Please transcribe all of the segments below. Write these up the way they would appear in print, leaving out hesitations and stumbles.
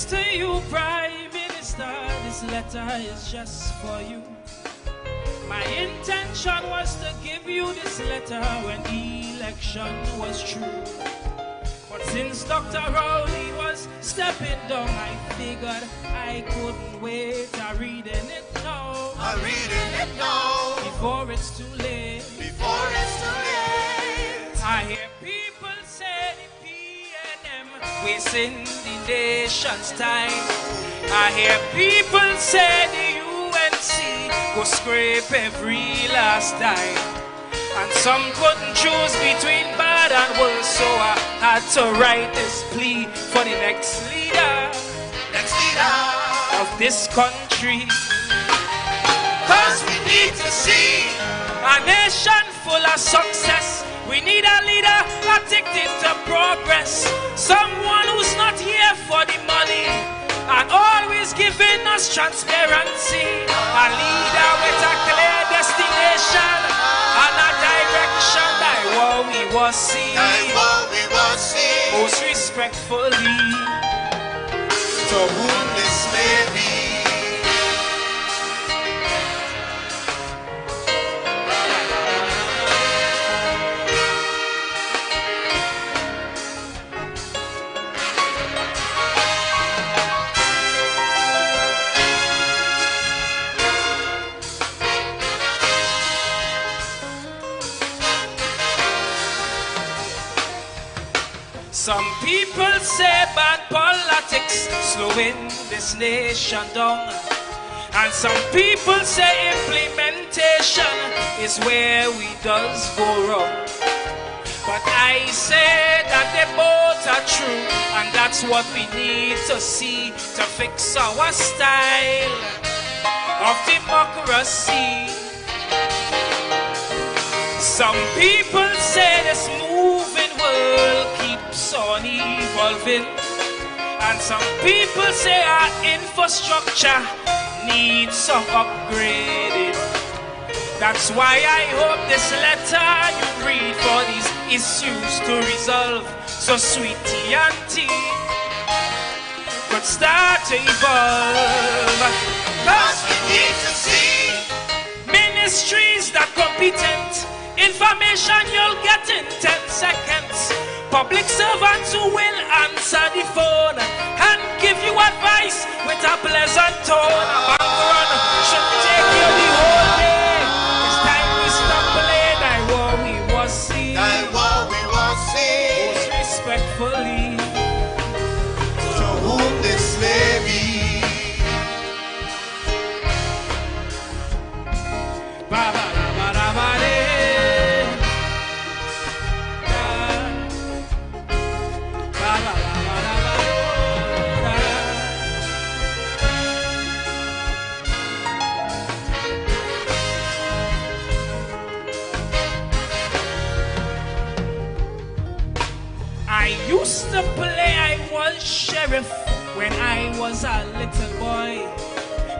to you, Prime Minister, this letter is just for you. My intention was to give you this letter when election was true. But since Dr. Rowley was stepping down, I figured I couldn't wait. I'm reading it now. I'm reading it now. Before it's too late. Before it's too late. I hear people say the PNM wasting the nation's time. I hear people say the UNC go scrape every last dime. And some couldn't choose between bad and worse, so I had to write this plea for the next leader of this country. Cause we need to see a nation full of success. We need a leader addicted to progress. Someone who's not here for the money and always giving us transparency. A leader with a clear destination and a direction that we will see. Most respectfully, to whom this may be. Some people say bad politics slowing this nation down. And some people say implementation is where we does go wrong. But I say that they both are true, and that's what we need to see to fix our style of democracy. Some people say this moving world keeps on evolving, and some people say our infrastructure needs some upgrading. That's why I hope this letter you read for these issues to resolve, so sweetie auntie could start to evolve. Cause we need to see ministries that competent. Information you'll get in 10 seconds. Public servants who will answer the phone and give you advice with a pleasant tone. A bank run should take you the whole day. It's time we stop playing. I what we was see. Most respectfully, to whom this may be. I used to play I was sheriff when I was a little boy.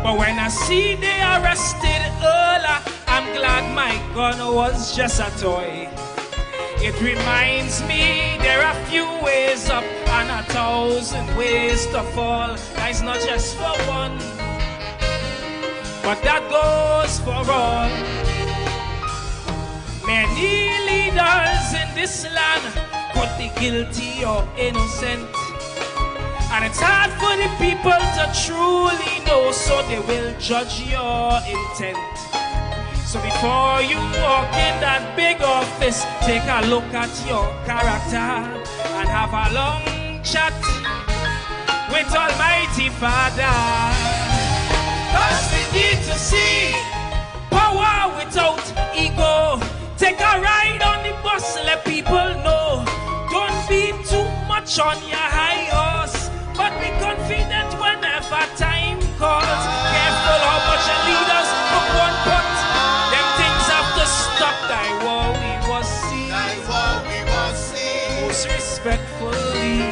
But when I see they arrested Earl, I'm glad my gun was just a toy. It reminds me there are few ways up and 1,000 ways to fall. That's not just for one, but that goes for all. Many leaders in this land could be guilty or innocent, and it's hard for the people to truly know, so they will judge your intent. So before you walk in that big office, take a look at your character and have a long chat with Almighty Father. Cause we need to see power without ego. Take a ride on the bus, let people know. Don't be too much on your high horse, but be confident whenever time calls. Careful how much your leaders put one pot. Them things have to stop. Thy war we was see. Most respectfully,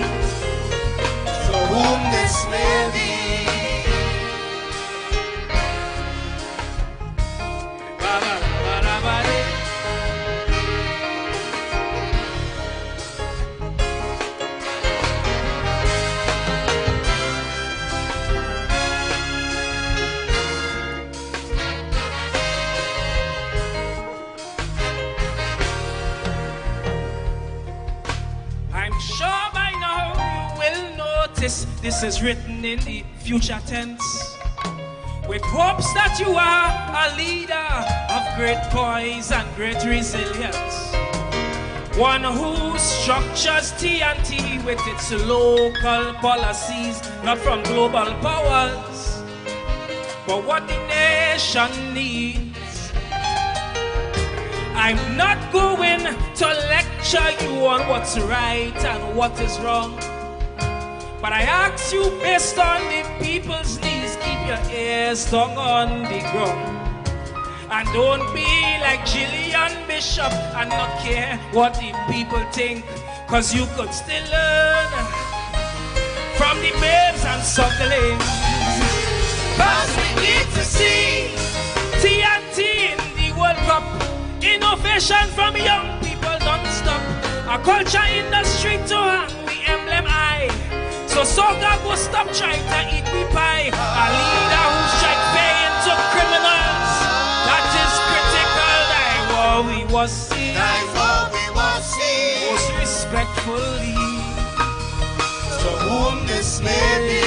to whom this may be. This is written in the future tense, with hopes that you are a leader of great poise and great resilience. One who structures TNT with its local policies, not from global powers, but what the nation needs. I'm not going to lecture you on what's right and what is wrong, but I ask you based on the people's needs, keep your ears down on the ground. And don't be like Gillian Bishop and not care what the people think, cause you could still learn from the babes and sucklings. Cause we need to see TNT in the World Cup, innovation from young people non-stop, a culture industry to hang the emblem high. So Soga go stop trying to eat me pie. A leader who strike paying to criminals, that is critical. That's what we was see. That's what we was see. Most respectfully, To whom this may be.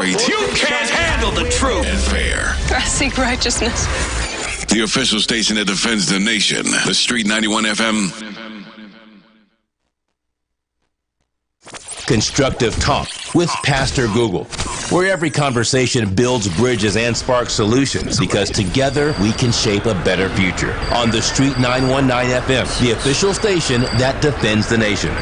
You can't handle the truth. And fair. I seek righteousness. The official station that defends the nation. The Street 91 FM. Constructive Talk with Pastor Google, where every conversation builds bridges and sparks solutions, because together we can shape a better future. On the Street 919 FM, the official station that defends the nation.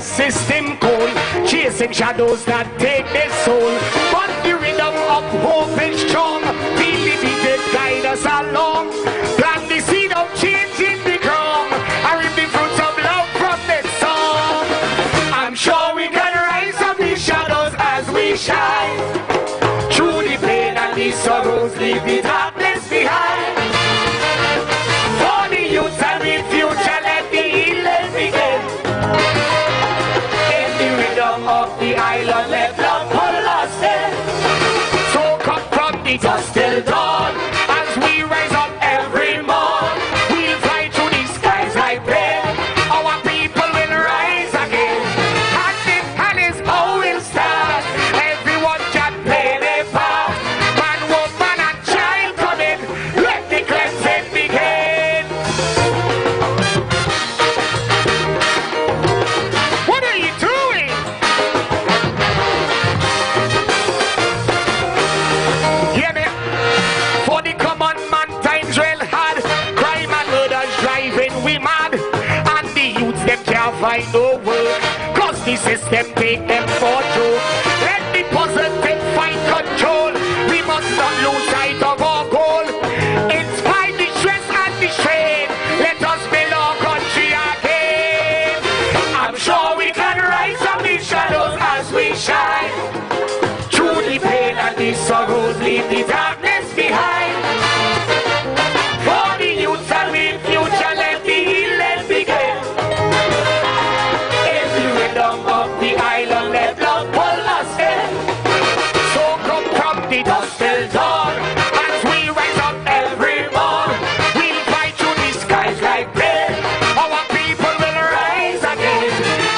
System cold, chasing shadows that take their soul. But the rhythm of hope is strong. Feel the beat that guide us along. Plant the seed of change in the ground, and reap the fruits of love from this song. I'm sure we can rise from the shadows as we shine. Through the pain and the sorrows, leave the darkness behind. For the youth and the future, let the healing begin. Of the island, let love pull us in. So come from the dusk till dawn, as we rise up every morn. We'll fly through the skies like rain. Our people will rise again. Hand in hand is how we'll start. Everyone can play their part. Man, woman, and child come in. Let the cleansing begin. What are you doing? Find no work, cause the system take them for true. Let the positive fight control. We must not lose sight of our goal. In spite the stress and the strain, let us build our country again. I'm sure we can rise from the shadows as we shine. Through the pain and the sorrows, leave the darkness behind. For the youth and the future, let the healing begin. Of the island, let love pull us in. So come from the dusk till dawn, as we rise up every morn. We'll fight through the skies like rain. Our people will rise again.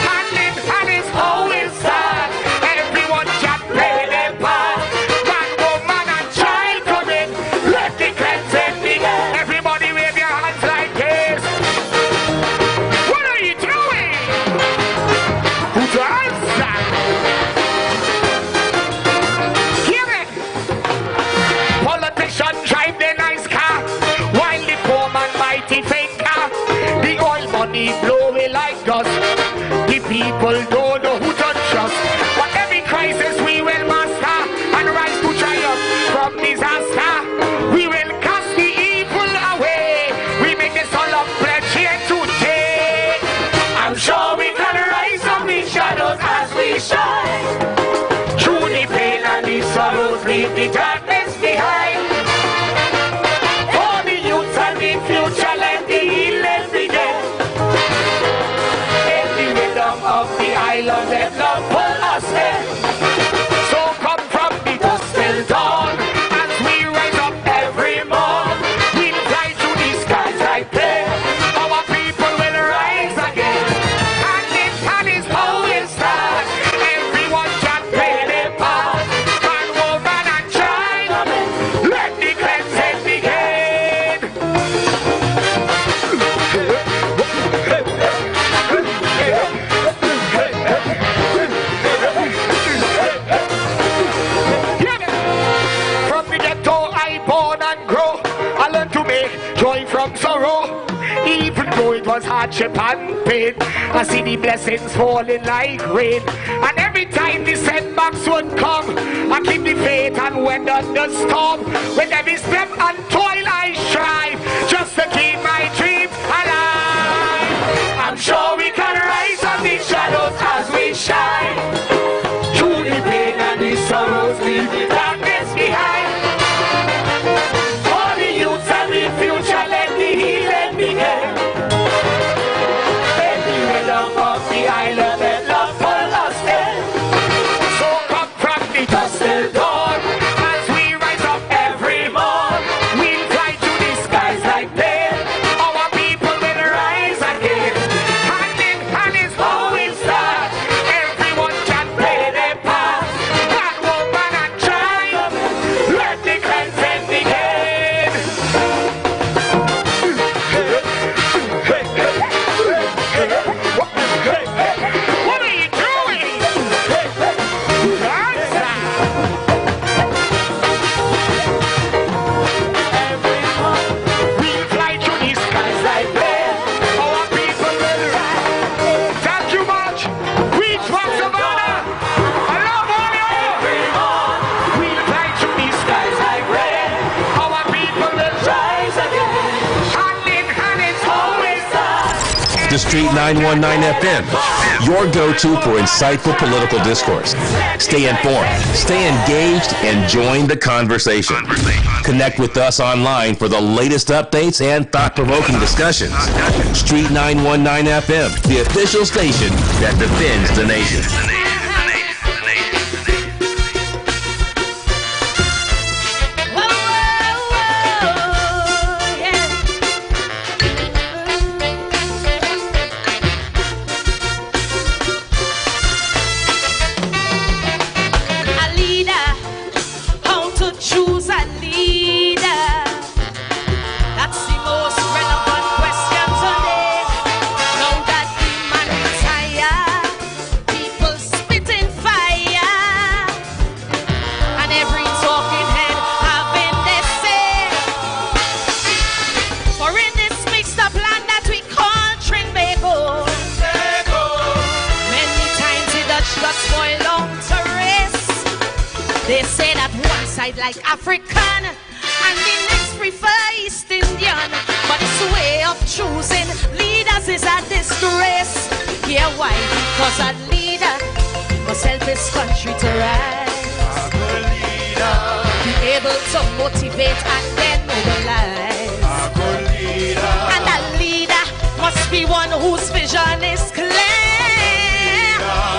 Hand in hand is how we'll start. Everyone can play their part. Man, woman, and child come in. Let the cleansing begin. Everybody wave your hands like this. don't know who to trust. But every crisis we will master and rise to triumph from disaster. We will cast the evil away. We make the solemn pledge here today. I'm sure we can rise from the shadows as we shine. Through the pain and the sorrows, leave the darkness behind. For the youth and the future, let the healing begin. In the rhythm of the island, let love pull us in. So come from the dusk till dawn, as we rise up every morn. We'll fly through the skies like this. Our people will rise again. And this hand is how it starts. Everyone can play their part. Man, woman, and child, let the cleansing begin. From the ghetto I born and grow. I learned to make joy from sorrow. Even though it was hardship and pain, I see the blessings falling like rain. And every time the setbacks would come, I keep the faith and weather the storm. With every step and toil I strive, just to keep my dreams alive. I'm sure we can rise from the shadows as we shine. Through the pain and the sorrows, leave the darkness behind. For the youth and the future, let the healing begin. In the rhythm of the island, let love pull us in. So come from the dusk till dawn, as we rise up every morn. We'll fly to the skies like this. Our people will rise again. Hand in hand is how it starts. Everyone can play their part. Man, woman, and child, let the cleansing begin. What are you doing? Dancer. We'll fly through the skies like this. Our people will rise. Thank you much. Reach from Savannah. I love all you. We'll fly through the skies like this. Our people will rise again. Hand in hand is always us. The Street 919 FM, your go-to for insightful political discourse. Stay informed, stay engaged, and join the conversation. Connect with us online for the latest updates and thought-provoking discussions. Street 919 FM, the official station that defends the nation. A leader, how to choose a leader. That's the most relevant question today. Now that the man retire, people spitting fire, and every talking head having their say. For in this mixed up land that we call Trinbago, many times the Dutch got spoiled on to race. They say that one side like African and the next prefer East Indian. But this way of choosing leaders is a disgrace. Yeah, why? Because a leader must help his country to rise. Be able to motivate and then mobilize. And a leader must be one whose vision is clear,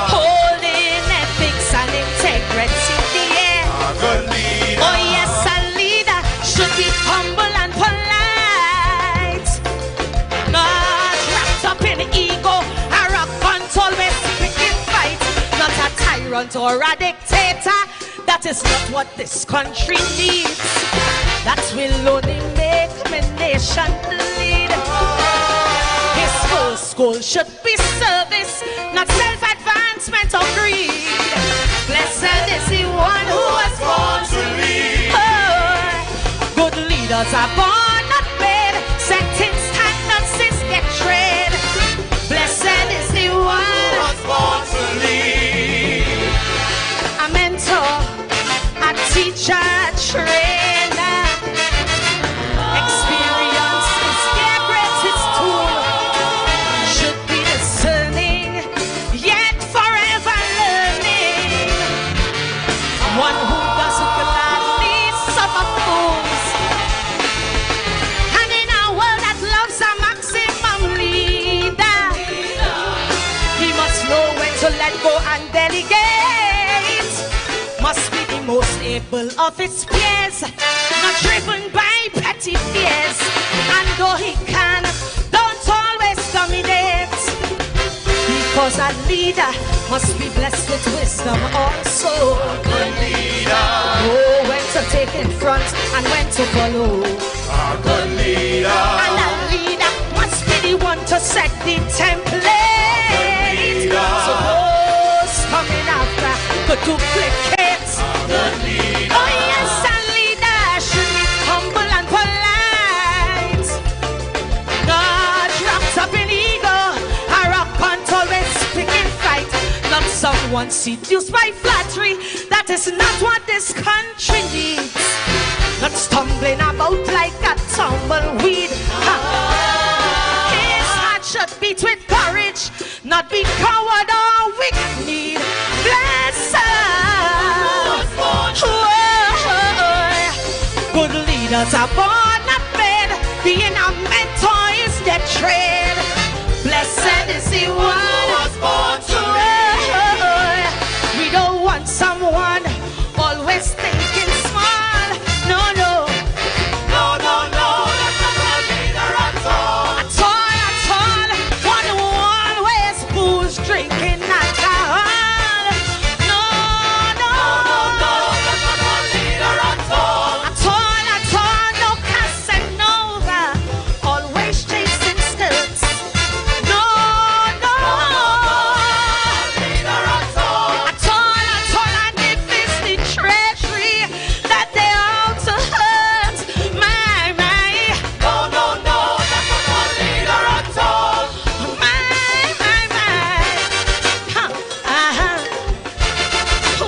holding ethics and integrity. Oh yes, a leader should be humble and polite, not wrapped up in ego, arrogant, always picking fight. Not a tyrant or a dictator. That is not what this country needs. That will only make my nation lead. His first goal should be service, not self-advancement or greed. Blessed is the one who was born to lead. Oh, good leaders are born, not made. Setting standards is get trade. Blessed is the one who was born to lead. able of his peers, not driven by petty fears. And though he can, don't always dominate. Because a leader must be blessed with wisdom also. A good leader. Oh, when to take in front and when to follow. A good leader. And a leader must be the one to set the template. So those coming after could duplicate. A good leader. Oh yes, a leader should be humble and polite. Not wrapped up in ego, arrogant, always picking fight. Not someone seduced by flattery. That is not what this country needs. Not stumbling about like a tumbleweed. His heart should beat with courage, not be coward or weak-kneed. Blessed. Good leaders are born not made. Being a mentor is their trade. Blessed is the one who was born to reign. We don't want someone always thinking small. No, no. No, no, no, that's not a leader at all. At all, at all. One who always booze, drinking alcohol. No, no. No, that's not a leader at all. At all, no Casanova. Always chasing skirts. No, no. Leader at all. At all, and if it's the treasury that they out to hurt. My, No, no, no, that's not a leader at all. my. Huh,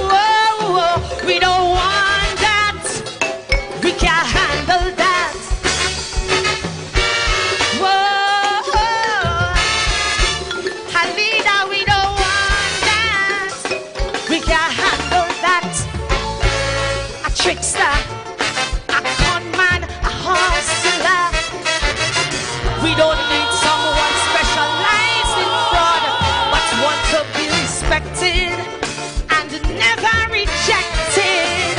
Whoa, we don't want that. We can't handle that. Whoa, a leader, we don't want that. We can't handle that. A trickster, a conman, a hustler. We don't need someone specialized in fraud, but want to be respected and never rejected.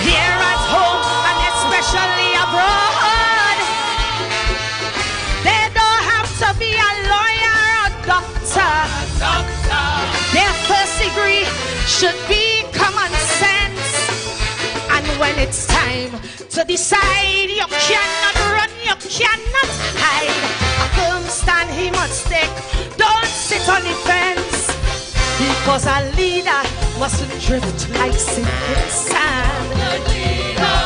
Here at home and especially abroad, they don't have to be a lawyer or doctor. Their first degree should be common sense. And when it's time to decide, you cannot run, you cannot hide. A firm stand he must take, don't sit on the fence. Because a leader mustn't drift like sinking sand.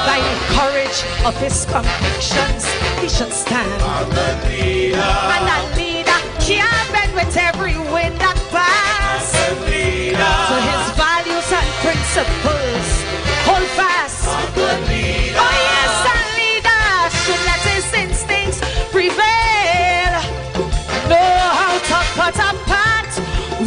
By the courage of his convictions, he should stand. And a leader can't bend with every wind that pass. So his values and principles hold fast. Oh yes, a leader should let his instincts prevail. Know how to cut apart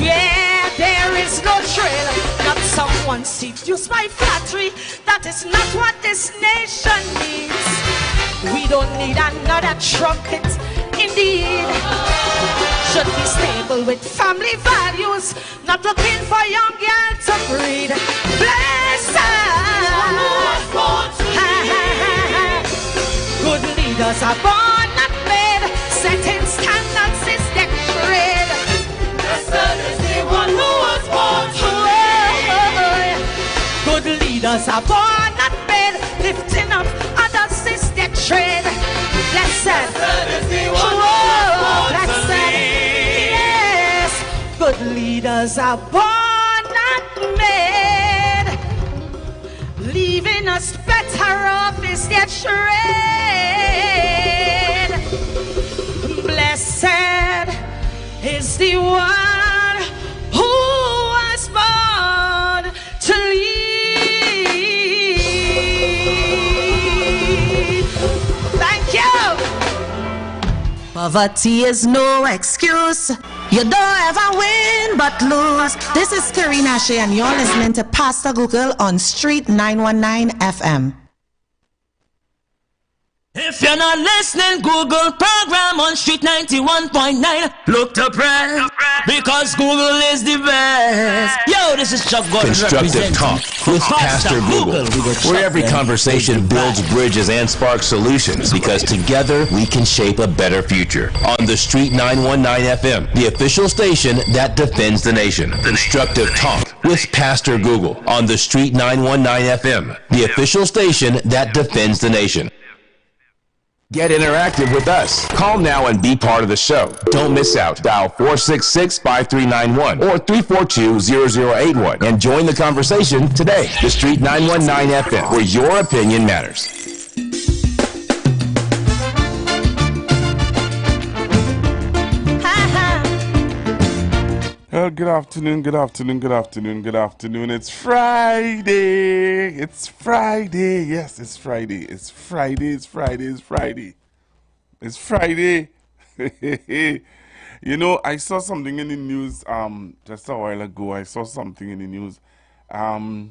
where there is no trail. Not someone seduced by flattery. That is not what this nation needs. We don't need another trumpet, indeed. Should be stable with family values, not looking for young girls to breed. Blessed. Good leaders are born, not made. Setting standards is their trade. Blessed is the one who was born to reign. Good leaders are born, not made. Lifting up others is their trade. Blessed. Blessed is the one who was born to Blessed. lead. Yes. Good leaders are born, not made. Leaving us better off is their trade. Blessed is the one who was born to lead. Thank you. Poverty is no excuse. You don't ever win but lose. This is Karina Shea and you're listening to Pastor Google on Street 919 FM. If you're not listening, Google program on Street 91.9. Look to press, because Google is the best. Yo, this this is Chuck Gordon Constructive representing Talk with Pastor Google, where every conversation builds bridges and sparks solutions, because together we can shape a better future. On the Street 919 FM, the official station that defends the nation. Constructive Talk with Pastor Google on the Street 919 FM, the official station that defends the nation. Get interactive with us. Call now and be part of the show. Don't miss out. Dial 466-5391 or 342-0081 and join the conversation today. The Street 919 FM, where your opinion matters. Good afternoon, good afternoon, good afternoon, good afternoon. It's Friday. It's Friday. Yes, it's Friday. It's Friday. It's Friday. It's Friday. It's Friday. You know, I saw something in the news just a while ago. I saw something in the news. Well,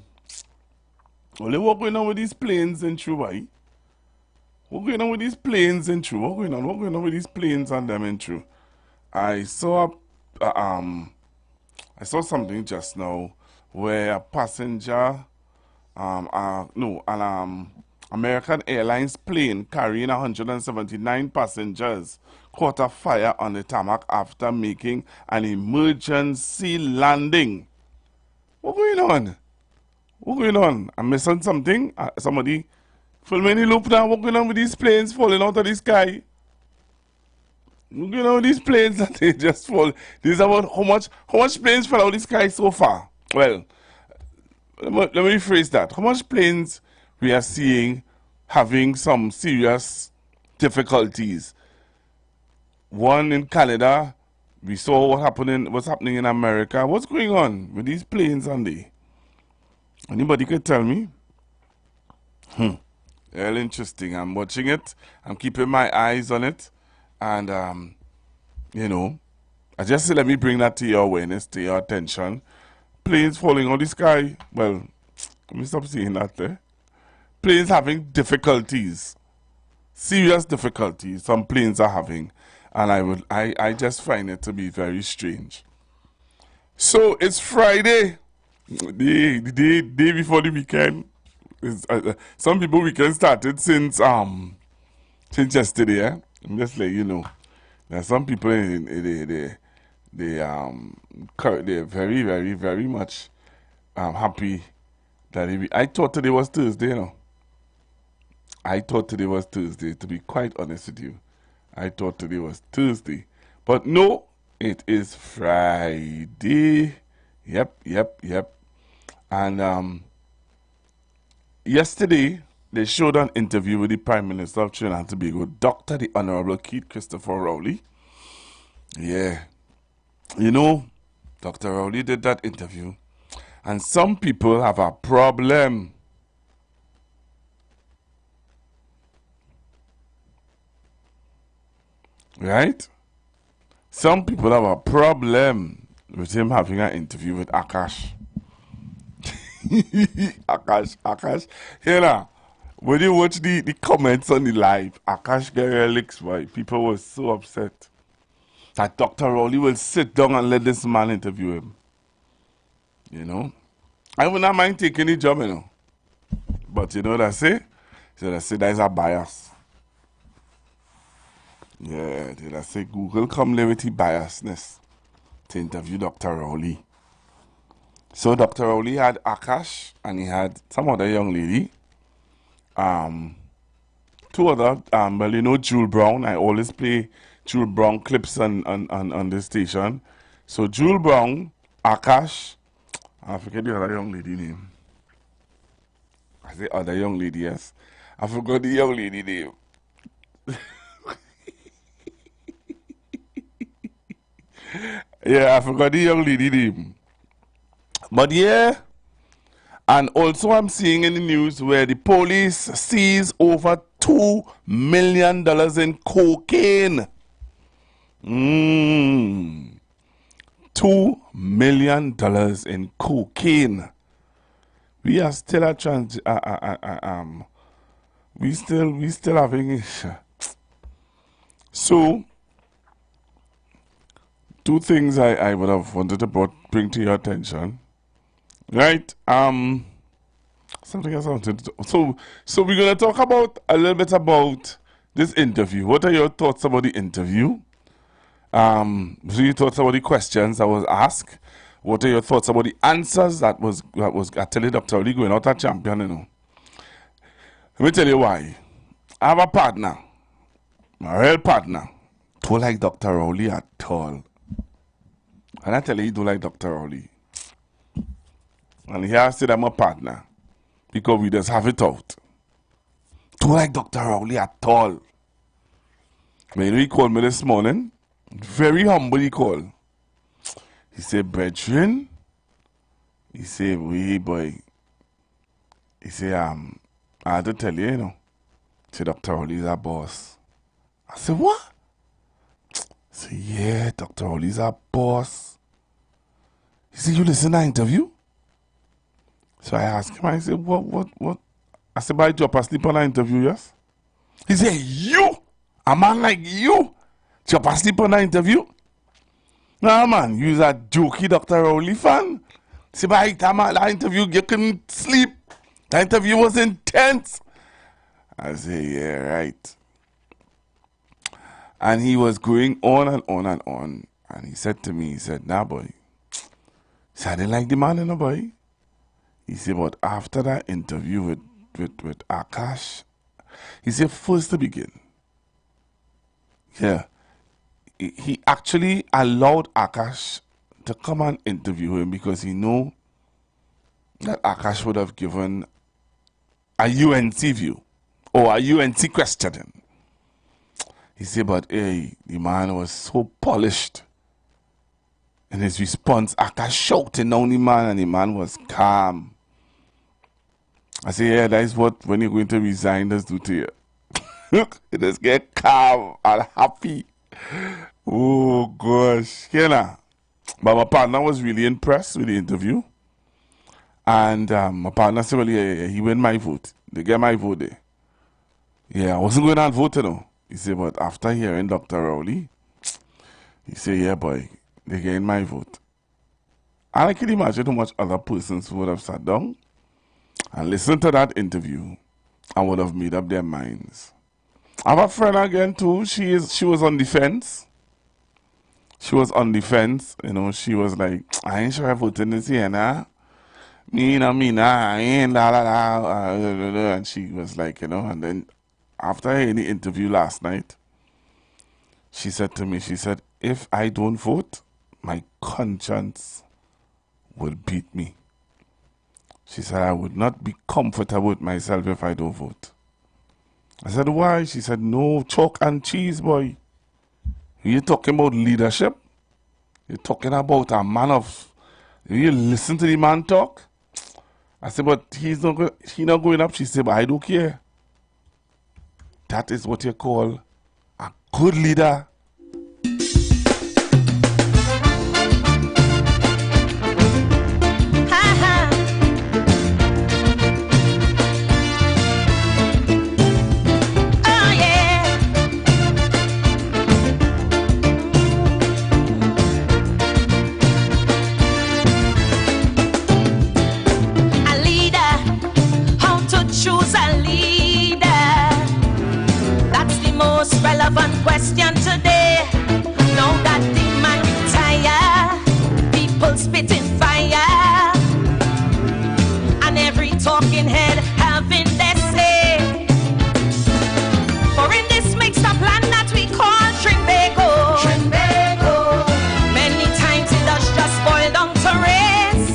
what's going on with these planes in True? What's going on with these planes in True? What's going on? What's going on with these planes and them in True? I saw something just now where a passenger, an American Airlines plane carrying 179 passengers caught a fire on the tarmac after making an emergency landing. What's going on? What's going on? I'm missing something. Somebody fill me in the loop now. What's going on with these planes falling out of the sky? You know, these planes that they just fall. This is about how much planes fell out of the sky so far. Well, let me rephrase that. How much planes we are seeing having some serious difficulties. One in Canada, we saw what's happening in America. What's going on with these planes, Andy? Anybody could tell me? Well, interesting. I'm watching it. I'm keeping my eyes on it. And, you know, I just say let me bring that to your awareness, to your attention. Planes falling out of the sky. Well, let me stop saying that there. Planes having difficulties. Serious difficulties some planes are having. And I just find it to be very strange. So, it's Friday. The day before the weekend. Some people weekend started since yesterday, eh? I'm just letting you know. There are some people they're very, very, very much happy that I thought today was Thursday, you know. I thought today was Thursday, to be quite honest with you. I thought today was Thursday. But no, it is Friday. Yep. And yesterday they showed an interview with the Prime Minister of Trinidad and Tobago, Dr. the Honorable Keith Christopher Rowley. Yeah. You know, Dr. Rowley did that interview, and some people have a problem. Right? Some people have a problem with him having an interview with Akash. Akash. Here now. When you watch the comments on the live, Akash Garelix, why people were so upset that Dr. Rowley will sit down and let this man interview him. You know? I would not mind taking the job, you know. But you know what I say? So I say there's a bias. Yeah, did I say Google come live with the biasness to interview Dr. Rowley. So Dr. Rowley had Akash and he had some other young lady. Two other, well, you know, Jewel Brown. I always play Jewel Brown clips on this station. So Jewel Brown, Akash, I forget the other young lady name. I say other young lady, yes. I forgot the young lady name. Yeah, I forgot the young lady name. But yeah. And also I'm seeing in the news where the police seized over $2 million in cocaine. $2 million in cocaine. We are still at we still having so two things I would have wanted to bring to your attention. Right? Something else I wanted to talk. So we're gonna talk about a little bit about this interview. What are your thoughts about the interview? What are your thoughts about the questions that was asked? What are your thoughts about the answers that was I tell you, Dr. Oli going out a champion, you know. Let me tell you why. I have a partner, my real partner, don't like Dr. Oli at all. And I tell you, he don't like Dr. Oli. And here I said I'm a partner because we just have it out. Don't like Dr. Oli at all. When he called me this morning, very humble he called. He said, brethren, he said, we boy. He said, I had to tell you, you know. He said, Dr. Oli's our boss. I said, what? I said, yeah, Dr. Oli's our boss. He said, you listen to the interview? So I asked him, I said, what? I said, but I drop asleep on the interview, yes? He said, you? A man like you? Drop asleep on the interview? Nah, man, you's a jokey Dr. Oli fan. See, by the time that interview, you couldn't sleep. The interview was intense. I say, yeah, right. And he was going on and on and on. And he said to me, he said, nah, boy. He said, I didn't like the man, you know, boy. He said, but after that interview with Akash, he said, first to begin. Yeah. He actually allowed Akash to come and interview him because he knew that Akash would have given a UNC view or a UNC question. He said, but hey, the man was so polished in his response. Akash shouting down the man and the man was calm. I said, yeah, that is what when you're going to resign does do to you. You just get calm and happy. Oh gosh, yeah. But my partner was really impressed with the interview, and my partner said, "Well, yeah, he win my vote. They get my vote there." Yeah, I wasn't going to vote, you know. He said, but after hearing Dr. Rowley, he said, "Yeah, boy, they get my vote." And I can imagine how much other persons would have sat down and listened to that interview and would have made up their minds. I have a friend again too. She was on the fence. She was on the fence, you know. She was like, I ain't sure I voted this year, nah. Me, I ain't la la la. And she was like, you know, and then after any interview last night, she said to me, she said, if I don't vote, my conscience will beat me. She said, I would not be comfortable with myself if I don't vote. I said, why? She said, no, chalk and cheese, boy. You're talking about leadership. You're talking about a man of... You listen to the man talk. I said, but he's not going up. She said, but I don't care. That is what you call a good leader. Question today. Now that the man retire, people spitting fire, and every talking head having their say. For in this mixed up land that we call Trimbago, many times it does just boil down to race.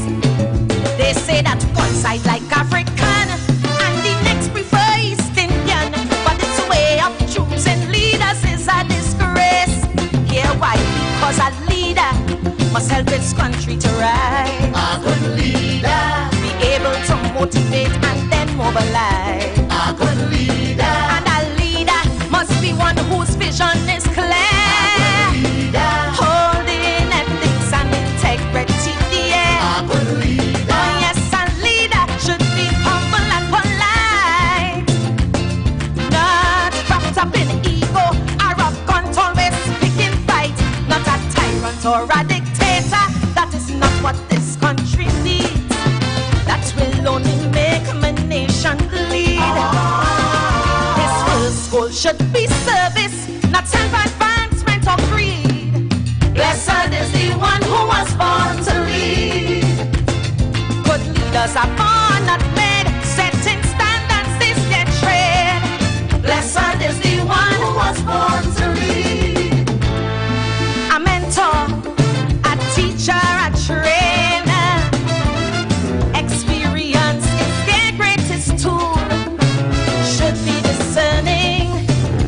They say that one side like African and the next prefer East Indian, but it's a way of choosing leaders is a disgrace. Here why? Because a leader must help its country to rise. A good leader be able to motivate and should be service, not self-advancement or greed. Blessed is the one who was born to lead. Good leaders are born, not made, setting standards is their trade. Blessed is the one who was born to lead. A mentor, a teacher, a trainer. Experience is their greatest tool. Should be discerning,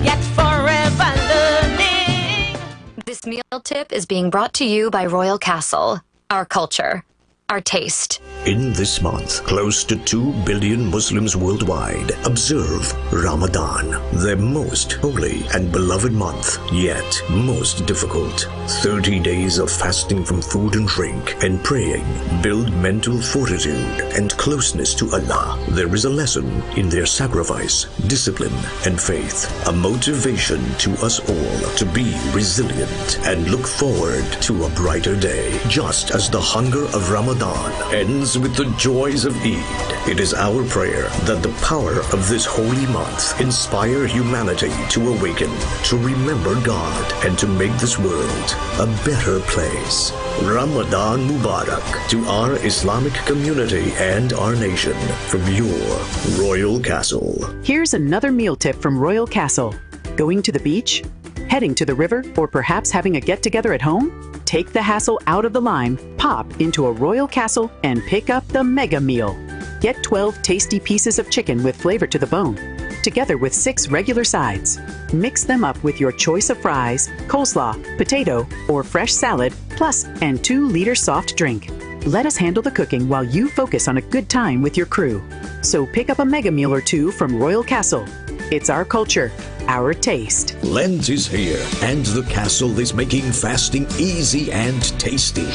yet forever learning. This meal tip is being brought to you by Royal Castle. Our culture, our taste. In this month, close to 2 billion Muslims worldwide observe Ramadan, their most holy and beloved month, yet most difficult. 30 days of fasting from food and drink and praying build mental fortitude and closeness to Allah. There is a lesson in their sacrifice, discipline, and faith, a motivation to us all to be resilient and look forward to a brighter day. Just as the hunger of Ramadan ends with the joys of Eid, it is our prayer that the power of this holy month inspire humanity to awaken, to remember God, and to make this world a better place. Ramadan Mubarak to our Islamic community and our nation from your Royal Castle. Here's another meal tip from Royal Castle. Going to the beach? Heading to the river? Or perhaps having a get-together at home? Take the hassle out of the lime, pop into a Royal Castle, and pick up the mega meal. Get 12 tasty pieces of chicken with flavor to the bone, together with 6 regular sides. Mix them up with your choice of fries, coleslaw, potato, or fresh salad, plus an 2-liter soft drink. Let us handle the cooking while you focus on a good time with your crew. So pick up a mega meal or 2 from Royal Castle. It's our culture, our taste. Lent is here, and the castle is making fasting easy and tasty.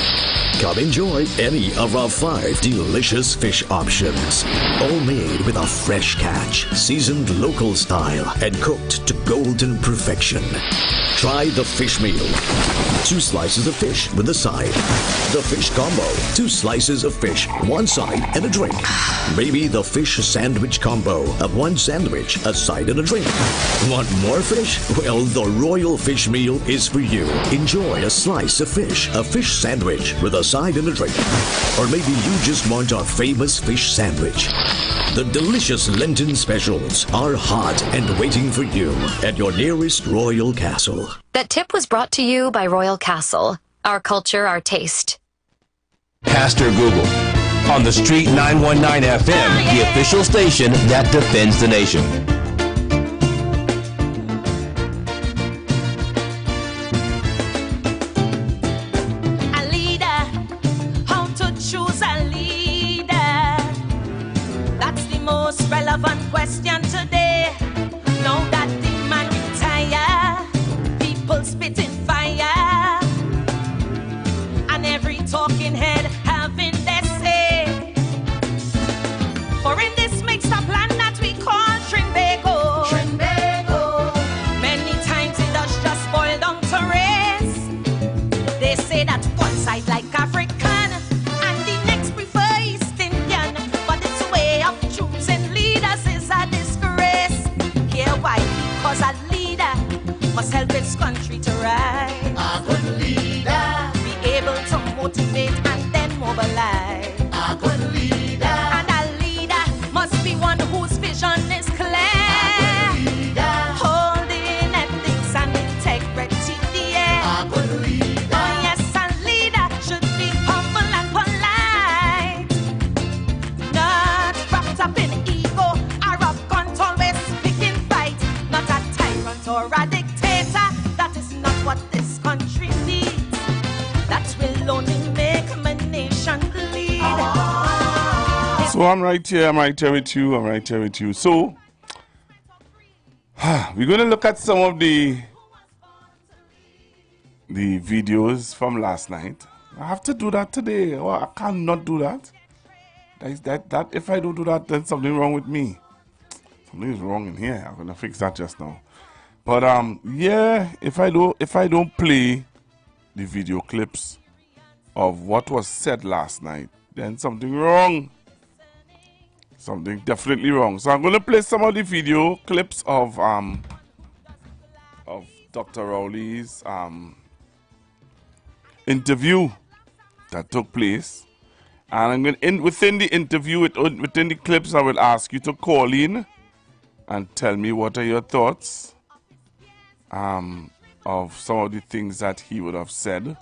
Come enjoy any of our 5 delicious fish options, all made with a fresh catch, seasoned local style, and cooked to golden perfection. Try the fish meal. 2 slices of fish with a side. The fish combo. 2 slices of fish, 1 side, and a drink. Maybe the fish sandwich combo of 1 sandwich, a side, and a drink. Want more fish? Well, the Royal Fish Meal is for you. Enjoy a slice of fish, a fish sandwich with a side and a drink. Or maybe you just want our famous fish sandwich. The delicious Lenten specials are hot and waiting for you at your nearest Royal Castle. That tip was brought to you by Royal Castle. Our culture, our taste. Pastor Google on the Street 919 FM, the official station that defends the nation. A leader, how to choose a leader. That's the most relevant question today. Now that the man retire, people spitting fire, and every talking head having their say. For in this mixed up land that we call Trinbago, many times it does just boil down to race. They say that one side like African and the next prefer East Indian, but this way of choosing leaders is a disgrace. Here why? Because a leader must help its country to rise. A good leader be able to motivate and then mobilize. A good leader, and a leader must be one whose vision is clear. A good leader, holding ethics and integrity dear. A good leader, oh yes, a leader should be humble and polite, not wrapped up in ego or arrogant, always picking fight. Not a tyrant or a dictator. That is not what this country needs. That will only make my nation bleed. So I'm right here with you. So we're going to look at some of the videos from last night. I have to do that today. Oh, I cannot do that. That if I don't do that, then something wrong with me. Something is wrong in here. I'm gonna fix that just now. But yeah, if I don't play the video clips of what was said last night, then something wrong. Something definitely wrong. So I'm gonna play some of the video clips of Dr. Rowley's interview that took place. And I'm going within the interview, within the clips, I will ask you to call in and tell me what are your thoughts of some of the things that he would have said,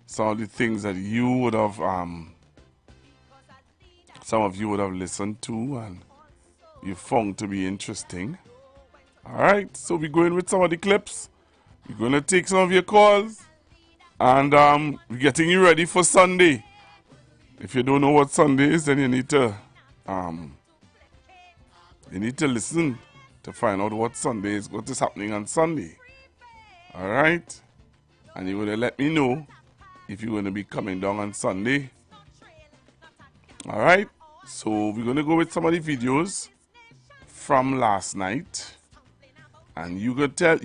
some of the things that you would have, some of you would have listened to and you found to be interesting. All right, so we're going with some of the clips. We're going to take some of your calls, and we're getting you ready for Sunday. If you don't know what Sunday is, then you need to listen to find out what Sunday is, what is happening on Sunday. All right, and you're going to let me know if you're going to be coming down on Sunday. All right, so we're going to go with some of the videos from last night, and you will tell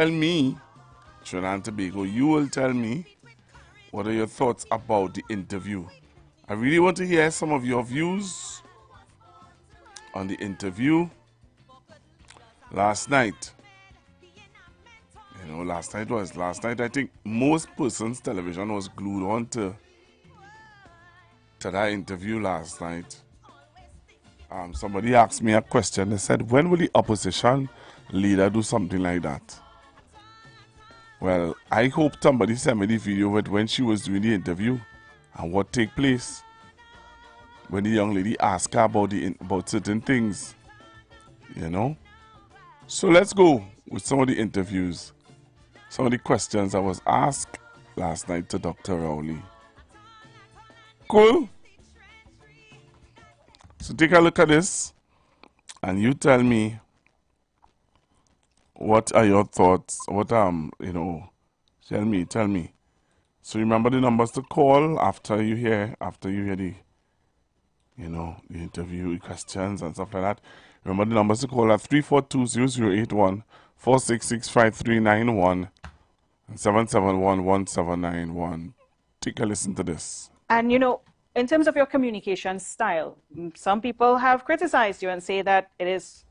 me, Trinidad and Tobago, you will tell me what are your thoughts about the interview. I really want to hear some of your views on the interview last night. You know, last night I think most persons' television was glued on to that interview last night. Somebody asked me a question. They said, when will the opposition leader do something like that? Well, I hope somebody sent me the video with when she was doing the interview and what take place when the young lady asked her about certain things, you know. So let's go with some of the interviews, some of the questions I was asked last night to Dr. Rowley. Cool? So take a look at this and you tell me what are your thoughts, what you know, tell me. So remember the numbers to call after you hear the, you know, the interview, the questions and stuff like that. Remember the numbers to call at 342-0081, 466-5391, and 771-1791. Take a listen to this. And you know, in terms of your communication style, some people have criticized you and say that it is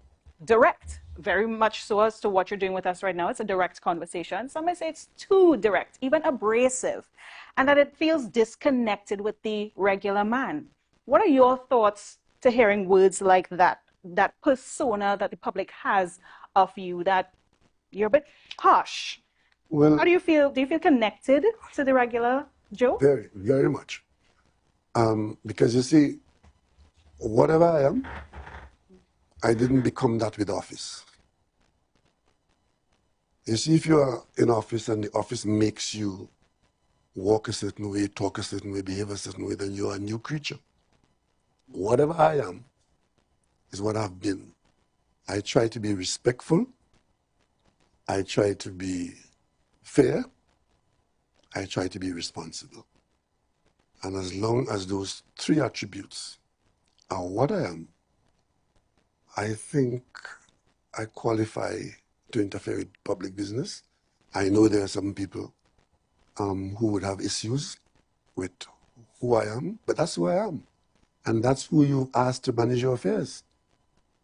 direct, very much so as to what you're doing with us right now. It's a direct conversation. Some may say it's too direct, even abrasive, and that it feels disconnected with the regular man. What are your thoughts to hearing words like that, that persona that the public has of you, that you're a bit harsh? Well, how do you feel? Do you feel connected to the regular Joe? Very, very much. Because you see, whatever I am, I didn't become that with office. You see, if you are in office and the office makes you walk a certain way, talk a certain way, behave a certain way, then you are a new creature. Whatever I am is what I've been. I try to be respectful. I try to be fair. I try to be responsible. And as long as those three attributes are what I am, I think I qualify to interfere with public business. I know there are some people who would have issues with who I am, but that's who I am. And that's who you asked to manage your affairs.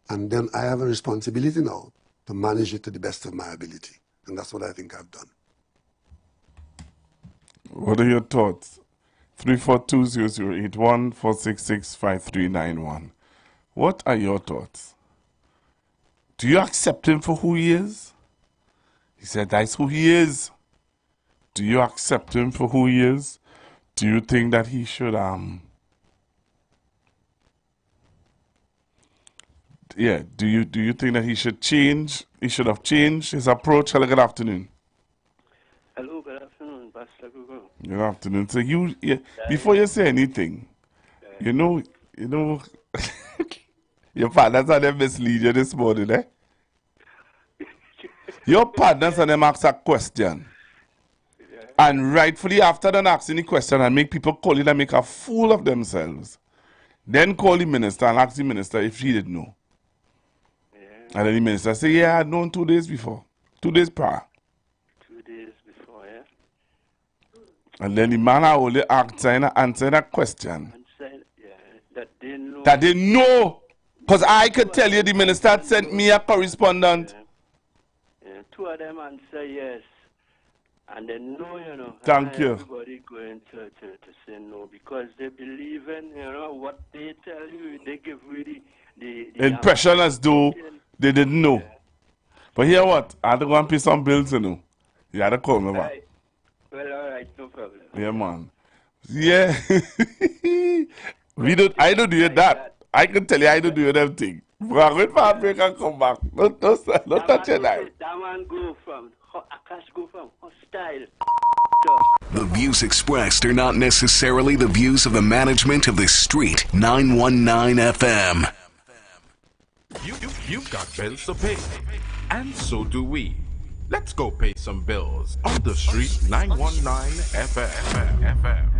And then I have a responsibility now to manage it to the best of my ability. And that's what I think I've done. What are your thoughts? 342-0081, 466-5391. What are your thoughts? Do you accept him for who he is? He said that's who he is. Do you accept him for who he is? Do you think that he should do you think that he should change? He should have changed his approach? Hello, good afternoon. Hello, good afternoon, Pastor Google. Good afternoon. So before you say anything, you know, your partners are them mislead you this morning, eh? Your partners and them ask a question. And rightfully after them asking the question and make people call it and make a fool of themselves. Then call the minister and ask the minister if she didn't know. And then the minister say, yeah, I'd known 2 days before. 2 days prior. 2 days before, yeah. And then the man only answer that question. That they know. That they know. Because I could tell you the minister had sent me a correspondent. Yeah, two of them answer yes. And they know, you know. Thank you. Everybody going to say no because they believe in, you know, what they tell you. They give really the impression as though they didn't know. Yeah. But hear what? I had to go and pay some bills, you know. You had to call me back. Right. Well, all right, no problem. Yeah, man. Yeah. I don't do that. I can tell you I don't do them thing. But I'm going for a break and come back. Don't touch your knife. That man go from hostile. The views expressed are not necessarily the views of the management of the Street 919 FM. You've got bills to pay, and so do we. Let's go pay some bills on the Street 919 FM.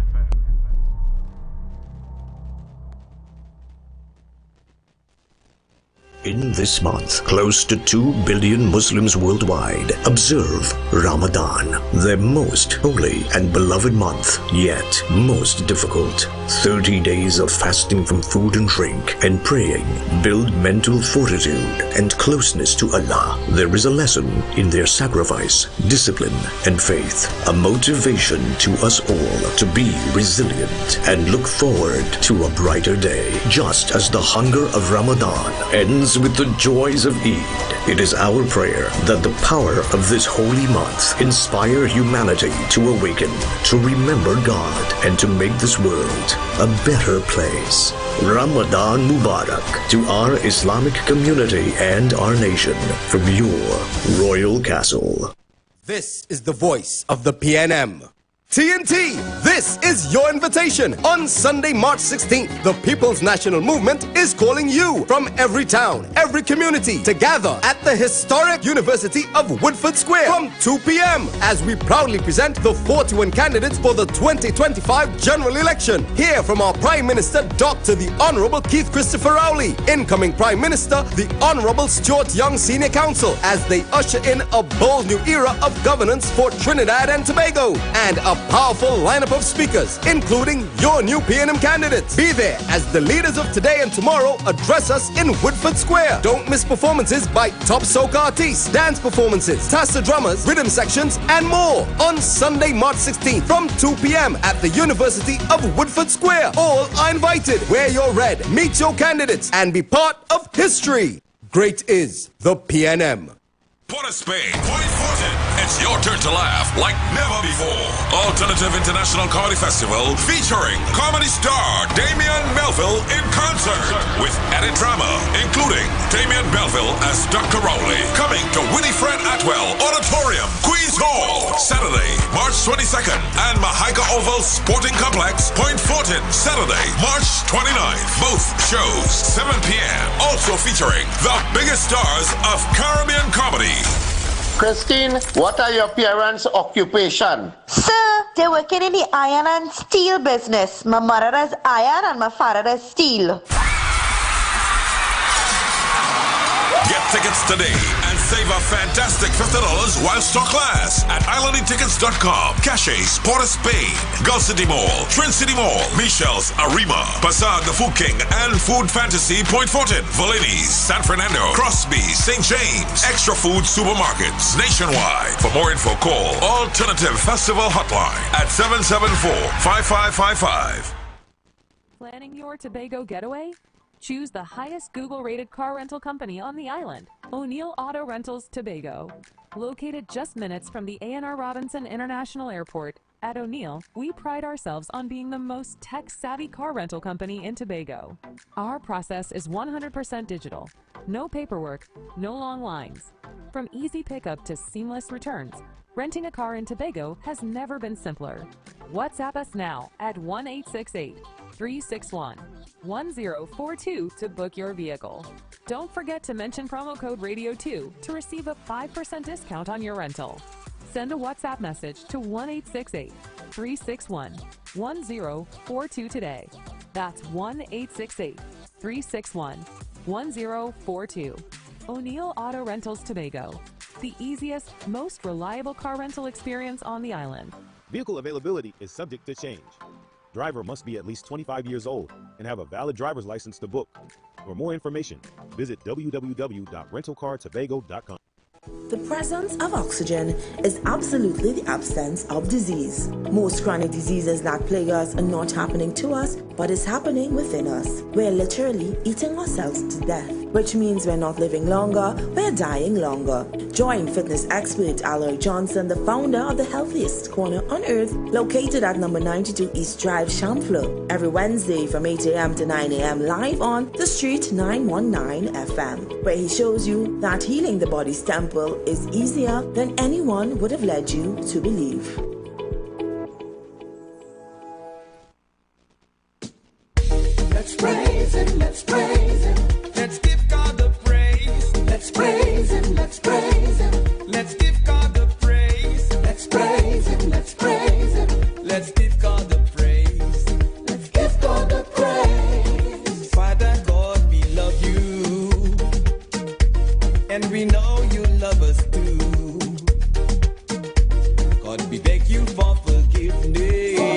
In this month, close to 2 billion Muslims worldwide observe Ramadan, their most holy and beloved month, yet most difficult. 30 days of fasting from food and drink and praying build mental fortitude and closeness to Allah. There is a lesson in their sacrifice, discipline, and faith, a motivation to us all to be resilient and look forward to a brighter day. Just as the hunger of Ramadan ends with the joys of Eid, it is our prayer that the power of this holy month inspire humanity to awaken, to remember God, and to make this world a better place. Ramadan Mubarak to our Islamic community and our nation from your Royal Castle. This is the voice of the PNM. TNT, this is your invitation. On Sunday, March 16th, the People's National Movement is calling you from every town, every community to gather at the historic University of Woodford Square from 2 p.m. as we proudly present the 41 candidates for the 2025 general election. Hear from our Prime Minister, Dr. the Honorable Keith Christopher Rowley, incoming Prime Minister, the Honorable Stuart Young Senior Council, as they usher in a bold new era of governance for Trinidad and Tobago, and a powerful lineup of speakers, including your new PNM candidates. Be there as the leaders of today and tomorrow address us in Woodford Square. Don't miss performances by top soca artists, dance performances, tassa drummers, rhythm sections, and more on Sunday, March 16th from 2 p.m. at the University of Woodford Square. All are invited. Wear your red, meet your candidates, and be part of history. Great is the PNM. Port of Spain, Point Fortin. It's your turn to laugh like never before. Alternative International Comedy Festival featuring comedy star Damien Melville in concert with added drama, including Damien Melville as Dr. Rowley. Coming to Winifred Atwell Auditorium, Queens Hall, Saturday, March 22nd, and Mahaika Oval Sporting Complex, Point Fortin, Saturday, March 29th. Both shows, 7 p.m. Also featuring the biggest stars of Caribbean comedy. Christine, what are your parents' occupation? Sir, they're working in the iron and steel business. My mother does iron and my father does steel. Get tickets today and save a fantastic $50 while stock lasts at islandingtickets.com. Caches, Port of Spain, Gulf City Mall, Trin City Mall, Michelle's, Arima, Passag, the Food King, and Food Fantasy, Point Fortin, Valini's, San Fernando, Crosby, St. James, Extra Food Supermarkets, nationwide. For more info, call Alternative Festival Hotline at 774-5555. Planning your Tobago getaway? Choose the highest Google-rated car rental company on the island, O'Neill Auto Rentals Tobago. Located just minutes from the A&R Robinson International Airport, at O'Neill, we pride ourselves on being the most tech-savvy car rental company in Tobago. Our process is 100% digital. No paperwork, no long lines. From easy pickup to seamless returns, renting a car in Tobago has never been simpler. WhatsApp us now at 1-868-361-1042 to book your vehicle. Don't forget to mention promo code RADIO2 to receive a 5% discount on your rental. Send a WhatsApp message to 1-868-361-1042 today. That's 1-868-361-1042. O'Neill Auto Rentals Tobago, the easiest, most reliable car rental experience on the island. Vehicle availability is subject to change. Driver must be at least 25 years old and have a valid driver's license to book. For more information, visit www.rentalcartobago.com. The presence of oxygen is absolutely the absence of disease. Most chronic diseases that plague us are not happening to us, but is happening within us. We're literally eating ourselves to death, which means we're not living longer, we're dying longer. Join fitness expert Aloy Johnson, the founder of the healthiest corner on earth, located at number 92 East Drive, Champlain, every Wednesday from 8 a.m. to 9 a.m. live on The Street 919 FM, where he shows you that healing the body's temple is easier than anyone would have led you to believe. Let's praise Him, let's praise Him. Let's give God the praise. Let's praise Him, let's praise Him. Let's give God the praise. Let's praise Him, let's praise Him. Let's give God the praise. Let's give God the praise. Father God, we love you, and we know you love us too. God, we beg you for forgiveness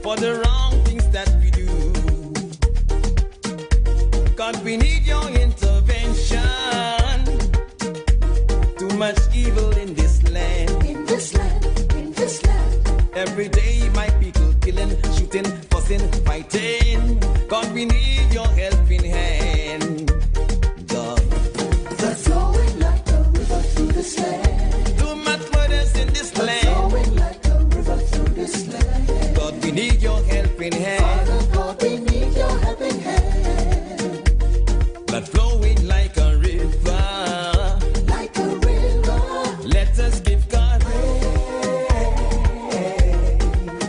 for the wrong things that we do. God, we need your intervention. Too much evil in this land. In this land, in this land. Every day my people killing, shooting, fussing, fighting. God, we need your helping hand. God, that's flowing like a river through this land. Too much murders in this land. Flowing like a river through this land. God, we need your helping hand. Father God, we need your helping hand. Blood flowing like a river. Like a river. Let us give God praise.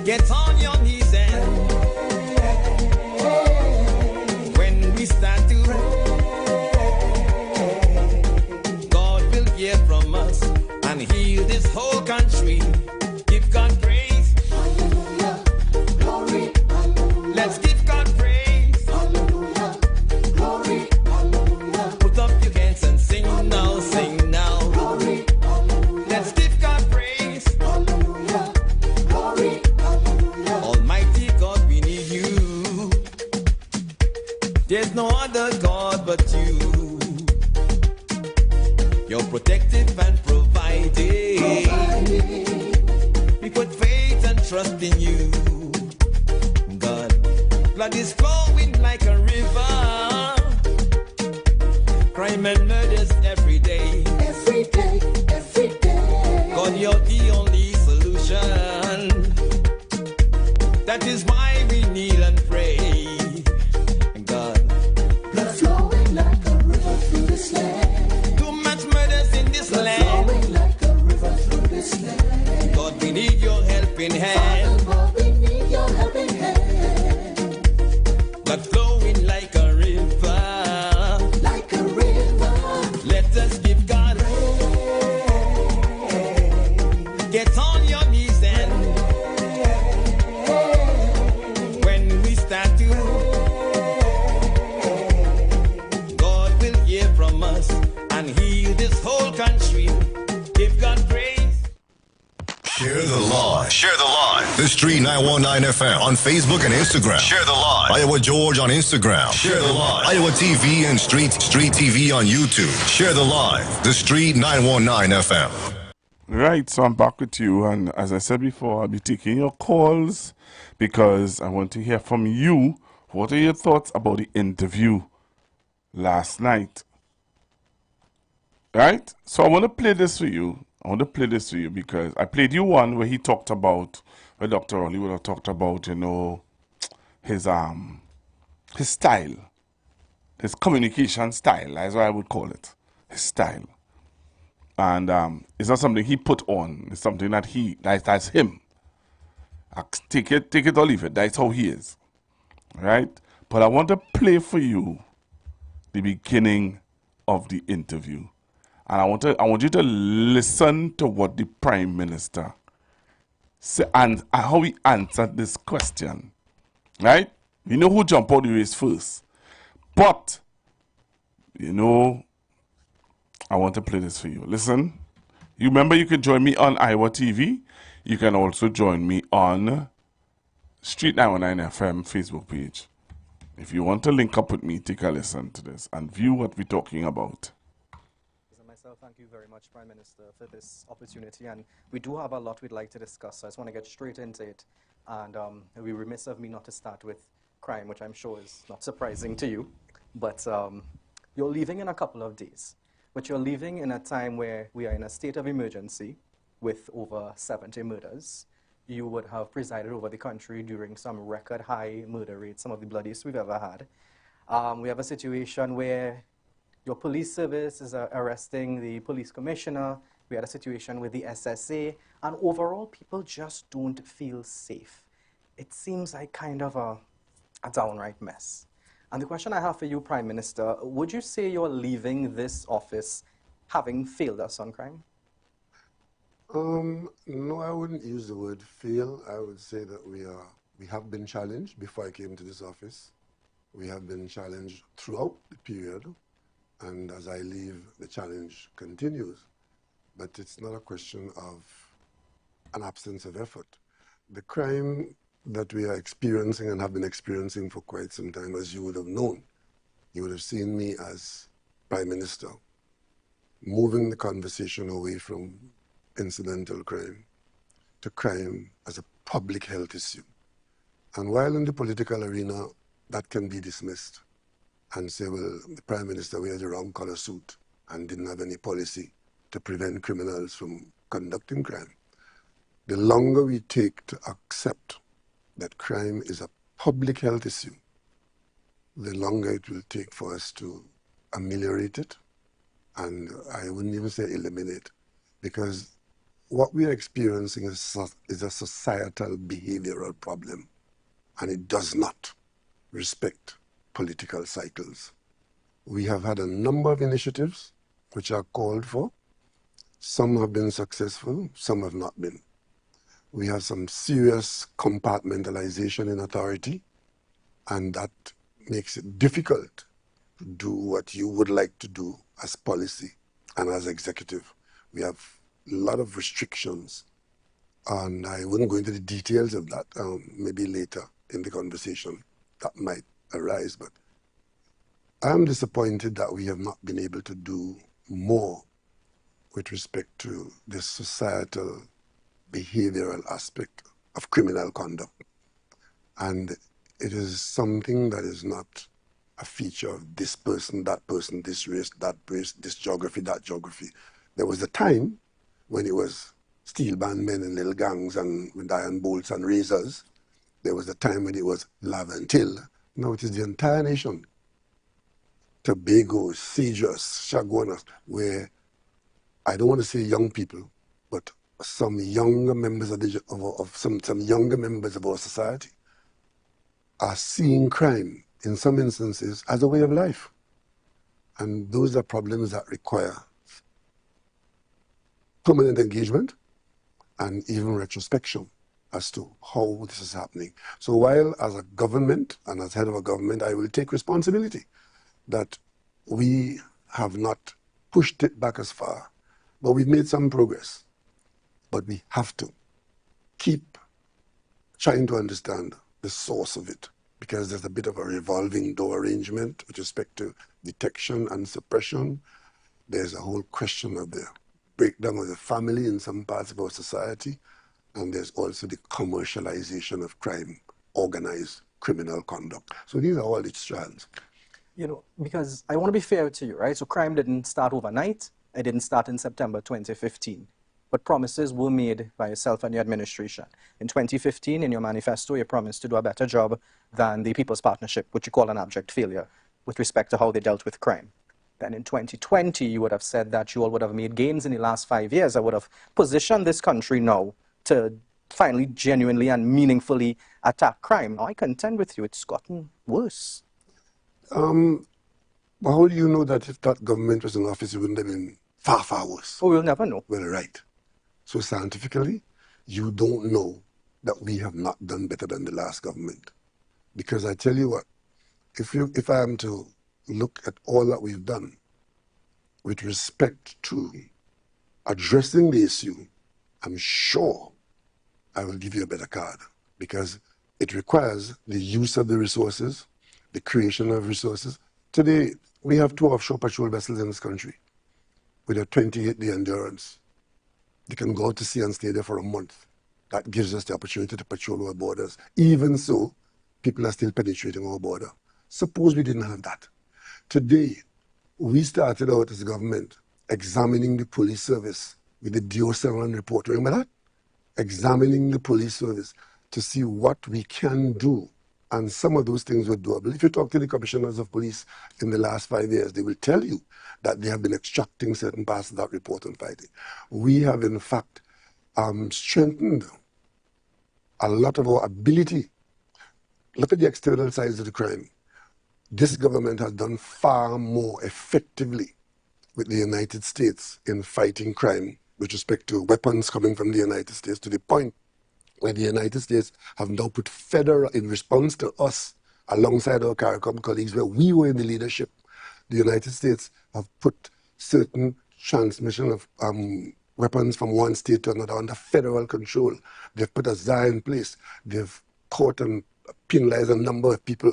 Get on your knees and when we start to God will hear from us and heal this whole country. Give God praise. Hallelujah. Glory. Hallelujah. Let's give God praise. Hallelujah. Glory. Hallelujah. Put up your hands and sing now, sing now. Glory. Hallelujah. Let's give God praise. Hallelujah. Glory. Hallelujah. Almighty God, we need you. There's no other God but you. You're protective and providing. We put faith and trust in you. God, blood is flowing like a river. Crime and murders every day. Every day, every day. God, you're the only solution. That is why we kneel and pray. God, blood flowing like a river through this land. Too much murders in this land. Flowing like a river through this land. God, we need your helping hand. Father God, we need your helping hand. Blood flowing like a river. Like a river. Let us give God praise. Get on your knees and when we start to God will hear from us and heal this whole country. Give God praise. Share the live. Share the live. The Street 919 FM on Facebook and Instagram. Share the live. Iowa George on Instagram. Share the live. Iowa TV and Street TV on YouTube. Share the live. The Street 919 FM. Right, so I'm back with you, and as I said before, I'll be taking your calls because I want to hear from you. What are your thoughts about the interview last night? Right? So I want to play this for you. Because I played you one where he talked about, where Dr. Hollywood talked about, you know, his style, his communication style, that's what I would call it, his style. And it's not something he put on, it's something that that's him. Take it or leave it, that's how he is. Right? But I want to play for you the beginning of the interview. And I want you to listen to what the Prime Minister said and how he answered this question. Right? You know who jumped out the race first. But, you know, I want to play this for you. Listen. You remember you can join me on Iwer TV. You can also join me on Street 919 FM Facebook page. If you want to link up with me, take a listen to this and view what we're talking about. Thank you very much, Prime Minister, for this opportunity. And we do have a lot we'd like to discuss, so I just want to get straight into it. And it would be remiss of me not to start with crime, which I'm sure is not surprising to you. But you're leaving in a couple of days. But you're leaving in a time where we are in a state of emergency with over 70 murders. You would have presided over the country during some record high murder rates, some of the bloodiest we've ever had. We have a situation where your police service is arresting the police commissioner. We had a situation with the SSA, and overall people just don't feel safe. It seems like kind of a downright mess. And the question I have for you, Prime Minister, would you say you're leaving this office having failed us on crime? No, I wouldn't use the word fail. I would say that we have been challenged before I came to this office. We have been challenged throughout the period, and as I leave, the challenge continues. But it's not a question of an absence of effort. The crime that we are experiencing and have been experiencing for quite some time, as you would have known, you would have seen me as Prime Minister moving the conversation away from incidental crime to crime as a public health issue. And while in the political arena, that can be dismissed and say, well, the Prime Minister wears the wrong color suit and didn't have any policy to prevent criminals from conducting crime. The longer we take to accept that crime is a public health issue, the longer it will take for us to ameliorate it, and I wouldn't even say eliminate, because what we are experiencing is a societal behavioral problem, and it does not respect political cycles. We have had a number of initiatives which are called for. Some have been successful, some have not been. We have some serious compartmentalization in authority, and that makes it difficult to do what you would like to do as policy and as executive. We have a lot of restrictions, and I wouldn't go into the details of that. Maybe later in the conversation that might arise, but I'm disappointed that we have not been able to do more with respect to this societal behavioral aspect of criminal conduct. And it is something that is not a feature of this person, this race, this geography, that geography. There was a time when it was steel band men and little gangs and with iron bolts and razors. There was a time when it was love and till. Now it is the entire nation. Tobago, Seychelles, Chaguanas, where I don't want to say young people, but some younger members some younger members of our society are seeing crime in some instances as a way of life. And those are problems that require permanent engagement and even retrospection as to how this is happening. So while as a government and as head of a government, I will take responsibility that we have not pushed it back as far, but we've made some progress. But we have to keep trying to understand the source of it, because there's a bit of a revolving door arrangement with respect to detection and suppression. There's a whole question of the breakdown of the family in some parts of our society, and there's also the commercialization of crime, organized criminal conduct. So these are all its strands. You know, because I want to be fair to you, right? So crime didn't start overnight. It didn't start in September 2015. But promises were made by yourself and your administration. In 2015, in your manifesto, you promised to do a better job than the People's Partnership, which you call an abject failure, with respect to how they dealt with crime. Then in 2020, you would have said that you all would have made gains in the last 5 years. I would have positioned this country now to finally, genuinely and meaningfully attack crime. Now, I contend with you, it's gotten worse. Well, how do you know that if that government was in office, it wouldn't have been far, far worse? Oh, we'll never know. Well, right. So scientifically, you don't know that we have not done better than the last government. Because I tell you what, if I am to look at all that we've done with respect to addressing the issue, I'm sure I will give you a better card, because it requires the use of the resources, the creation of resources. Today, we have 2 offshore patrol vessels in this country. with a 28-day endurance. They can go out to sea and stay there for a month. That gives us the opportunity to patrol our borders. Even so, people are still penetrating our border. Suppose we didn't have that. Today, we started out as a government examining the police service with the DO7 report. Remember that? Examining the police service to see what we can do. And some of those things were doable. If you talk to the commissioners of police in the last 5 years, they will tell you that they have been extracting certain parts of that report and fighting. We have, in fact, strengthened a lot of our ability. Look at the external sides of the crime. This government has done far more effectively with the United States in fighting crime with respect to weapons coming from the United States, to the point where the United States have now put federal, in response to us, alongside our CARICOM colleagues, where we were in the leadership, the United States have put certain transmission of weapons from one state to another under federal control. They've put a ZA in place. They've caught and penalized a number of people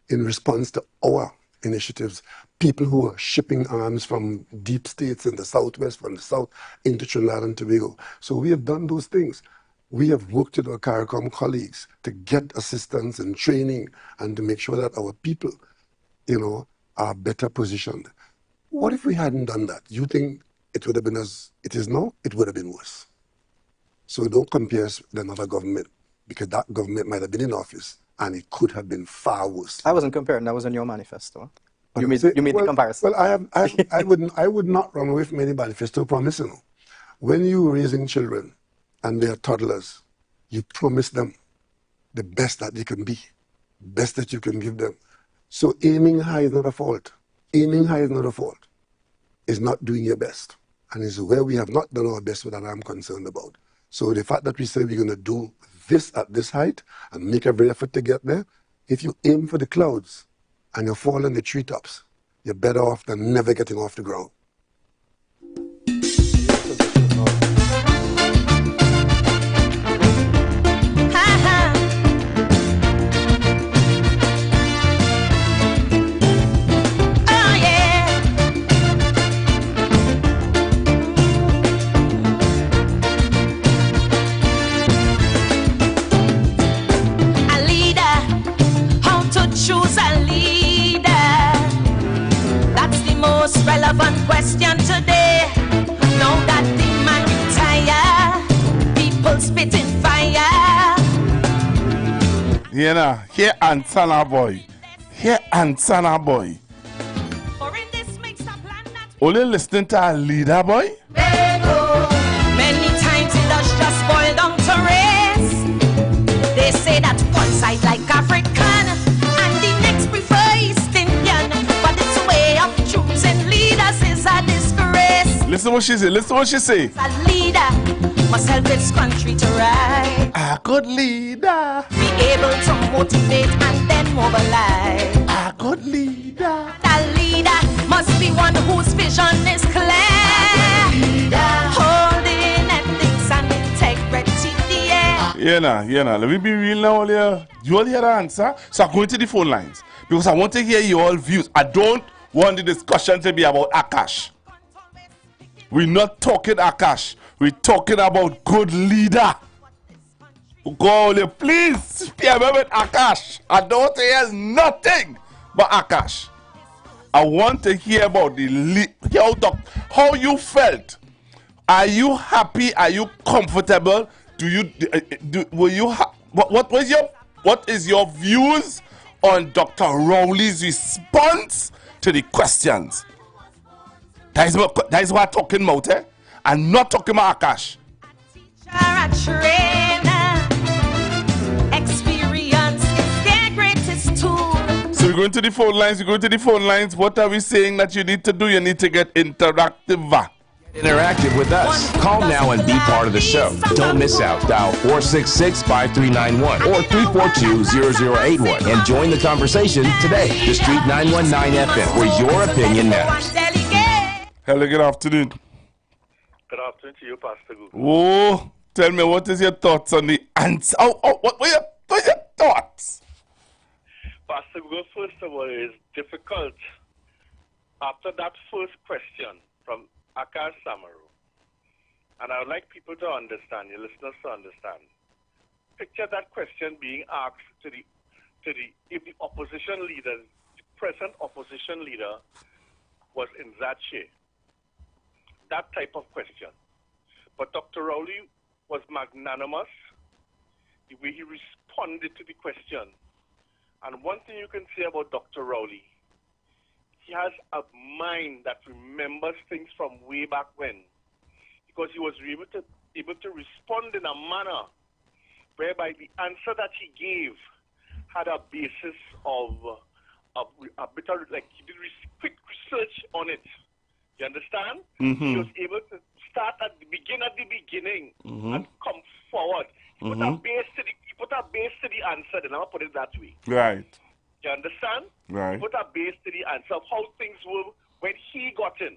in response to our initiatives. People who are shipping arms from deep states in the southwest, from the south, into Trinidad and Tobago. So we have done those things. We have worked with our CARICOM colleagues to get assistance and training and to make sure that our people, are better positioned. What if we hadn't done that? You think it would have been as it is now? It would have been worse. So don't compare us with another government, because that government might have been in office and it could have been far worse. I wasn't comparing. That was in your manifesto. You made the comparison. Well, I would not run away from any manifesto promise. When you're raising children and they are toddlers, you promise them the best that they can be, best that you can give them. So aiming high is not a fault. Aiming high is not a fault. It's not doing your best. And it's where we have not done our best with that I'm concerned about. So the fact that we say we're going to do this at this height and make every effort to get there, if you aim for the clouds and you fall in the treetops, you're better off than never getting off the ground. Relevant question today. Now that the man retire, people spitting fire. Here Antana boy. Here Antana boy. Only listening to a leader boy? Many times it does just boil down to race. They say that one side like African and the next prefer East Indian, but it's a way of choosing leaders is a disgrace. Listen what she say. Listen what she say. A leader must help its country to rise. A good leader. Be able to motivate and then mobilize. A good leader. A leader must be one whose vision is clear. Holding ethics and integrity in the air. Let me be real now, Olia. You all hear the answer? So I'm going to the phone lines because I want to hear your views. I don't want the discussion to be about Akash. We're not talking Akash. We're talking about good leader. Go, please spare me with Akash. I don't hear nothing but Akash. I want to hear about how you felt. Are you happy? Are you comfortable? What is your views on Dr. Rowley's response to the questions? That is what I'm talking about, eh? I'm not talking about Akash. Experience is their greatest tool. So we're going to the phone lines. What are we saying that you need to do? You need to get interactive. Interactive with us. Call now and be part of the show. Don't miss out. Dial 466-5391 or 342-0081 and join the conversation today. The Street 919 FM, where your opinion matters. Hello, good afternoon. Good afternoon to you, Pastor Google. Oh, tell me, what is your thoughts on the answer? What were your thoughts? Pastor Google, first of all, it is difficult after that first question from Akash Samaru. And I would like people to understand, your listeners to understand. Picture that question being asked if the opposition leader, the present opposition leader, was in that chair. That type of question. But Dr. Rowley was magnanimous, the way he responded to the question. And one thing you can say about Dr. Rowley, he has a mind that remembers things from way back when, because he was able to respond in a manner whereby the answer that he gave had a basis of a bit of, like, he did quick research on it. You understand? He was able to start at the beginning and come forward. He put a base to the answer, then I'll put it that way. Right. You understand? Right. He put a base to the answer of how things were when he got in.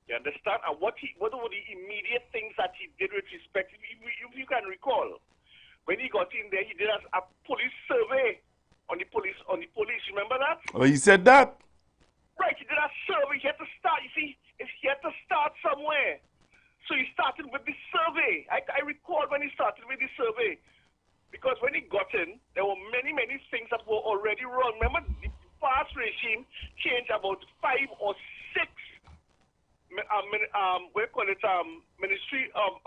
You understand? And what were the immediate things that he did with respect, if you can recall. When he got in there, he did a police survey on the police. Remember that? Oh, he said that? Right, he did a survey. He had to start, you see, he had to start somewhere. So he started with the survey. I recall when he started with the survey. Because when he got in, there were many, many things that were already wrong. Remember, the past regime changed about 5 or 6 Ministry of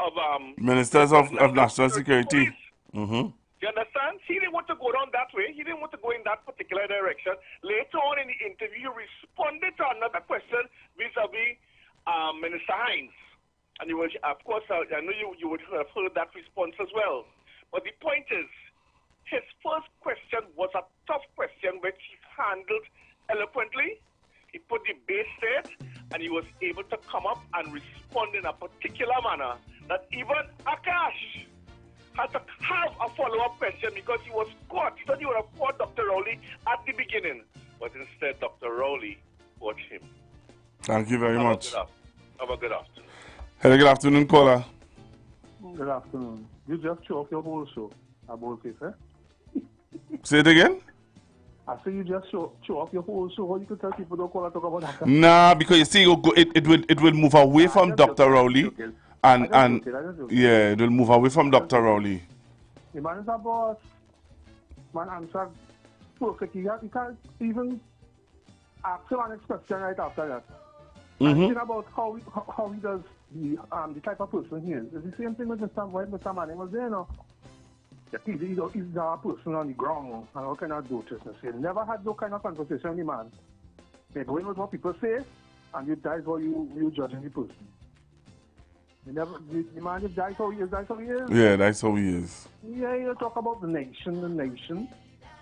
Ministers of National Security. You understand? He didn't want to go down that way. He didn't want to go in that particular direction. Later on in the interview, he responded to another question vis-a-vis Minister Hines. And you will, of course, I know you would have heard that response as well. But the point is, his first question was a tough question which he handled eloquently. He put the base there, and he was able to come up and respond in a particular manner that even Akash had to have a follow-up question because he was caught. He thought he would have caught Dr. Rowley at the beginning, but instead Dr. Rowley caught him. Thank you very much. Have a good afternoon. Hello, good afternoon, caller. Good afternoon. You just show off your whole show about this, eh? Say it again? I say you just show off your whole show. How you could tell people don't call and talk about that? Nah, because you see, it will move away from Dr. Rowley. And yeah, it will move away from Dr. Rowley. The man is a boss. Man answered perfectly. You can't even ask him an next question right after that. Thinking about how he does the type of person he is. It's the same thing with Mr. Manning was there, you know. He's a person on the ground and how can I do this? He never had no kind of conversation with the man. They're going with what people say, and that is how you judging the person. The man just that's how he is. Yeah, that's how he is. Yeah, you talk about the nation.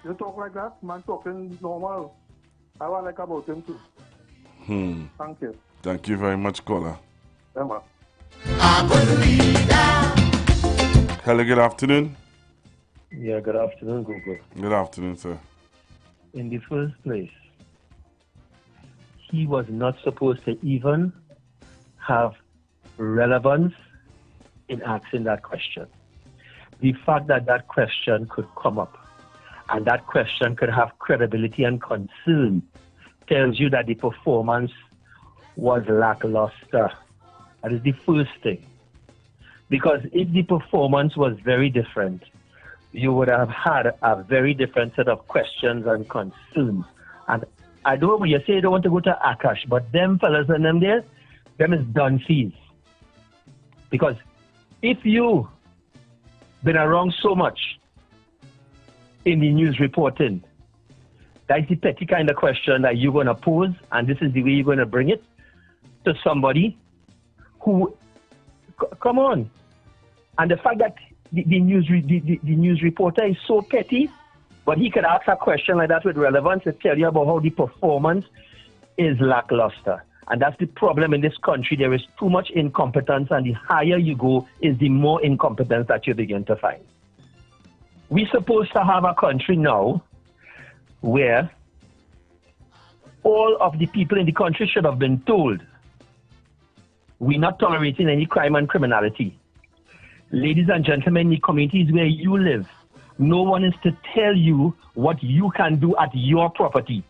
You talk like that, man talking normal. I would like about him too. Thank you. Thank you very much, caller. Yeah, man. Hello, good afternoon. Yeah, good afternoon, Google. Good afternoon, sir. In the first place, he was not supposed to even have relevance in asking that question. The fact that question could come up and that question could have credibility and concern tells you that the performance was lackluster. That is the first thing. Because if the performance was very different, you would have had a very different set of questions and concerns. And I don't know, you say you don't want to go to Akash, but them fellas and them there, them is duncees. Because if you been around so much in the news reporting, that's the petty kind of question that you're going to pose, and this is the way you're going to bring it to somebody who, come on. And the fact that the news reporter is so petty, but he could ask a question like that with relevance to tell you about how the performance is lackluster. And that's the problem in this country. There is too much incompetence, and the higher you go is the more incompetence that you begin to find. We're supposed to have a country now where all of the people in the country should have been told, we're not tolerating any crime and criminality. Ladies and gentlemen, in the communities where you live, no one is to tell you what you can do at your property.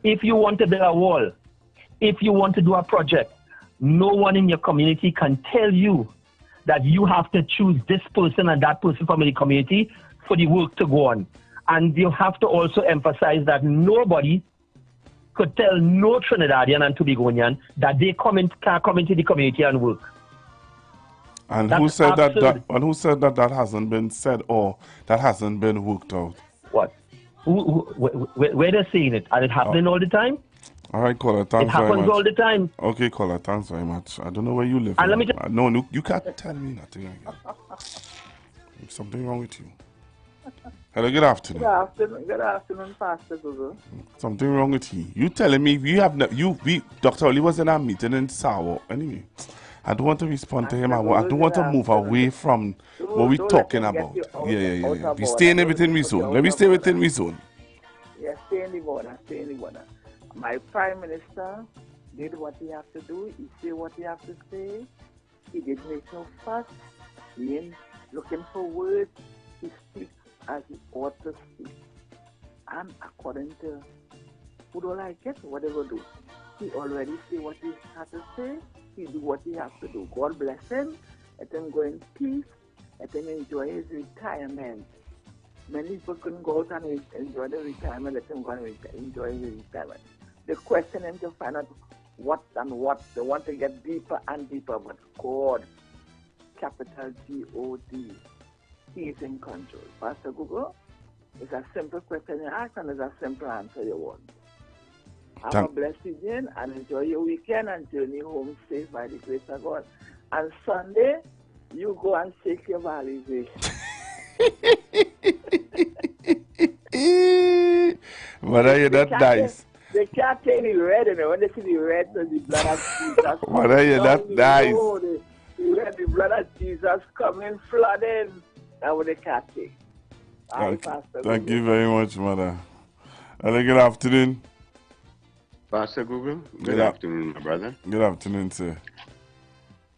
If you want to build a wall, if you want to do a project, no one in your community can tell you that you have to choose this person and that person from the community for the work to go on. And you have to also emphasize that nobody could tell no Trinidadian and Tobagonian that they can't come into the community and work. And That's who said absurd. and who said that hasn't been said or that hasn't been worked out? What? Where they're saying it? And it happening all the time? All right, caller, thanks very much. It happens all the time. Okay, caller, thanks very much. I don't know where you live. And let me no, you can't tell me nothing like that. There's something wrong with you. Hello, good afternoon. Good afternoon, Pastor Google. Something wrong with you. You telling me Dr. Oli was in a meeting in Sawa. Anyway, I don't want to respond to him. I don't want to move away from what we're talking about. Yeah. We stay in within we zone. Let me stay within we zone. Yes, stay in the border. My Prime Minister did what he have to do. He said what he have to say. He did make no fuss. He ain't looking for words. He speaks as he ought to speak. And according to who don't like it, whatever do. He already say what he has to say. He do what he has to do. God bless him. Let him go in peace. Let him enjoy his retirement. Many people couldn't go out and enjoy the retirement. Let him go and enjoy his retirement. They question him to find out what and what. They want to get deeper and deeper. But God, capital G-O-D, he is in control. Pastor Google, it's a simple question you ask and it's a simple answer you want. Have a blessed evening and enjoy your weekend and journey home safe by the grace of God. And Sunday, you go and shake your validation. Mother, you're not nice. They can't tell the red, and when they see the red, so the blood of Jesus. Mother, you're not nice. The blood of Jesus coming flooding. That's what they can't take. Thank you very much, Mother. Hello, good afternoon. Pastor Google, good afternoon, my brother. Good afternoon, sir.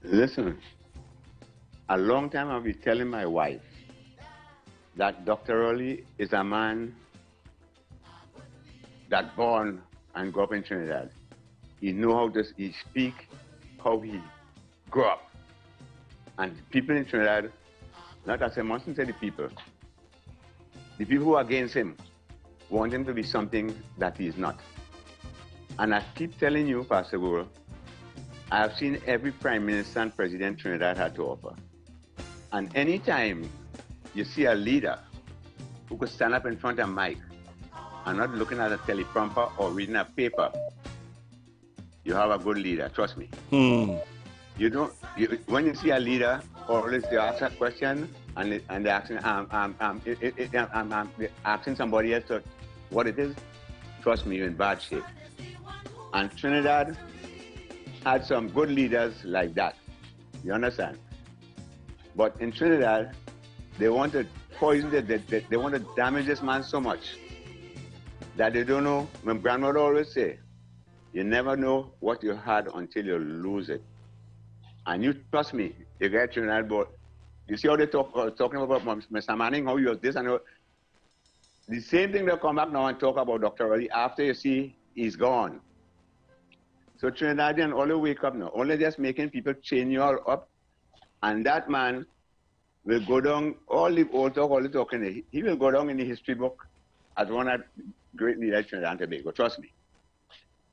Listen, a long time I've been telling my wife that Dr. Oli is a man that born and grew up in Trinidad. He know how to speak, how he grew up. And people in Trinidad, not as I mustn't say the people who are against him want him to be something that he is not. And I keep telling you, Pastor Google, I have seen every Prime Minister and President Trinidad had to offer. And anytime you see a leader who could stand up in front of a mic and not looking at a teleprompter or reading a paper, you have a good leader, trust me. You don't. When you see a leader, always they ask a question and they're asking, asking somebody else to what it is, trust me, you're in bad shape. And Trinidad had some good leaders like that. You understand? But in Trinidad, they want to poison, they want to damage this man so much that they don't know. My grandmother always say, you never know what you had until you lose it. And you trust me, you get Trinidad, but you see how they talking about Mr. Manning, how he was this and how, the same thing they'll come back now and talk about Dr. Oli after you see he's gone. So Trinidadian, only wake up now, only just making people chain you all up, and that man will go down, all the talking, he will go down in the history book as one of the great leaders in Trinidad and Tobago, trust me.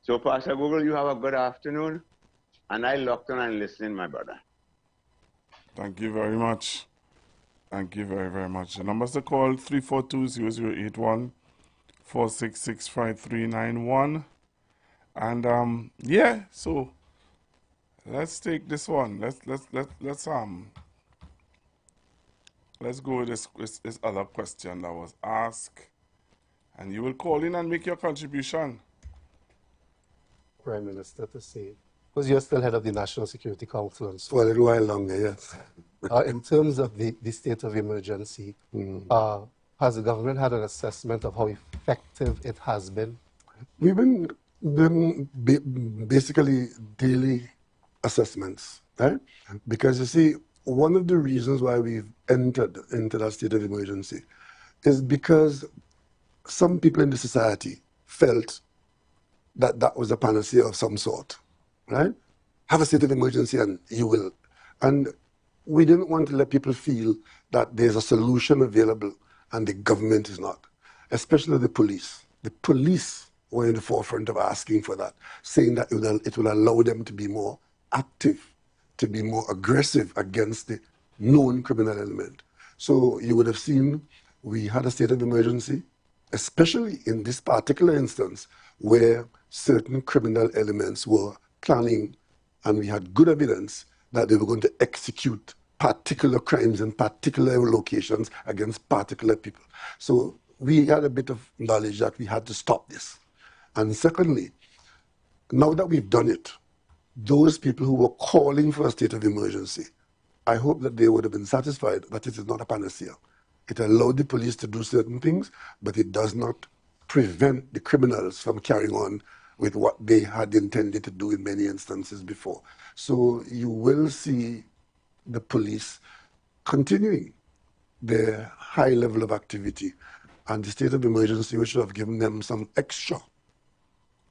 So Pastor Google, you have a good afternoon, and I locked on and listening, my brother. Thank you very much. Thank you very, very much. The numbers to call, 342-0081, 466-5391. And yeah, so let's take this one. Let's go with this other question that was asked, and you will call in and make your contribution. Prime Minister to say, because you're still head of the National Security Council and so for a little while longer, yes. In terms of the state of emergency, has the government had an assessment of how effective it has been? We've been doing basically daily assessments, right? Because you see, one of the reasons why we've entered into that state of emergency is because some people in the society felt that that was a panacea of some sort, right? have a state of emergency and you will. And we didn't want to let people feel that there's a solution available and the government is not, especially the police. The police were in the forefront of asking for that, saying that it will allow them to be more active, to be more aggressive against the known criminal element. So you would have seen we had a state of emergency, especially in this particular instance where certain criminal elements were planning, and we had good evidence that they were going to execute particular crimes in particular locations against particular people. So we had a bit of knowledge that we had to stop this. And secondly, now that we've done it, those people who were calling for a state of emergency, I hope that they would have been satisfied that it is not a panacea. It allowed the police to do certain things, but it does not prevent the criminals from carrying on with what they had intended to do in many instances before. So you will see the police continuing their high level of activity, and the state of emergency, we should have given them some extra.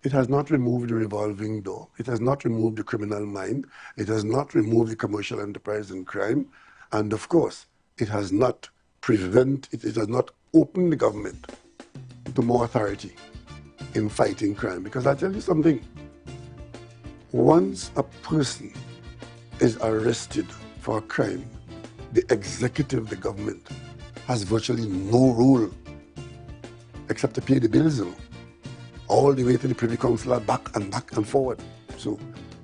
It has not removed the revolving door. It has not removed the criminal mind. It has not removed the commercial enterprise and crime. And of course, it has not it has not opened the government to more authority in fighting crime. Because I tell you something, once a person is arrested for a crime, the executive, the government, has virtually no role except to pay the bills, all the way to the Privy Council, back and forward. So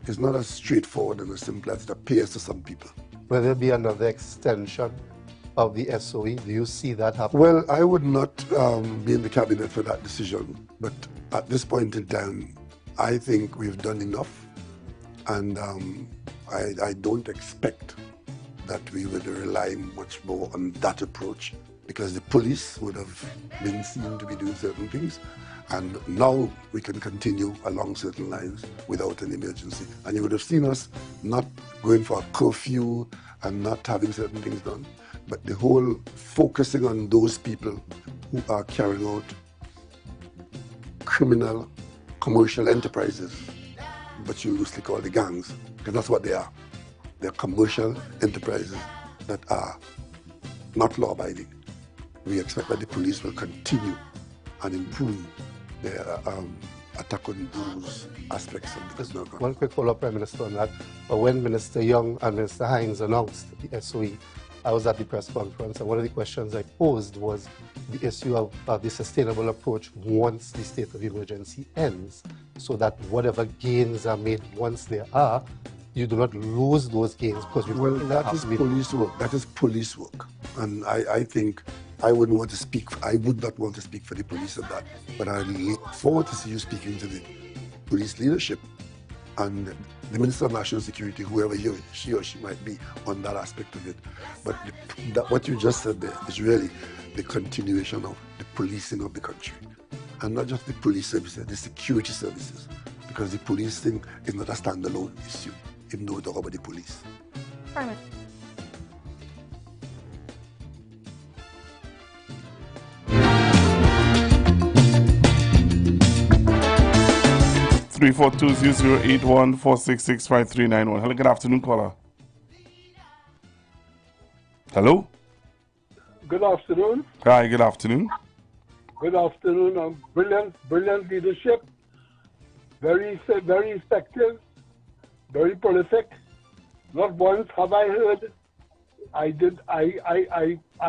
it's not as straightforward and as simple as it appears to some people. Will there be another extension of the SOE? Do you see that happening? Well, I would not be in the cabinet for that decision, but at this point in time, I think we've done enough, and I don't expect that we would rely much more on that approach, because the police would have been seen to be doing certain things, and now we can continue along certain lines without an emergency. And you would have seen us not going for a curfew and not having certain things done, but the whole focusing on those people who are carrying out criminal commercial enterprises, but you loosely call the gangs, because that's what they are. They're commercial enterprises that are not law-abiding. We expect that the police will continue and improve their attack on those aspects of the criminal crime. One quick follow-up, Prime Minister, on that. But when Minister Young and Minister Hines announced the SOE, I was at the press conference, and one of the questions I posed was the issue of the sustainable approach once the state of emergency ends, so that whatever gains are made once there are, you do not lose those gains. Because well, that is police work. That is police work. And I think I would not want to speak for the police on that. But I look forward to see you speaking to the police leadership and the Minister of National Security, whoever she or she might be, on that aspect of it. But what you just said there is really the continuation of the policing of the country. And not just the police services, the security services. Because the police thing is not a standalone issue, even though we talk about the police. Prime 342-0081-466-5391. Hello, good afternoon, caller. Hello? Good afternoon. Hi, good afternoon. Good afternoon. Brilliant leadership. Very effective. Very prolific. Not once have I heard. I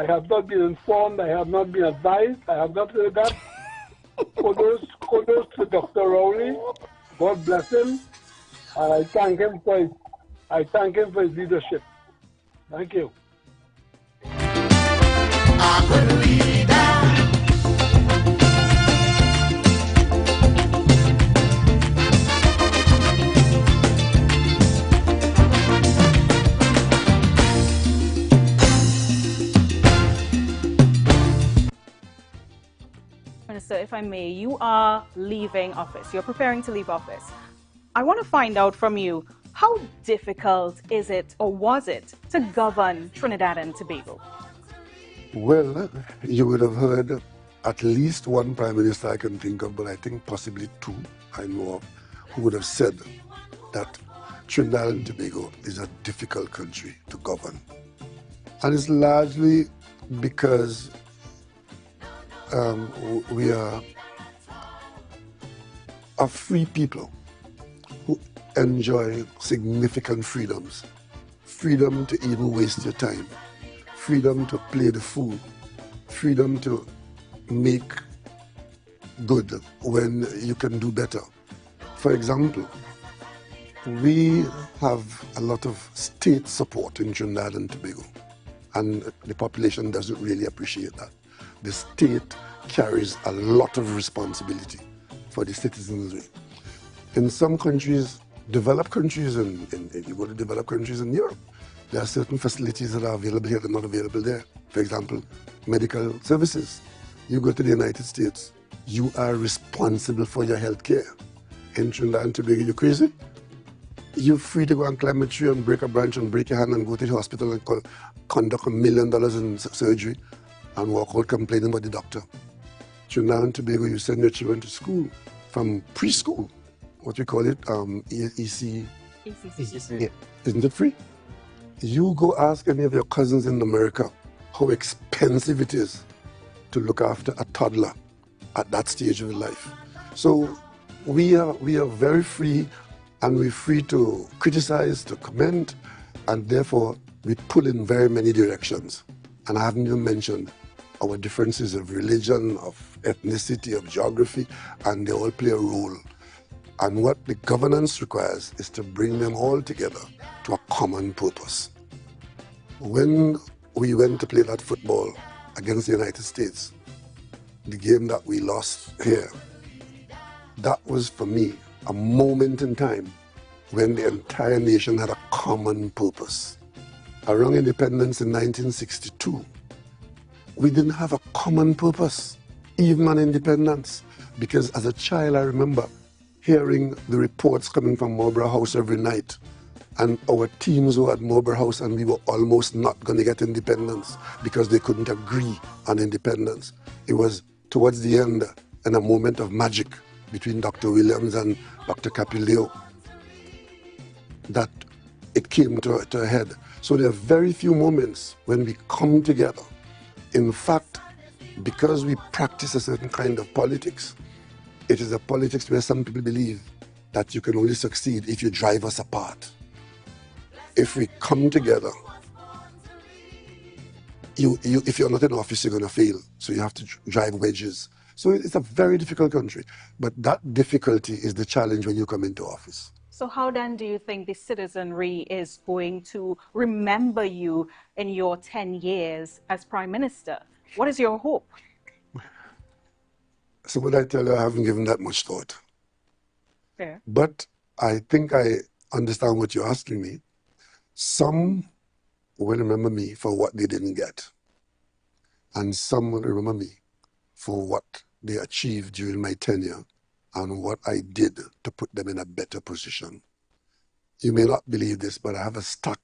have not been informed. I have not been advised. I have not heard that. Kudos to Dr. Rowley. God bless him. And I thank him for his leadership. Thank you. Minister, if I may, you are leaving office. You're preparing to leave office. I want to find out from you, how difficult is it or was it to govern Trinidad and Tobago? Well, you would have heard at least one Prime Minister I can think of, but I think possibly two I know of, who would have said that Trinidad and Tobago is a difficult country to govern. And it's largely because we are a free people who enjoy significant freedoms. Freedom to even waste your time. Freedom to play the fool. Freedom to make good when you can do better. For example, we have a lot of state support in Trinidad and Tobago, and the population doesn't really appreciate that. The state carries a lot of responsibility for the citizenry. In some countries, developed countries, if you go to developed countries in Europe, there are certain facilities that are available here that are not available there. For example, medical services. You go to the United States, you are responsible for your health care. In Trinidad and Tobago, you crazy? You're free to go and climb a tree and break a branch and break your hand and go to the hospital and conduct $1 million in surgery and walk out complaining about the doctor. Trinidad and Tobago, you send your children to school from preschool, what we call it, ECC. Yeah. Isn't it free? You go ask any of your cousins in America how expensive it is to look after a toddler at that stage of life. So we are very free, and we're free to criticize, to comment, and therefore we pull in very many directions. And I haven't even mentioned our differences of religion, of ethnicity, of geography, and they all play a role. And what the governance requires is to bring them all together to a common purpose. When we went to play that football against the United States, the game that we lost here, that was for me a moment in time when the entire nation had a common purpose. Around independence in 1962, we didn't have a common purpose, even on independence, because as a child I remember hearing the reports coming from Marlborough House every night, and our teams were at Marlborough House and we were almost not going to get independence because they couldn't agree on independence. It was towards the end, in a moment of magic between Dr. Williams and Dr. Capileo, that it came to a head. So there are very few moments when we come together. In fact, because we practice a certain kind of politics, it is a politics where some people believe that you can only succeed if you drive us apart. If we come together, if you're not in office, you're going to fail. So you have to drive wedges. So it's a very difficult country. But that difficulty is the challenge when you come into office. So how then do you think the citizenry is going to remember you in your 10 years as Prime Minister? What is your hope? So what I tell you, I haven't given that much thought. Fair. But I think I understand what you're asking me. Some will remember me for what they didn't get. And some will remember me for what they achieved during my tenure and what I did to put them in a better position. You may not believe this, but I have a stack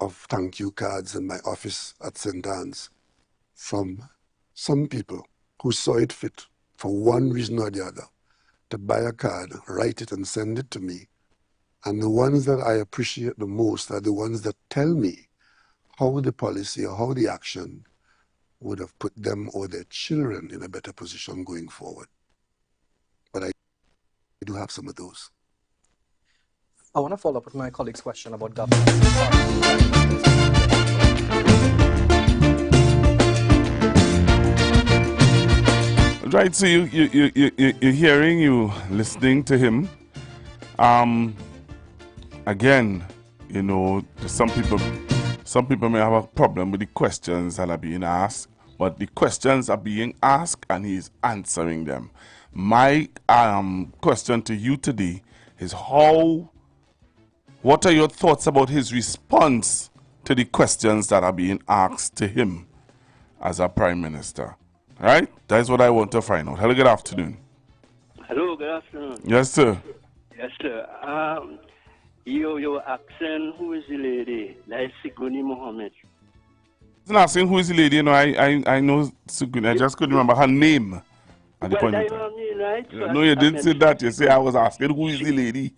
of thank you cards in my office at St. Anne's from some people who saw it fit for one reason or the other to buy a card, write it and send it to me. And the ones that I appreciate the most are the ones that tell me how the policy or how the action would have put them or their children in a better position going forward. But I do have some of those. I want to follow up with my colleague's question about governance. Right, so you're hearing, you listening to him. Again, you know, some people may have a problem with the questions that are being asked, but the questions are being asked and he's answering them. My question to you today is what are your thoughts about his response to the questions that are being asked to him as a Prime Minister? Right? That's what I want to find out. Hello, good afternoon. Hello, good afternoon. Yes, sir. Yes, sir. You're asking who is the lady? Like Siguni Mohammed. I'm asking who is the lady. You know, I know Siguni. I just couldn't remember her name. at the Well, point I in time. mean, right? So No, you didn't say that. You say I was asking who is the lady.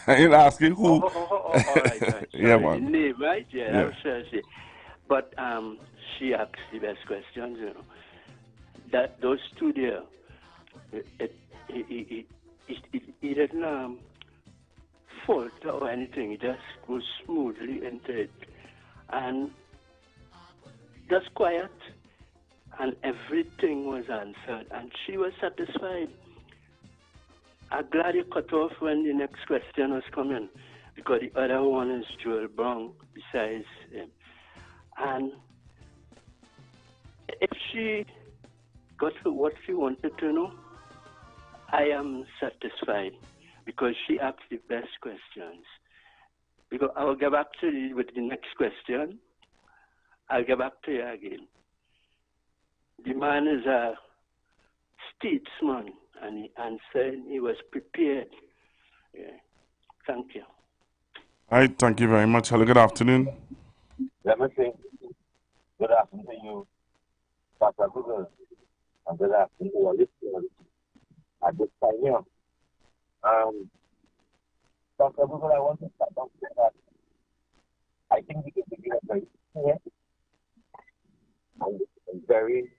I ain't asking who. All right. Yeah, Sorry, the man. name, right? Yeah, Yeah. I was trying to say. But she asked the best questions, you know. That those two there, it didn't falter or anything. It just goes smoothly into it. And just quiet. And everything was answered. And she was satisfied. I'm glad you cut off when the next question was coming. Because the other one is Joel Brown besides him. And if she got what she wanted to know, I am satisfied because she asked the best questions. Because I will get back to you with the next question. I'll get back to you again. The man is a statesman and he answered, he was prepared. Yeah. Thank you. All right, thank you very much. Hello, good afternoon. Let me say good afternoon to you, Dr. Google, and good afternoon to our listeners at this time here. Dr. Google, I want to start off with that. I think we can begin a very clear and very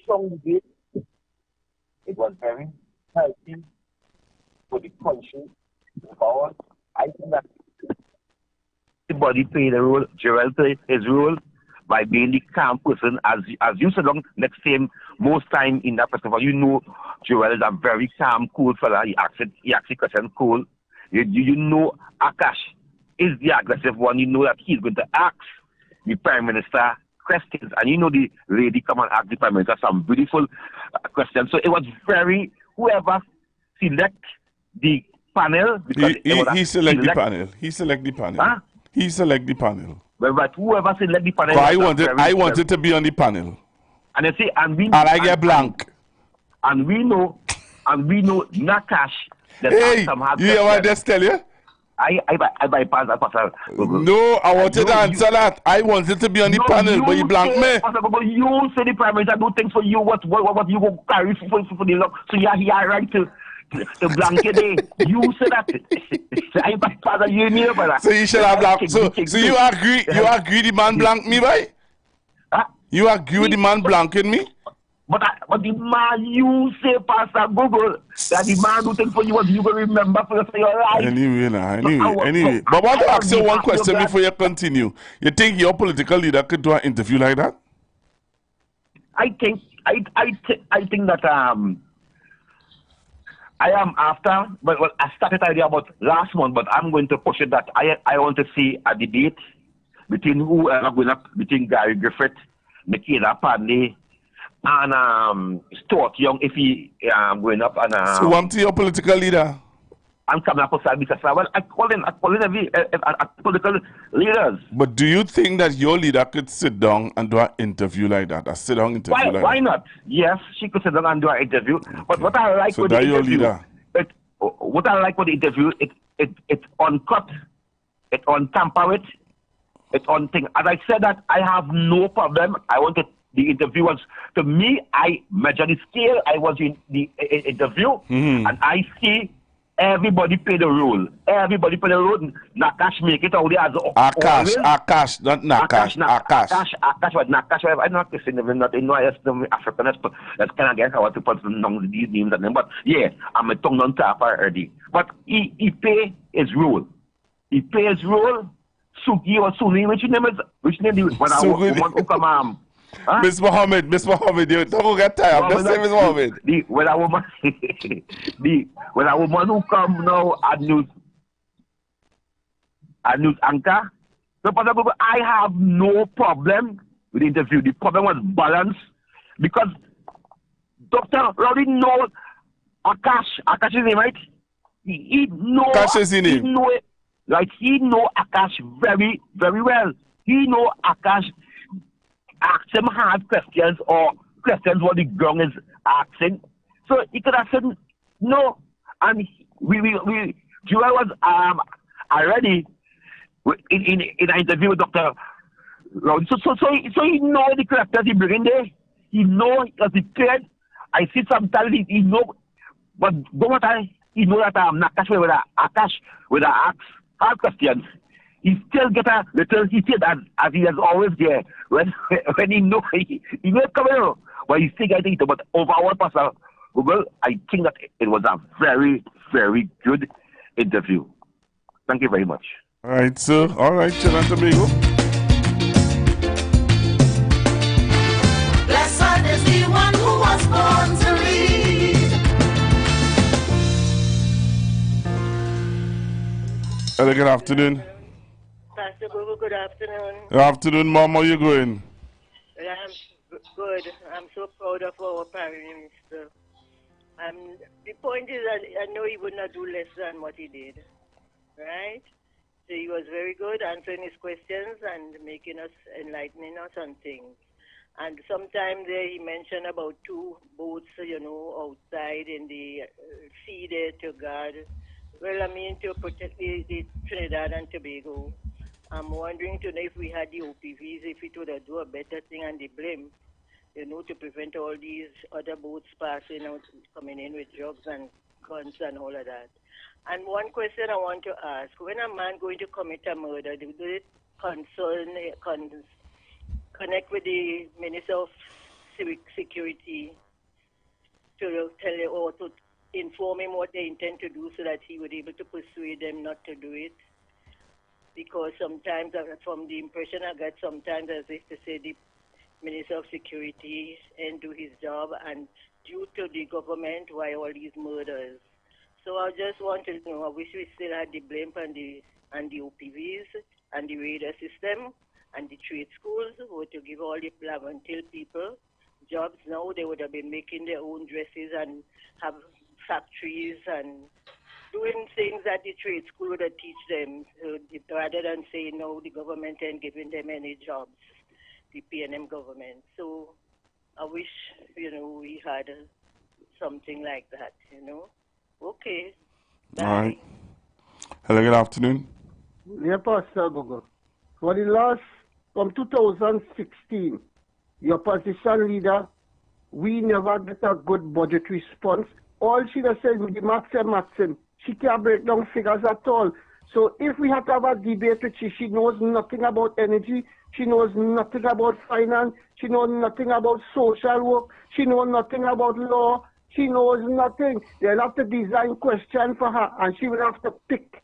strong debate. It was very healthy for the country. Because I think that everybody played a role. Joel played his role by being the calm person. As you said next time, most time in that festival, you know Joel is a very calm, cool fella. He asks the question cool. You know Akash is the aggressive one. You know that he's going to ask the Prime Minister questions. And you know the lady come and ask the Prime Minister some beautiful questions. So it was very, whoever select the panel. He select the panel. He select the panel. Huh? He select the panel. But whoever select the panel. I wanted to be on the panel. And they say, and I get blank. And we know Nakash. Hey, you hear what I just tell you? I bypass that Pastor. No, I wanted to answer that. I wanted to be on the panel, but you blank me. Pastor, you say the Prime Minister do things for you. What you go carry for the law? So you are right to blanket day. You say that. I bypass you near, brother. So you should have blank. So you agree? You agree the man blank me, boy? Huh? You agree with the man blanking me? But the man you say, Pastor Google, that the man who think for you what you will remember for your life. Anyway. But I want to ask you one question before you continue. You think your political leader could do an interview like that? I think that I am after, but I started idea about last month, but I'm going to push it that I want to see a debate between between Gary Griffith, Makeda Padley, and Stuart Young if he going up and so I'm to your political leader. I'm coming up with because I call in every political leaders. But do you think that your leader could sit down and do an interview like that? A sit down interview Why not? Yes, she could sit down and do an interview. Okay. But what I like with the interview, what I like with the interview, it uncut, it untamper with, it on thing. As I said that I have no problem. I wanted the interview was, to me, I measure the scale. I was in the interview, and I see everybody play the role. Everybody play the role. Nakash make it out there as Akash, not Nakash. Akash, but Nakash, I'm not listening to not in no Africanist, but that's kind of guess how to put these names and them. But yeah, I'm a tongue on top already. But he play his role. He play his role. Suki or Suni, which name is when I want to come huh? Miss Mohammed, you don't get tired. Just say Miss Mohammed. When a woman who come now and news anchor, I have no problem with the interview. The problem was balance because Dr. Rowdy knows Akash is name, right? He knows Akash is his name. He know Akash very, very well. He know Akash ask him hard questions or questions what the ground is asking. So he could have said no. And Joel was already in an interview with Dr. Rowdy. So he know the characters he bring in there. He know as a kid. I see some talent. He know, but don't what he know that I'm not catch with a ask hard questions. He still get a little heated as he is always there when he know he know coming out, but he still getting it. But overall, Pastor Google, I think that it was a very, very good interview. Thank you very much. All right, sir. All right, Trinidad and Tobago. Blessed is the one who was born to read. Hello, good afternoon. Pastor Google, good afternoon. Good afternoon, Mom. How you going? Well, I'm good. I'm so proud of our Prime Minister. The point is that I know he would not do less than what he did, right? So he was very good answering his questions and enlightening us on things. And sometime there he mentioned about 2 boats, outside in the sea there to guard. Well, I mean, to protect the Trinidad and Tobago. I'm wondering to know if we had the OPVs, if it would do a better thing and the blame, to prevent all these other boats passing out, coming in with drugs and guns and all of that. And one question I want to ask, when a man going to commit a murder, do it connect with the Minister of Civic Security to tell you or to inform him what they intend to do so that he would be able to persuade them not to do it? Because sometimes, from the impression I get, sometimes as if to say the Minister of Security and do his job, and due to the government, why all these murders? So I just want to know, I wish we still had the blame on the OPVs and the radar system and the trade schools who were to give all the Plaventil people jobs. Now they would have been making their own dresses and have factories and doing things that the trade school would have teach them, rather than saying, no, the government ain't giving them any jobs, the PNM government. So I wish, we had something like that, Okay. Bye. All right. Hello, good afternoon. Yeah, Pastor Gogo. For the last, from 2016, your opposition leader, we never get a good budget response. All she does say with the Maxim. She can't break down figures at all. So if we have to have a debate with she knows nothing about energy, she knows nothing about finance, she knows nothing about social work, she knows nothing about law, she knows nothing. They'll have to design questions for her, and she will have to pick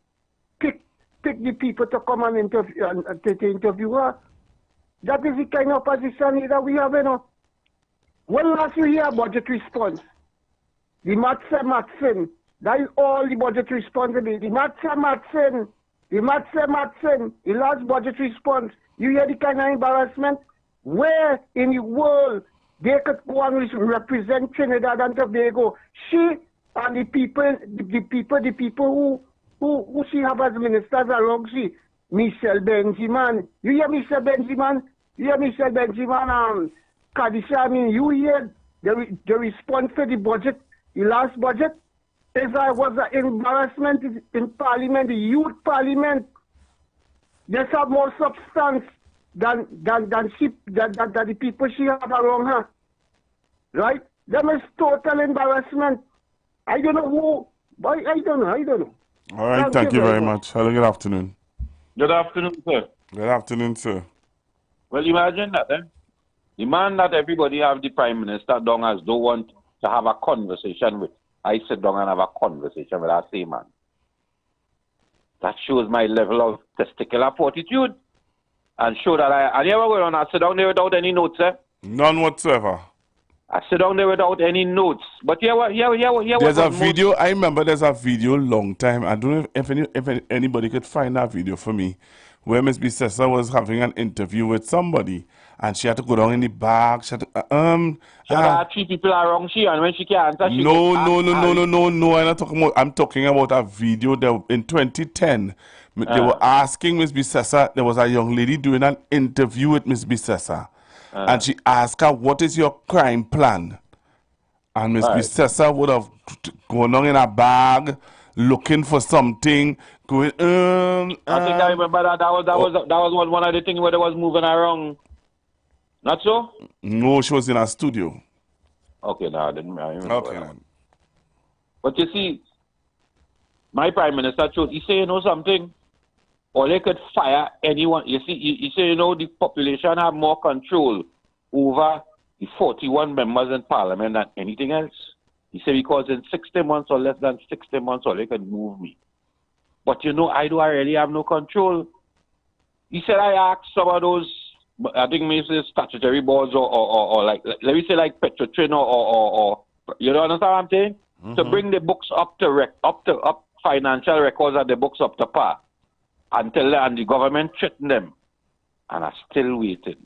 the people to come and interview her. That is the kind of opposition leader we have, When last you hear budget response? The Maxim. That is all the budget responsibility. The Maxim. The last budget response. You hear the kind of embarrassment? Where in the world they could go and represent Trinidad and Tobago? She and the people who she have as ministers around she. Michelle Benjamin. You hear Michelle Benjamin? Kadisha, I mean, you hear the response for the budget, the last budget? If I was an embarrassment in Parliament, the youth Parliament, they have more substance than the people she have around her. Right? That is total embarrassment. I don't know who, but I don't know. All right, thank you very much. Hello, good afternoon. Good afternoon, sir. Good afternoon, sir. Well, imagine that, The man that everybody have the Prime Minister down as don't want to have a conversation with. I sit down and have a conversation with that same man. That shows my level of testicular fortitude. And show that I never go on. I sit down there without any notes, sir. None whatsoever. I sit down there without any notes. But there's a video. I remember there's a video long time. I don't know if anybody could find that video for me, where Miss Bissessa was having an interview with somebody, and she had to go down in the back. She had to, she had 3 people around she, and when she can't answer, she No. I'm talking about a video that in 2010. They were asking Miss Bissessa. There was a young lady doing an interview with Miss Bissessa. And she asked her, what is your crime plan? And Miss Bissessa would have gone on in a bag, looking for something, going, I think I remember that. That was one of the things where they was moving around. Not so? No, she was in a studio. Okay, no, I didn't remember. Okay, that. then. But you see, my Prime Minister chose, he said, you know something? Or they could fire anyone. You see, he said, you know, the population have more control over the 41 members in Parliament than anything else. He said, because in 60 months or less than 60 months, or they can move me. But you know, I really have no control. He said, I asked some of those, I think maybe statutory boards or like, let me say like Petrotrin or you don't understand what I'm saying? To bring the books up financial records and the books up to par. And the government threatened them. And I'm still waiting.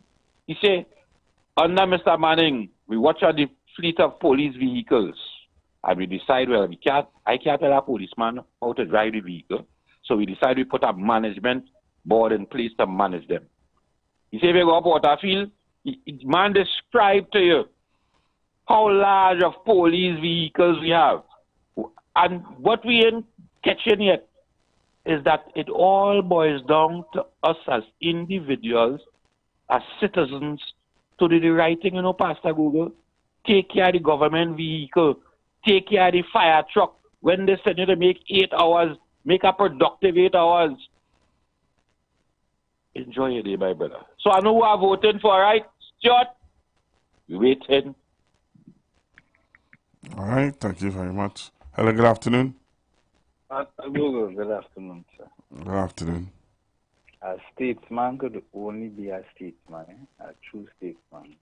He said, under Mr. Manning, we watch out the fleet of police vehicles. And we decide, well, I can't tell a policeman how to drive the vehicle. So we decide we put a management board in place to manage them. He said, we go up Waterfield, man describe to you how large of police vehicles we have. And what we ain't catching yet is that it all boils down to us as individuals, as citizens, to do the right thing, you know, Pastor Google. Take care of the government vehicle. Take care of the fire truck. When they send you to make 8 hours, make a productive 8 hours. Enjoy your day, my brother. So I know who I'm voting for, right? Stuart? We waiting. All right, thank you very much. Hello, good afternoon. Google, good afternoon, sir. Good afternoon. A statesman could only be a statesman, a true statesman.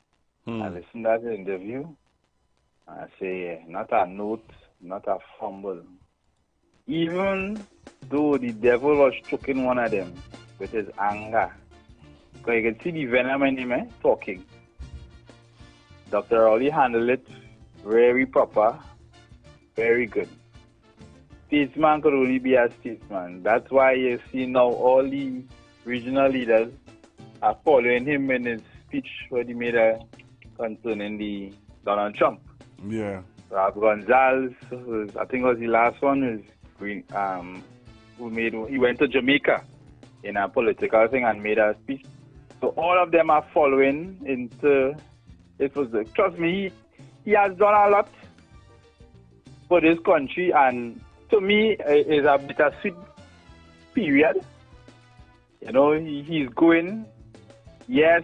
I listened to the interview, and I say, not a note, not a fumble. Even though the devil was choking one of them with his anger, because you can see the venom in him talking. Dr. Rowley handled it very proper, very good. Statesman could only be a statesman. That's why you see now all the regional leaders are following him in his speech where he made a concerning the Donald Trump. Yeah. Rob Gonzalez, I think was the last one, is he went to Jamaica in a political thing and made a speech. So all of them are following into it. Trust me, he has done a lot for this country, and to me, it's a bittersweet period. You know, he's going. Yes,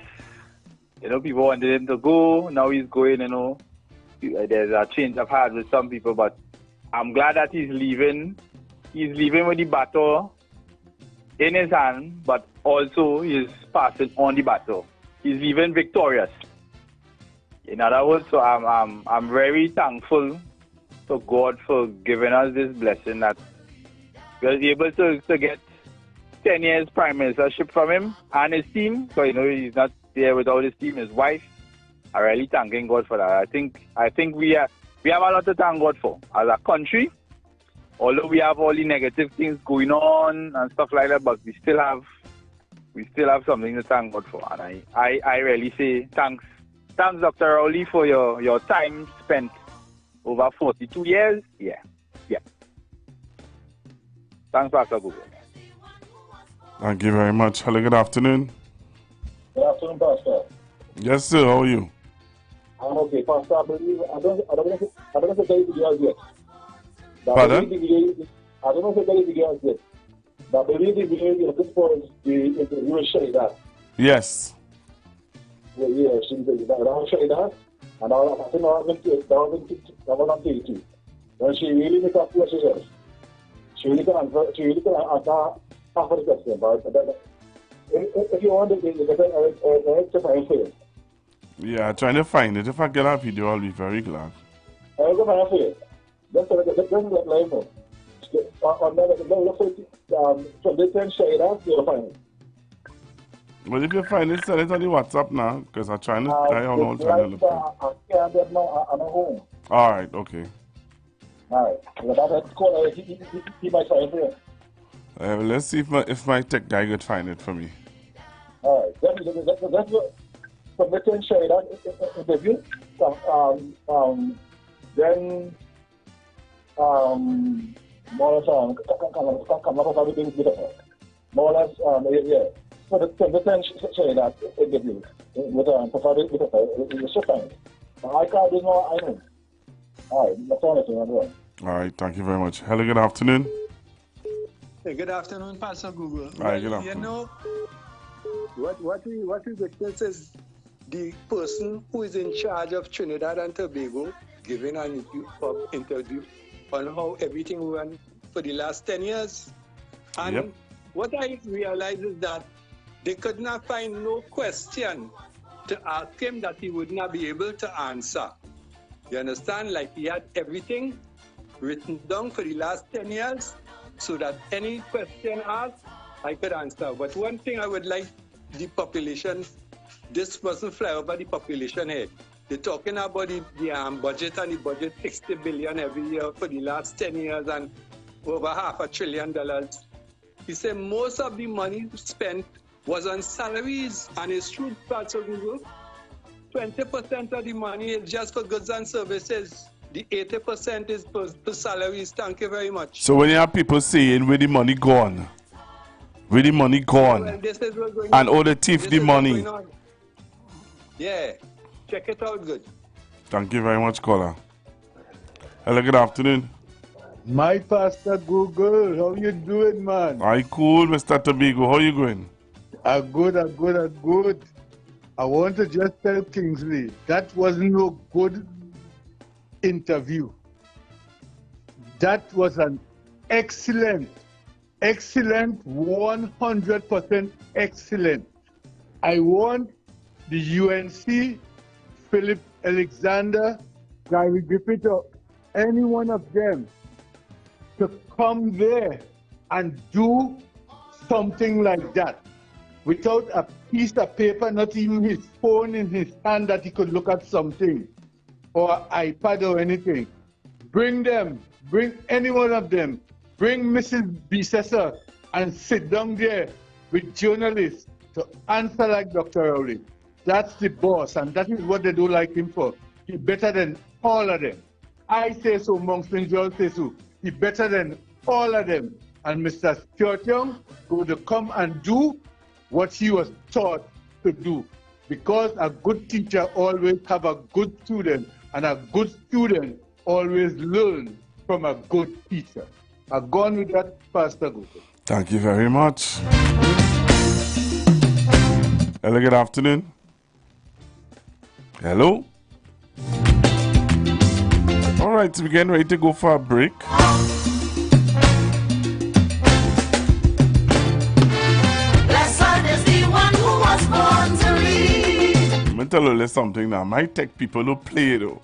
you know, people wanted him to go. Now he's going, you know. There's a change of heart with some people, but I'm glad that he's leaving. He's leaving with the baton in his hand, but also he's passing on the baton. He's leaving victorious. In other words, so I'm very thankful to God for giving us this blessing that we are able to get 10 years prime ministership from him and his team. So, you know, he's not there without his team, his wife. I'm really thanking God for that. I think we have a lot to thank God for as a country. Although we have all the negative things going on and stuff like that, but we still have something to thank God for. And I really say thanks, Dr. Rowley, for your time spent over 42 years. Yeah. Thanks, Pastor Google. Thank you very much. Hello, good afternoon. Good afternoon, Pastor. Yes, sir. How are you? I'm okay, Pastor. I believe I don't know if there is videos yet. Pardon? I don't know if there is videos yet. But I believe the video you're looking for is the interview with Shayda. Yes. Yeah, she did that. I was Shayda, and I think that was on TV. When she really makes up what she says. She really can answer half of the question. But if you want to get it, to find for you. Yeah, trying to find it. If I get a video, I'll be very glad. I'll go find for you. Just let me know. From this time, Shayda, you'll find it. Well, if you find it, send it on the WhatsApp now, because I'm trying to, I don't know, trying to look for it. I can't get now, I'm at home. All right, okay. All right. He might find it. Let's see if my tech guy could find it for me. All right. That's from the time Shayda interview. Then more or less come up with everything different. More or less, yeah. So the time Shayda interview the shipment. I can't do no island. All right, that's all I think I'm doing. All right, thank you very much. Hello, good afternoon. Hey, good afternoon, Pastor Google. Hi, good You afternoon. know, what we witness is the person who is in charge of Trinidad and Tobago giving an interview on how everything went for the last 10 years. And what I realized is that they could not find no question to ask him that he would not be able to answer. You understand? Like he had everything written down for the last 10 years so that any question asked, I could answer. But one thing I would like the population, this mustn't fly over the population head. They're talking about the budget, and the budget 60 billion every year for the last 10 years and over $500 billion. He said most of the money spent was on salaries, and it's true, Pastor Google. 20% of the money is just for goods and services. The 80% is for salaries. Thank you very much. So when you have people saying where the money gone, where the money gone, Well, this is what's going and on. all the thief This the is what's money. going on. Yeah, check it out good. Thank you very much, caller. Hello, good afternoon. My Pastor Google, how you doing, man? I cool, Mr. Tobago. How you going? I'm good. I want to just tell Kingsley, that wasn't no good interview. That was an excellent, 100% excellent. I want the UNC, Philip Alexander, Gary Griffith, or any one of them to come there and do something like that without a piece of paper, not even his phone in his hand that he could look at something, or iPad or anything. Bring them, bring any one of them, bring Mrs. Bissessor and sit down there with journalists to answer like Dr. Rowley. That's the boss, and that is what they do like him for. He's better than all of them. I say so, Monk St. George says so. He's better than all of them. And Mr. Stuart Young going to come and do what he was taught to do. Because a good teacher always have a good student, and a good student always learns from a good teacher. I've gone with that, Pastor Google. Thank you very much. Hello, good afternoon. Hello. All right, so we're getting ready to go for a break. Blessed is the one who was born to read. I'm going to tell you something now. My tech people don't play though.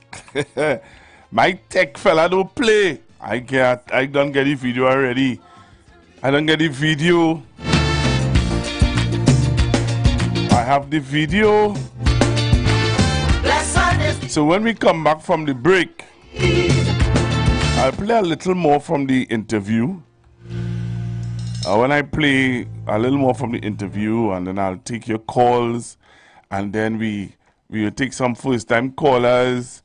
My tech fella don't play. I don't get the video already. I don't get the video. I have the video. So when we come back from the break, I'll play a little more from the interview. When I play a little more from the interview, and then I'll take your calls, and then we will take some first-time callers,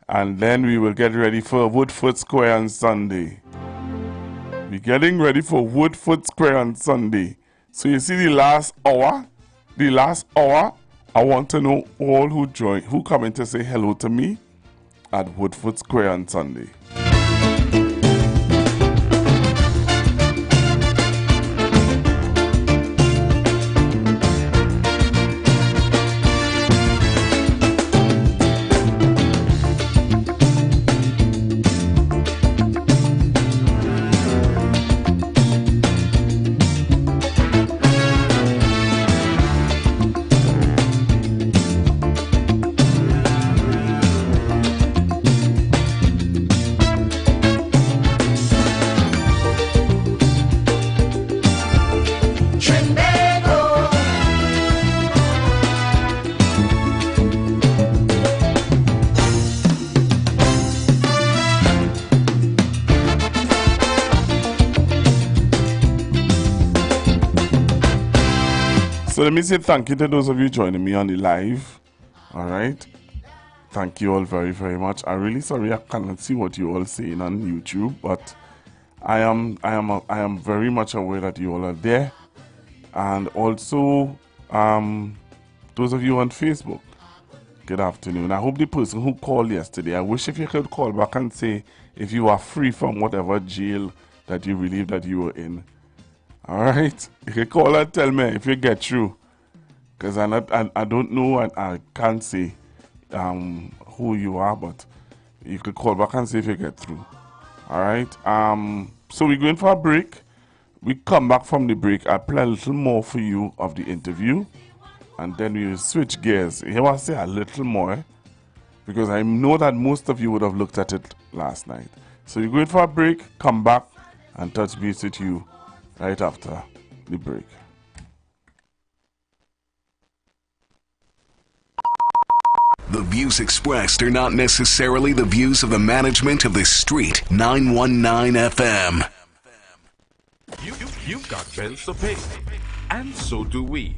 and then we will get ready for Woodford Square on Sunday. We're getting ready for Woodford Square on Sunday. So you see the last hour, I want to know all who come in to say hello to me at Woodford Square on Sunday. So let me say thank you to those of you joining me on the live. All right. Thank you all very, very much. I'm really sorry I cannot see what you all saying on YouTube, but I am very much aware that you all are there. And also, to those of you on Facebook, good afternoon. I hope the person who called yesterday, I wish if you could call back and say if you are free from whatever jail that you believe that you were in. All right? You can call and tell me if you get through. Because I don't know and I can't say who you are, but you could call back and see if you get through. All right? So we're going for a break. We come back from the break. I play a little more for you of the interview. And then we will switch gears. Here I say a little more. Because I know that most of you would have looked at it last night. So we're going for a break. Come back and touch base with you right after the break. The views expressed are not necessarily the views of the management of the Street 919 FM. You've got bills to pay, and so do we.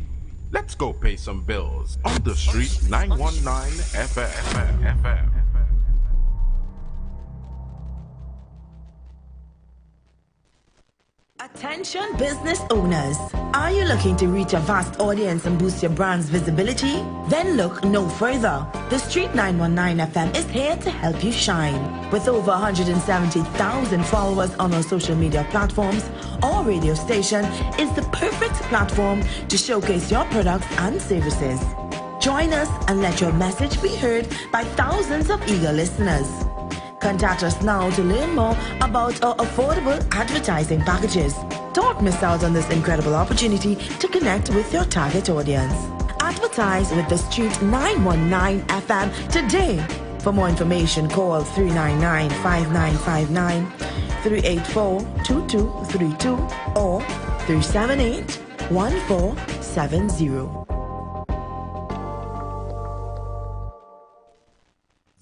Let's go pay some bills on the Street 919 FM. Attention business owners. Are you looking to reach a vast audience and boost your brand's visibility? Then look no further. The Street 919 FM is here to help you shine. With over 170,000 followers on our social media platforms, our radio station is the perfect platform to showcase your products and services. Join us and let your message be heard by thousands of eager listeners. Contact us now to learn more about our affordable advertising packages. Don't miss out on this incredible opportunity to connect with your target audience. Advertise with the Street 919 FM today. For more information, call 399-5959, 384-2232, or 378-1470.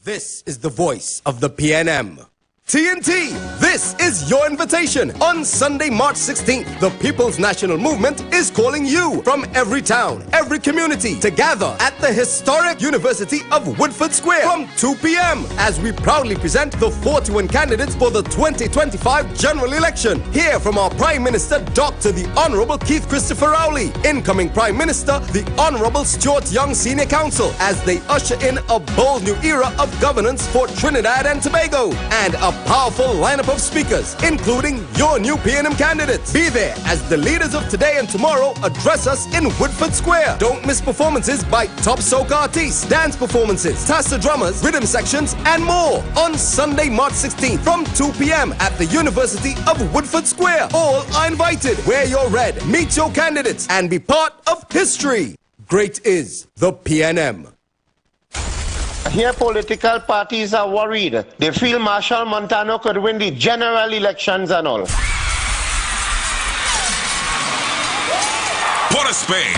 This is the voice of the PNM. TNT, this is your invitation. On Sunday, March 16th, the People's National Movement is calling you from every town, every community to gather at the historic University of Woodford Square from 2 p.m. as we proudly present the 41 candidates for the 2025 general election. Hear from our Prime Minister, Dr. the Honorable Keith Christopher Rowley, incoming Prime Minister, the Honorable Stuart Young Senior Counsel, as they usher in a bold new era of governance for Trinidad and Tobago, and a powerful lineup of speakers, including your new PNM candidates. Be there as the leaders of today and tomorrow address us in Woodford Square. Don't miss performances by top soca artists, dance performances, tassa drummers, rhythm sections, and more on Sunday, March 16th from 2 p.m. at the University of Woodford Square. All are invited. Wear your red, meet your candidates, and be part of history. Great is the PNM. Here, political parties are worried. They feel Marshall Montano could win the general elections and all. Port of Spain.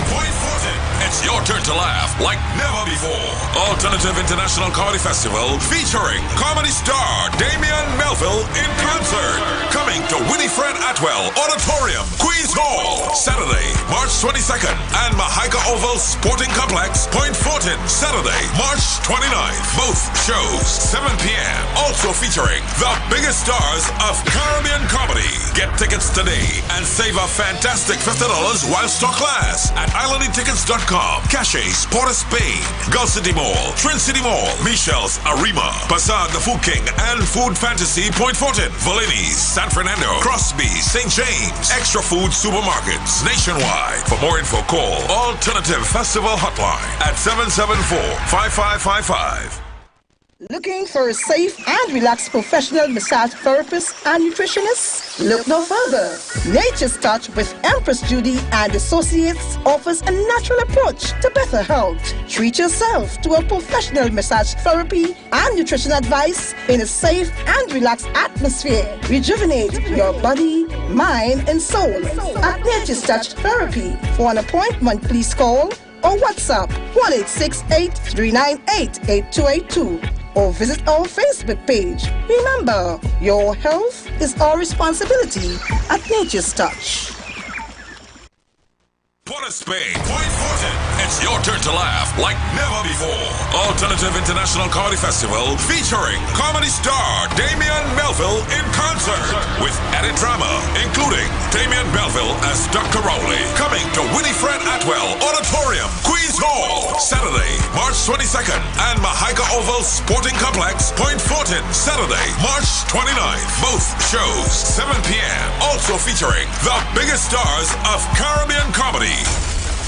It's your turn to laugh like never before. Alternative International Comedy Festival featuring comedy star Damian Melville in concert. Coming to Winifred Atwell Auditorium, Queens Hall, Saturday, March 22nd, and Mahaika Oval Sporting Complex, Point Fortin, Saturday, March 29th. Both shows, 7 p.m. Also featuring the biggest stars of Caribbean comedy. Get tickets today and save a fantastic $50 while stock lasts at islandetickets.com. Caches, Port of Spain, Gulf City Mall, Trin City Mall, Michelle's Arima, Bazaar the Food King, and Food Fantasy, Point Fortin, Valini's, San Fernando, Crosby, St. James, Extra Food Supermarkets, nationwide. For more info, call Alternative Festival Hotline at 774-5555. Looking for a safe and relaxed professional massage therapist and nutritionist? Look no further. Nature's Touch with Empress Judy and Associates offers a natural approach to better health. Treat yourself to a professional massage therapy and nutrition advice in a safe and relaxed atmosphere. Rejuvenate your body, mind, and soul at Nature's Touch Therapy. For an appointment, please call or WhatsApp 1-868-398-8282. Or visit our Facebook page. Remember, your health is our responsibility at Nature's Touch. Port of Spain, Point Fortin. It's your turn to laugh like never before. Alternative International Comedy Festival featuring comedy star Damian Melville in concert. concert with added drama, including Damian Melville as Dr. Rowley. Coming to Winifred Atwell Auditorium, Queens Hall, Saturday, March 22nd, and Mahaica Oval Sporting Complex, Point Fortin, Saturday, March 29th. Both shows, 7 p.m. Also featuring the biggest stars of Caribbean comedy.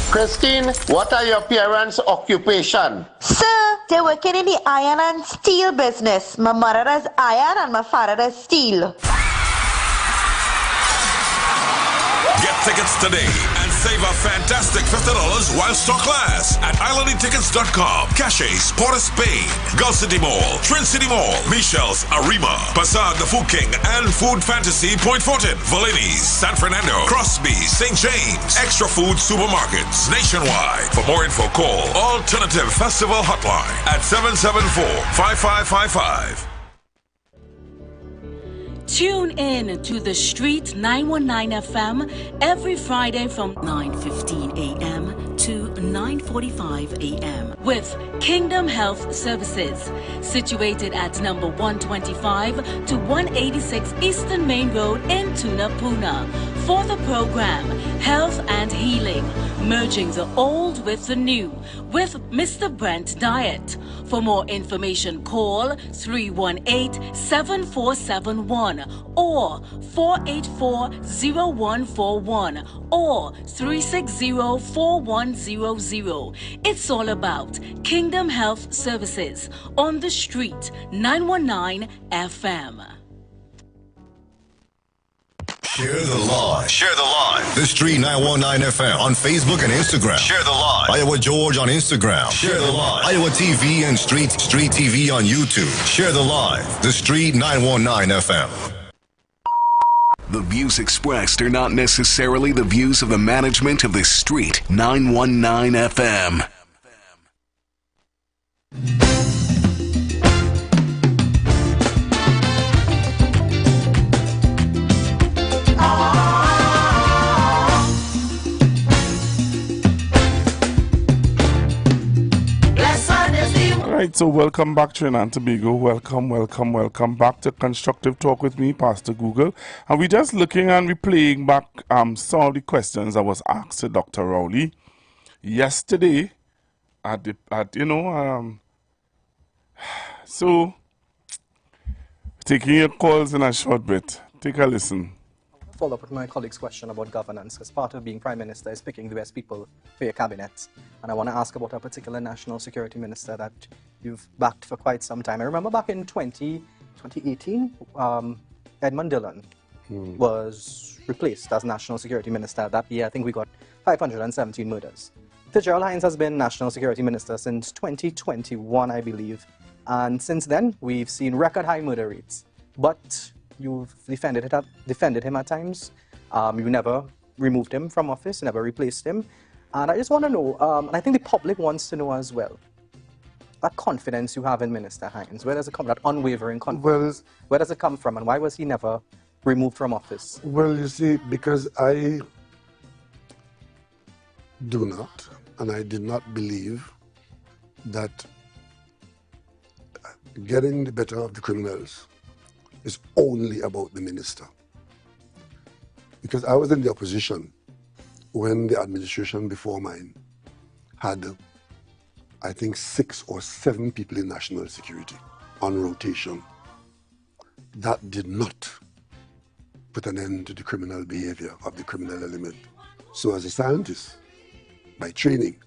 Christine, what are your parents' occupation? Sir, they're working in the iron and steel business. My mother does iron and my father does steel. Get tickets today and save a fantastic $50 while stock lasts at islandingtickets.com. Caches, Port of Spain, Gulf City Mall, Trin City Mall, Michelle's Arima, Bazaar the Food King, and Food Fantasy, Point Fortin, Valini's, San Fernando, Crosby, St. James, Extra Food Supermarkets, nationwide. For more info, call Alternative Festival Hotline at 774-5555. Tune in to The Street 919 FM every Friday from 9:15 a.m. to 9:45 a.m. with Kingdom Health Services, situated at number 125 to 186 Eastern Main Road in Tunapuna. For the program, Health and Healing, merging the old with the new, with Mr. Brent Diet. For more information, call 318-7471 or 484-0141 or 360-4100. It's all about Kingdom Health Services on The Street 919 FM. Share the live. Share the live. The Street 919 FM on Facebook and Instagram. Share the live. Iowa George on Instagram. Share the live. Iowa TV and Street TV on YouTube. Share the live. The Street 919 FM. The views expressed are not necessarily the views of the management of the Street 919 FM. Alright, so welcome back, Trinidad and Tobago. Welcome back to Constructive Talk with me, Pastor Google. And we're just looking and we're playing back some of the questions that was asked to Dr. Rowley yesterday so taking your calls in a short bit. Take a listen. Follow up with my colleague's question about governance, because part of being Prime Minister is picking the best people for your cabinet. And I want to ask about a particular national security minister that you've backed for quite some time. I remember back in 2018, Edmund Dillon was replaced as national security minister. That year, I think we got 517 murders. Fitzgerald Hines has been national security minister since 2021, I believe. And since then, we've seen record high murder rates. But you've defended him at times. You never removed him from office, never replaced him. And I just want to know, and I think the public wants to know as well, that confidence you have in Minister Hines, where does it come, that unwavering confidence? Where does it come from, and why was he never removed from office? Well, you see, because I do not, and I did not believe that getting the better of the criminals is only about the minister. Because I was in the opposition when the administration before mine had, I think, 6 or 7 people in national security on rotation. That did not put an end to the criminal behavior of the criminal element. So as a scientist, by training,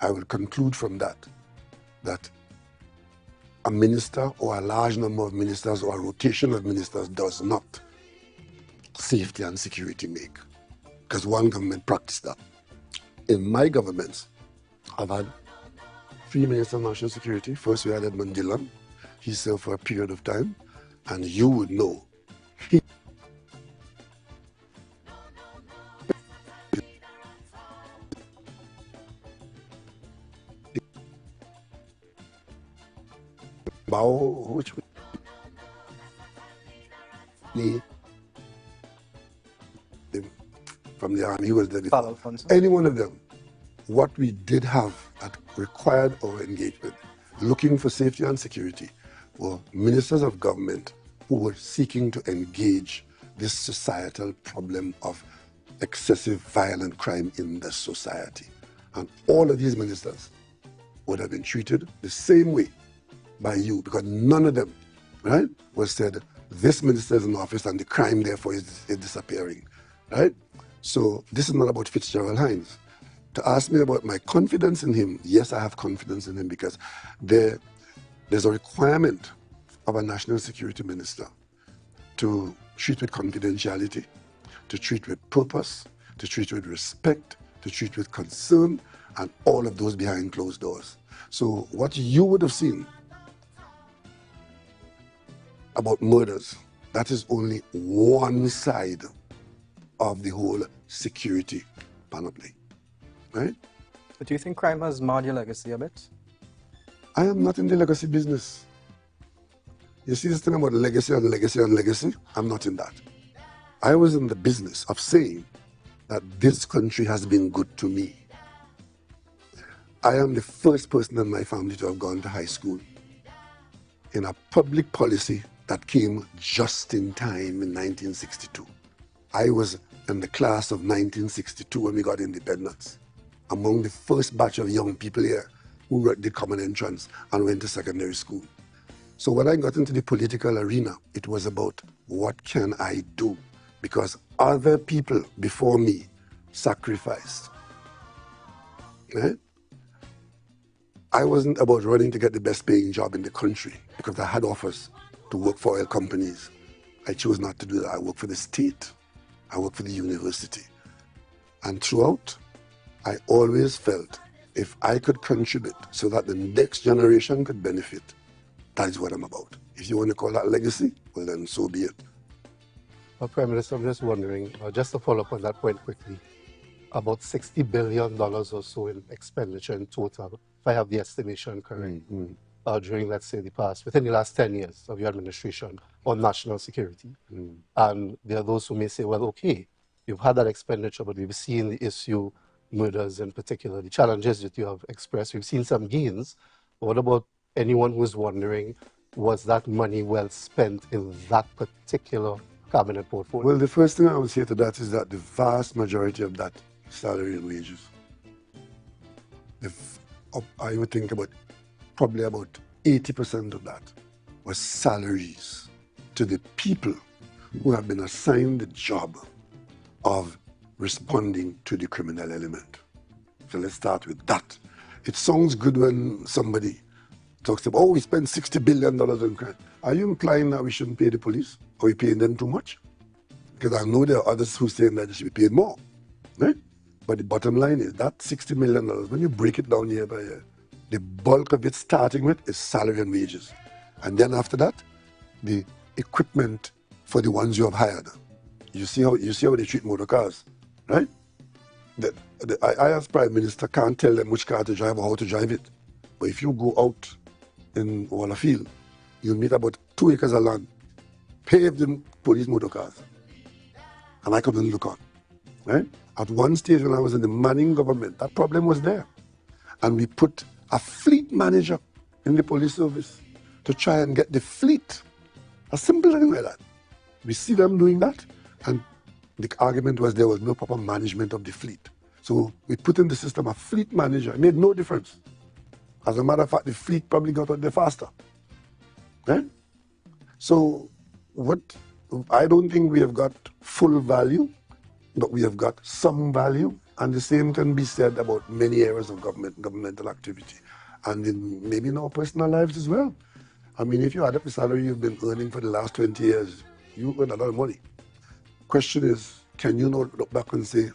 I will conclude from that a minister or a large number of ministers or a rotation of ministers does not safety and security make. Because one government practiced that. In my governments, I've had 3 ministers of national security. First, we had Edmund Dillon. He served for a period of time. And you would know, which from the army, he was there before. Any one of them, what we did have that required our engagement, looking for safety and security, were ministers of government who were seeking to engage this societal problem of excessive violent crime in the society. And all of these ministers would have been treated the same way by you, because none of them, right, was said, this minister is in office and the crime therefore is disappearing, right? So this is not about Fitzgerald Hines. To ask me about my confidence in him, yes, I have confidence in him, because there's a requirement of a national security minister to treat with confidentiality, to treat with purpose, to treat with respect, to treat with concern, and all of those behind closed doors. So what you would have seen about murders, that is only one side of the whole security panoply, right? But do you think crime has marred your legacy a bit? I am not in the legacy business. You see this thing about legacy and legacy and legacy? I'm not in that. I was in the business of saying that this country has been good to me. I am the first person in my family to have gone to high school in a public policy that came just in time in 1962. I was in the class of 1962 when we got independence, among the first batch of young people here who did common entrance and went to secondary school. So when I got into the political arena, it was about what can I do? Because other people before me sacrificed. Right? I wasn't about running to get the best paying job in the country because I had offers to work for oil companies. I chose not to do that. I worked for the state. I worked for the university. And throughout, I always felt if I could contribute so that the next generation could benefit, that is what I'm about. If you want to call that legacy, well then so be it. Well, Prime Minister, I'm just wondering, just to follow up on that point quickly, about $60 billion or so in expenditure in total, if I have the estimation correct, during, let's say, within the last 10 years of your administration on national security. And there are those who may say, well, okay, you've had that expenditure, but we've seen the issue, murders in particular, the challenges that you have expressed. We've seen some gains. But what about anyone who's wondering, was that money well spent in that particular cabinet portfolio? Well, the first thing I would say to that is that the vast majority of that is salary and wages. I would think probably about 80% of that was salaries to the people who have been assigned the job of responding to the criminal element. So let's start with that. It sounds good when somebody talks about, oh, we spent $60 billion on crime. Are you implying that we shouldn't pay the police? Are we paying them too much? Because I know there are others who are saying that they should be paid more, right? But the bottom line is that $60 million, when you break it down year by year, the bulk of it starting with is salary and wages. And then after that, the equipment for the ones you have hired. You see how they treat motor cars, right? I as Prime Minister can't tell them which car to drive or how to drive it. But if you go out in Wallafield, you'll meet about 2 acres of land, paved in police motor cars. And I come and look on, right? At one stage when I was in the Manning government, that problem was there. And we put a fleet manager in the police service to try and get the fleet. A simple thing like that. We see them doing that, and the argument was there was no proper management of the fleet. So we put in the system a fleet manager. It made no difference. As a matter of fact, the fleet probably got out there faster. Right? So I don't think we have got full value, but we have got some value, and the same can be said about many areas of governmental activity, and maybe in our personal lives as well. I mean, if you add up the salary you've been earning for the last 20 years, you earn a lot of money. Question is, can you now look back and say,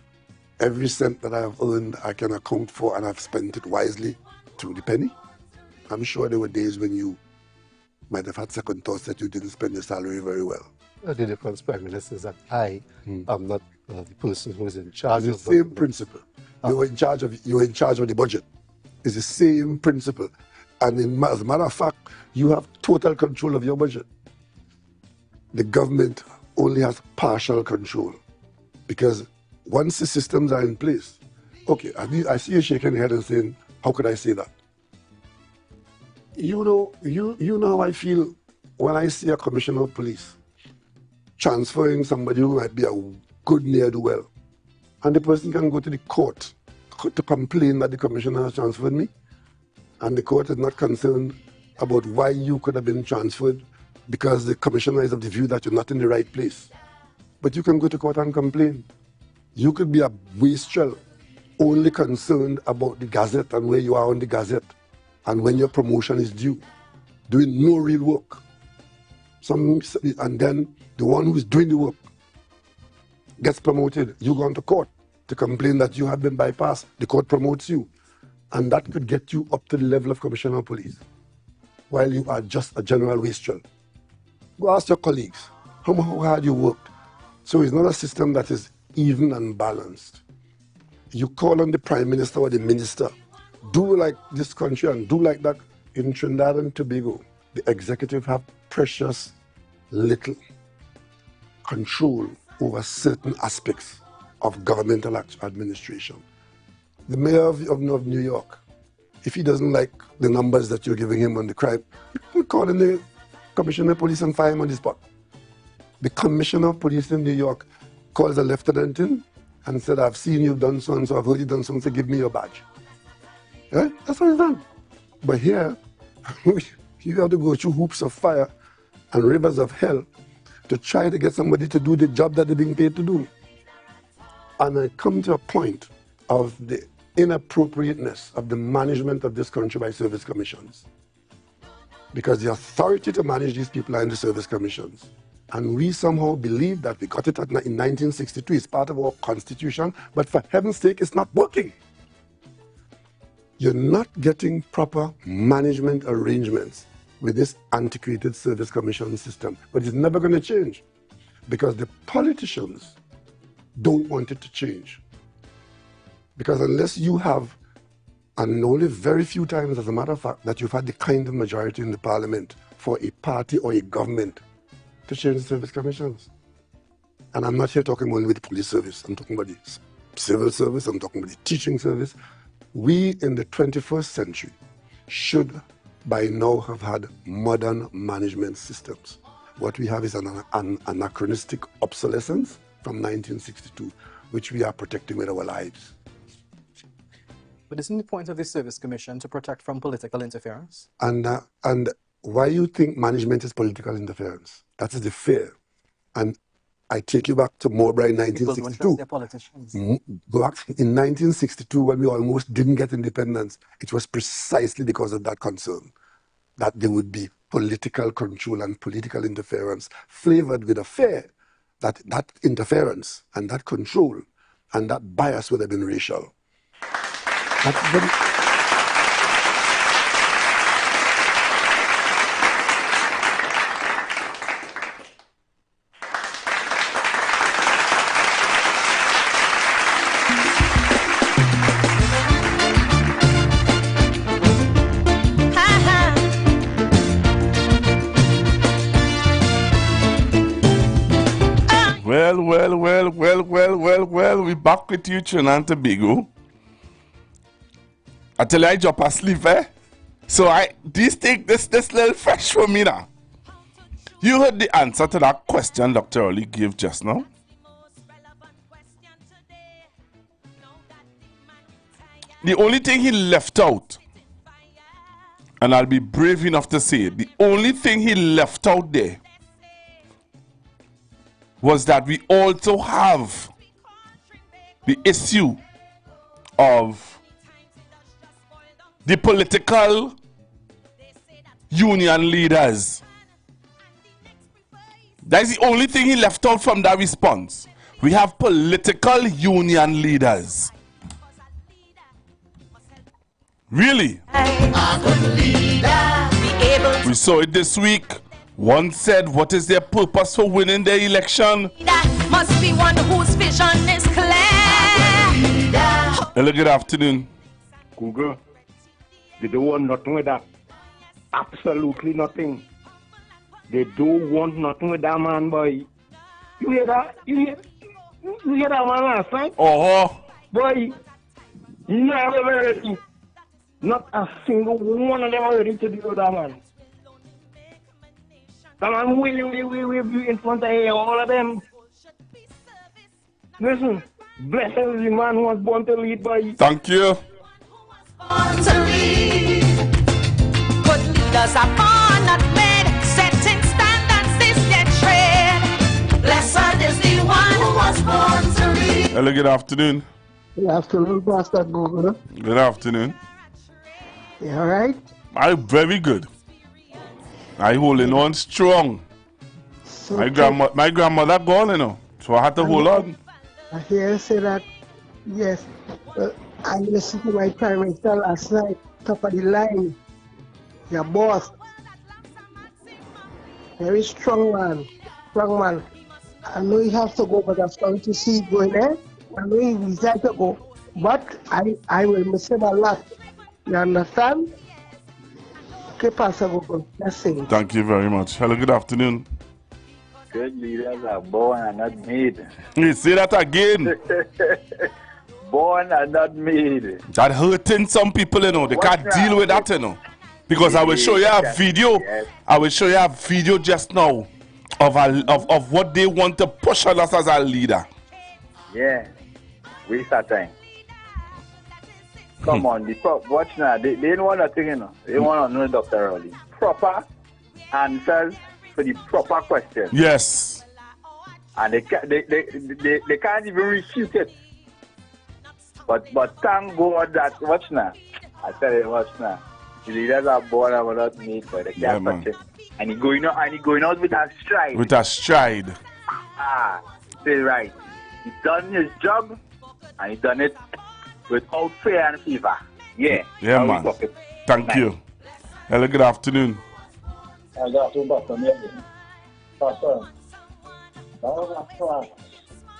every cent that I have earned, I can account for and I've spent it wisely to the penny? I'm sure there were days when you might have had second thoughts that you didn't spend your salary very well. The difference, Prime Minister, is that I am not the person who is in charge of the same principle. You're in charge of the budget. It's the same principle. And as a matter of fact, you have total control of your budget. The government only has partial control, because once the systems are in place, okay, I see you shaking your head and saying, how could I say that? You know how I feel when I see a commissioner of police transferring somebody who might be a good ne'er-do-well, and the person can go to the court to complain that the commissioner has transferred me, and the court is not concerned about why you could have been transferred because the commissioner is of the view that you're not in the right place. But you can go to court and complain. You could be a wastrel only concerned about the gazette and where you are on the gazette and when your promotion is due, doing no real work. And then the one who is doing the work gets promoted. You go to court to complain that you have been bypassed. The court promotes you. And that could get you up to the level of commissioner of police while you are just a general wastrel. Go ask your colleagues how hard you worked. So it's not a system that is even and balanced. You call on the prime minister or the minister, do like this country and do like that. In Trinidad and Tobago, the executive have precious little control over certain aspects of governmental administration. The mayor of New York, if he doesn't like the numbers that you're giving him on the crime, you call in the commissioner of police and fire him on the spot. The commissioner of police in New York calls a lieutenant in and said, I've seen you've done so and so, I've heard you've done something, so give me your badge. Yeah? That's what he's done. But here, you have to go through hoops of fire and rivers of hell to try to get somebody to do the job that they're being paid to do. And I come to a point of the inappropriateness of the management of this country by service commissions. Because the authority to manage these people are in the service commissions. And we somehow believe that we got it in 1962. It's part of our constitution, but for heaven's sake, it's not working. You're not getting proper management arrangements with this antiquated service commission system. But it's never going to change because the politicians don't want it to change. Because unless you have, and only very few times, as a matter of fact, that you've had the kind of majority in the parliament for a party or a government to change the service commissions. And I'm not here talking only with the police service. I'm talking about the civil service. I'm talking about the teaching service. We in the 21st century should by now have had modern management systems. What we have is an anachronistic obsolescence from 1962, which we are protecting with our lives. But isn't the point of the Service Commission to protect from political interference? And why you think management is political interference? That is the fear. And I take you back to Mowbray in 1962. They're politicians. Go back in 1962 when we almost didn't get independence. It was precisely because of that concern that there would be political control and political interference flavored with a fear that that interference and that control and that bias would have been racial. That's very... Well, we back with you, Trinidad and Tobago. I tell you, I drop asleep, eh? So this little fresh for me now. You heard the answer to that question Dr. Oli gave just now. The only thing he left out, and I'll be brave enough to say it, the only thing he left out there was that we also have the issue of the political union leaders. That's the only thing he left out from that response. We have political union leaders. Really? We saw it this week. One said, what is their purpose for winning their election? That must be one whose vision is clear. Hello, good afternoon. Google, they don't want nothing with that. Absolutely nothing. They don't want nothing with that man, boy. You hear that? You hear that man last night? Oh. Boy, none of them are ready. Not a single one of them are ready to deal with that man. Come on, we in front of all of them. Listen, blessed is the man who was born to lead, boy. Thank you. Born to lead. Good leaders are born, not made. Setting standards is their trade. Blessed is the one who was born to lead. Hello, good afternoon. Good afternoon, Pastor Governor. Good afternoon. You all right? I'm very good. I holding on strong. My grandmother gone, you know, so I had to hold on. I hear you say that, yes. I listened to my parental last night, top of the line. Your boss. Very strong man. Strong man. I know he has to go, but I'm sorry to see him going there. I know he decided to go. But I will miss him a lot. You understand? Okay, Pastor Gogo. That's it. Thank you very much. Hello, good afternoon. Good leaders are born and not made. You say that again. Born and not made. That hurting some people, you know. They can't deal with that, you know. Because I will show you a video. Yes. I will show you a video just now of what they want to push on us as a leader. Yeah. Waste of time. Come on, watch now. They don't want nothing, you know. They want to know Dr. Rowley. Proper answers for the proper questions. Yes. And they can't even refute it. But thank God that, watch now. I tell you, watch now. The leaders are born and were not made, but they can't touch it. And he going out with a stride. With a stride. Say right. He done his job, and he done it without fear and fever. Yeah. Yeah, man. Thank you. Hello, good afternoon. Good afternoon, Pastor. Pastor, that was not class.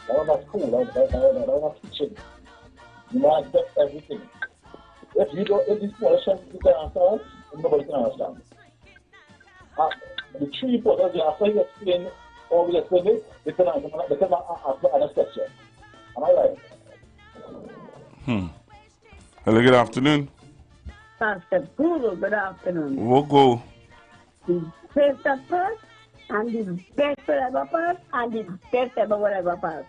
That was not school. That was not teaching. You must get everything. If these politicians can answer, nobody can understand. The three portals, after you explain all we explain it, they can answer other questions. Am I right? Hello, good afternoon. Pastor Google, good afternoon. We'll go. The best of first, and the best forever pass, and the best ever will ever pass.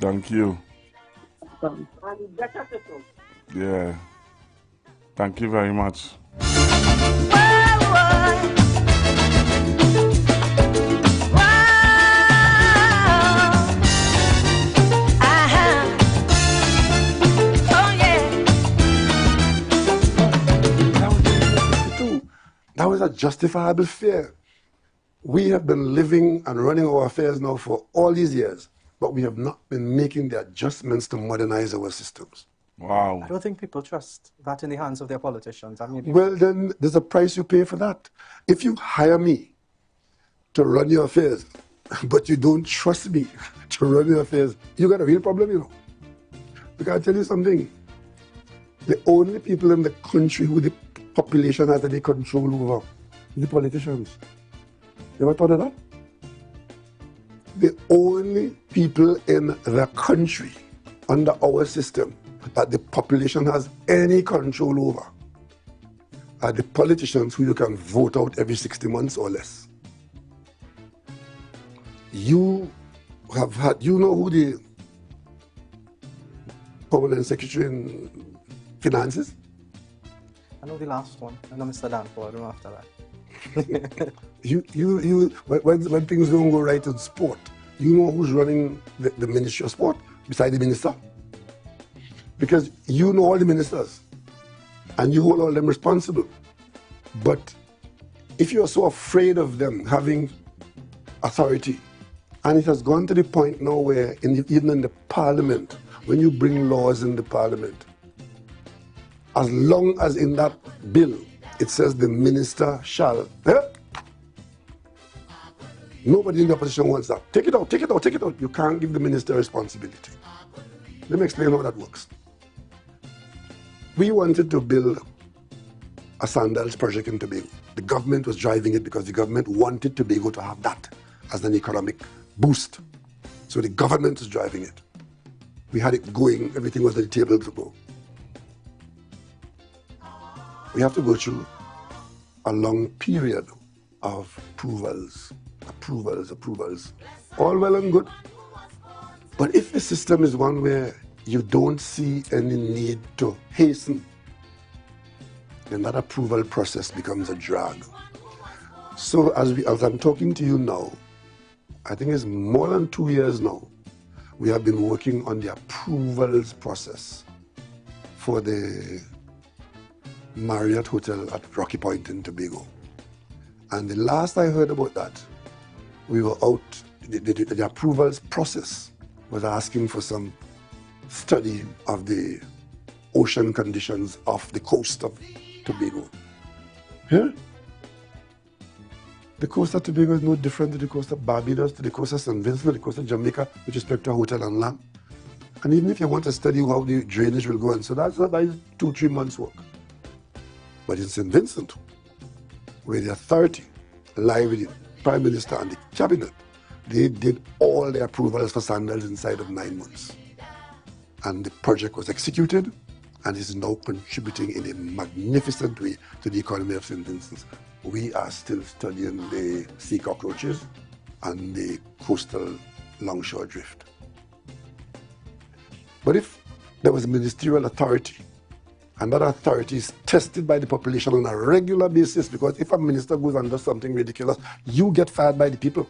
Thank you. And better to come. Yeah. Thank you very much. That was a justifiable fear. We have been living and running our affairs now for all these years, but we have not been making the adjustments to modernize our systems. Wow. I don't think people trust that in the hands of their politicians. I mean, well, then there's a price you pay for that. If you hire me to run your affairs, but you don't trust me to run your affairs, you got a real problem, you know. Because I'll tell you something. The only people in the country who the population has any control over is the politicians. You ever thought of that? The only people in the country under our system that the population has any control over are the politicians who you can vote out every 60 months or less. You have had, you know who the permanent secretary in finance is? I know the last one. I know Mr. Danforth. I don't know after that. When things don't go right in sport, you know who's running the Ministry of Sport beside the minister? Because you know all the ministers and you hold all them responsible. But if you're so afraid of them having authority, and it has gone to the point now where even in the parliament, when you bring laws in the parliament, as long as in that bill it says the minister shall, nobody in the opposition wants that. Take it out, take it out, take it out. You can't give the minister responsibility. Let me explain how that works. We wanted to build a sandals project in Tobago. The government was driving it because the government wanted Tobago to have that as an economic boost. So the government was driving it. We had it going, everything was at the table to go. We have to go through a long period of approvals. All well and good. But if the system is one where you don't see any need to hasten, then that approval process becomes a drag. So as I'm talking to you now, I think it's more than 2 years now, we have been working on the approvals process for the Marriott Hotel at Rocky Point in Tobago. And the last I heard about that, we were out, the approvals process was asking for some study of the ocean conditions off the coast of Tobago. Yeah? The coast of Tobago is no different to the coast of Barbados, to the coast of St. Vincent, to the coast of Jamaica, with respect to a hotel and land. And even if you want to study how the drainage will go on, so that is 2-3 months work. But in St. Vincent, where the authority, live with the Prime Minister and the Cabinet, they did all the approvals for sandals inside of 9 months. And the project was executed and is now contributing in a magnificent way to the economy of St. Vincent. We are still studying the sea cockroaches and the coastal longshore drift. But if there was a ministerial authority, and that authority is tested by the population on a regular basis, because if a minister goes and does something ridiculous, you get fired by the people.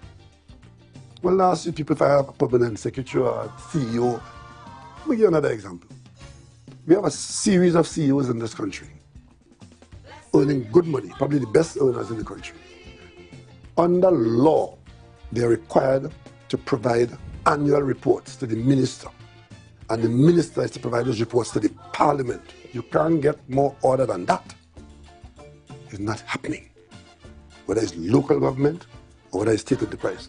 Well, last year people fire a permanent secretary or a CEO. Let me give you another example. We have a series of CEOs in this country earning good money, probably the best earners in the country. Under law, they're required to provide annual reports to the minister, and the minister is to provide those reports to the parliament. You can't get more order than that. It's not happening, whether it's local government or whether it's state enterprise.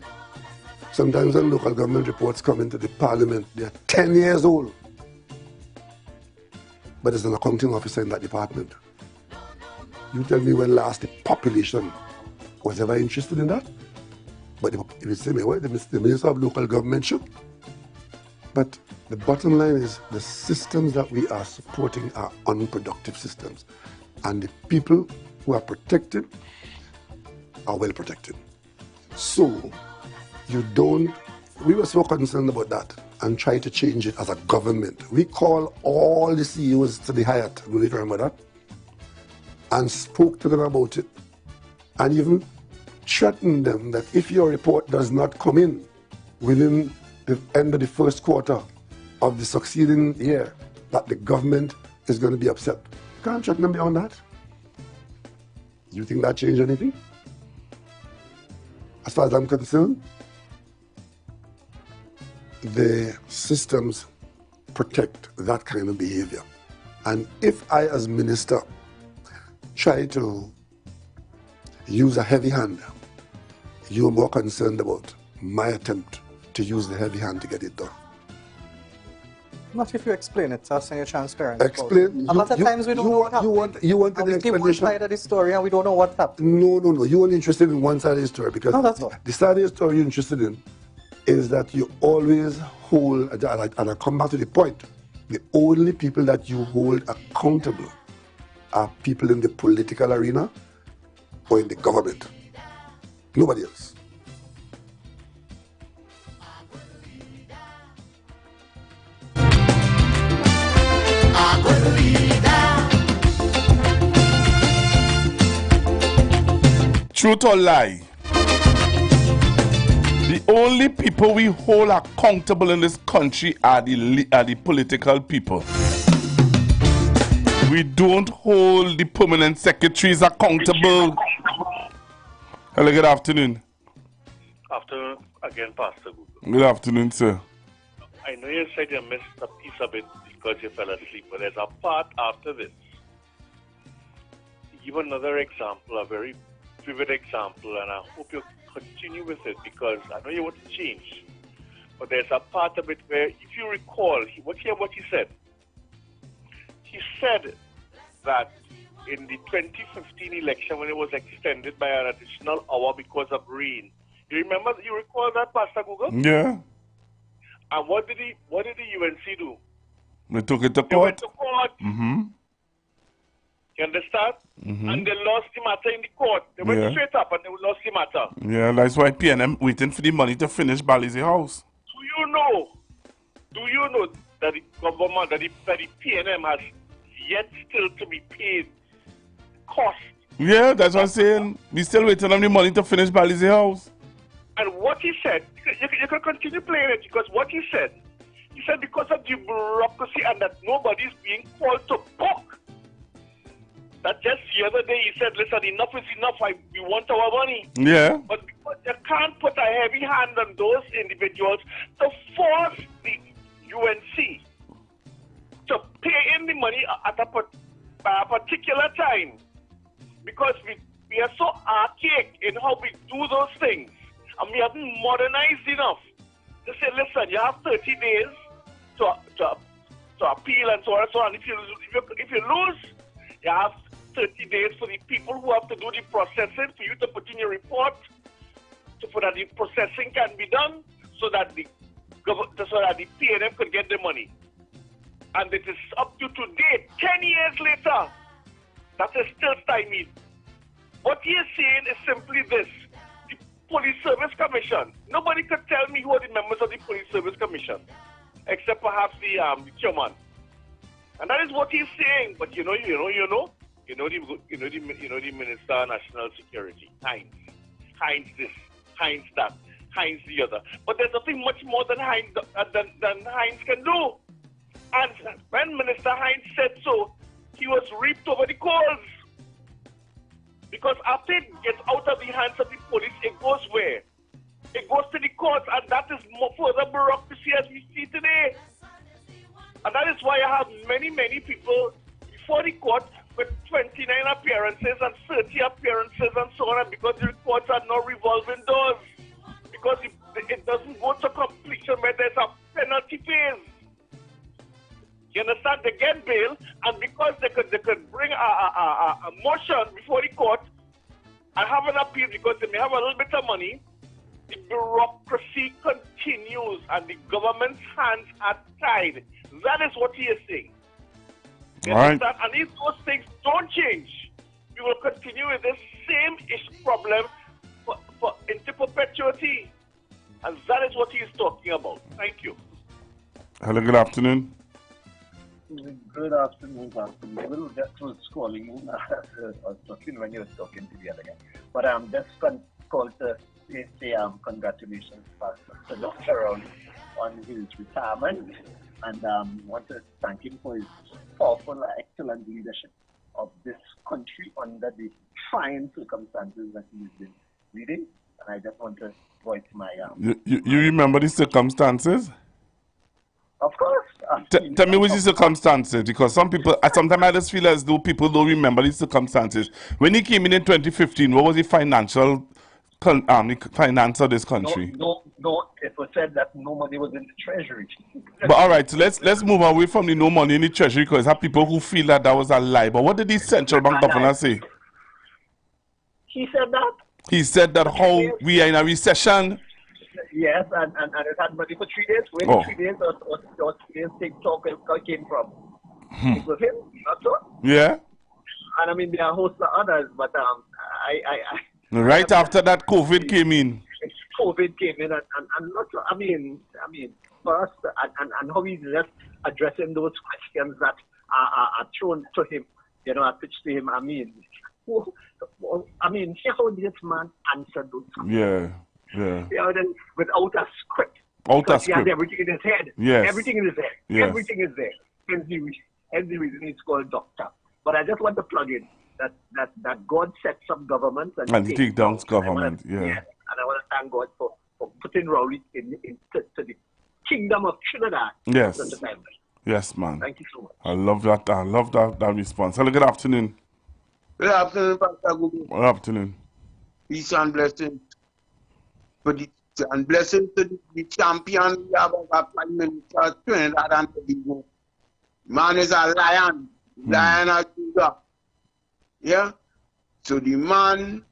Sometimes when local government reports come into the parliament, they're 10 years old. But there's an accounting officer in that department. You tell me when last the population was ever interested in that? But if you say me, well, the Minister of Local Government should. But the bottom line is the systems that we are supporting are unproductive systems. And the people who are protected are well protected. So we were so concerned about that and try to change it as a government. We call all the CEOs to the Hyatt, do you remember that? And spoke to them about it and even threatened them that if your report does not come in within the end of the first quarter of the succeeding year, that the government is going to be upset. You can't threaten them beyond that. Do you think that changed anything? As far as I'm concerned, the systems protect that kind of behavior. And if I, as minister, try to use a heavy hand, you're more concerned about my attempt to use the heavy hand to get it done. Not if you explain it to us and you're transparent. Explain. A lot of times we don't know what happened. You want the explanation? One side of the story and we don't know what happened. No. You're only interested in one side of the story because the side of the story you're interested in is that you always hold, and I come back to the point, the only people that you hold accountable are people in the political arena or in the government. Nobody else. Truth or lie? The only people we hold accountable in this country are the political people. We don't hold the permanent secretaries accountable. Hello, good afternoon. Afternoon again, Pastor Google. Good afternoon, sir. I know you said you missed a piece of it because you fell asleep, but there's a part after this. Give another example, a very vivid example, and I hope you continue with it because I know you want to change. But there's a part of it where, if you recall, what he said. He said that in the 2015 election, when it was extended by an additional hour because of rain, you recall that, Pastor Google? Yeah. And what did the UNC do? They took it to court. They went to court. Mm-hmm. You understand? Mm-hmm. And they lost the matter in the court. They went Yeah. straight up and they lost the matter. Yeah, that's why PNM waiting for the money to finish Balizi house. Do you know that the government, that the PNM has yet still to be paid cost? Yeah, that's what I'm saying. We still waiting on the money to finish Balizi house. And what he said, you can continue playing it, because what he said because of the bureaucracy and that nobody's being called to book. That just the other day he said, listen, enough is enough, we want our money. Yeah. But because you can't put a heavy hand on those individuals to force the UNC to pay in the money at a particular time. Because we are so archaic in how we do those things. And we haven't modernized enough to say, listen, you have 30 days to appeal and so on and so on. If you lose, you have 30 days for the people who have to do the processing, for you to put in your report, so that the processing can be done, so that the PNM could get the money. And it is up to today, 10 years later, that is still stymied. What he is saying is simply this. The Police Service Commission. Nobody could tell me who are the members of the Police Service Commission, except perhaps the chairman. And that is what he's saying. But you know the Minister of National Security, Hines this, Hines that, Hines the other. But there's nothing much more than Hines can do. And when Minister Hines said so, he was reaped over the coals. Because after it gets out of the hands of the police, it goes where? It goes to the courts, and that is more further bureaucracy as we see today. And that is why I have many, many people before the court with 29 appearances and 30 appearances and so on, and because the courts are now revolving doors. Because it doesn't go to completion where there's a penalty phase. You understand? They get bail, and because they could bring a motion before the court and have an appeal because they may have a little bit of money, the bureaucracy continues and the government's hands are tied. That is what he is saying. You understand? And if those things don't change, we will continue with this same-ish problem into perpetuity. And that is what he is talking about. Thank you. Hello, good afternoon. Good afternoon, Well, that was calling. I was talking when you were talking to the other guy. But just called to say congratulations to Dr. Rowley on his retirement, and want to thank him for his powerful, excellent leadership of this country under the trying circumstances that he's been leading. And I just want to voice my... You remember the circumstances? Of course. Tell me what the circumstances, because sometimes I just feel as though people don't remember the circumstances. When he came in 2015, what was the financial finance of this country? No, it was said that no money was in the treasury. But all right, so let's move away from the no money in the treasury, because there are people who feel that was a lie. But what did the central bank governor say? He said that? He said that how we are in a recession. Yes, and it had money for 3 days. Where 3 days or 3 days TikTok came from? It was him, not so? Yeah. And I mean, there are a host of others, but right after that, COVID came in. COVID came in, and not so. I mean, for us, and how he's just addressing those questions that are thrown to him, are pitched to him. I mean, see how this man answered those questions. Yeah. Without a script. He has everything in his head. Yes. Everything in his head. Yes. Everything is there. Hence the reason he's called doctor. But I just want to plug in that God sets up governments and he takes down government. Yeah. And I want to thank God for putting Rowley into the kingdom of Trinidad. Yes. Yes, man. Thank you so much. I love that. I love that response. Hello, good afternoon. Good afternoon, Pastor Google. Good afternoon. Peace and blessing. And blessing to the champion we have our Prime Minister, Trinidad and Tobago. Man is a lion. Lion of Judah. Yeah? So the man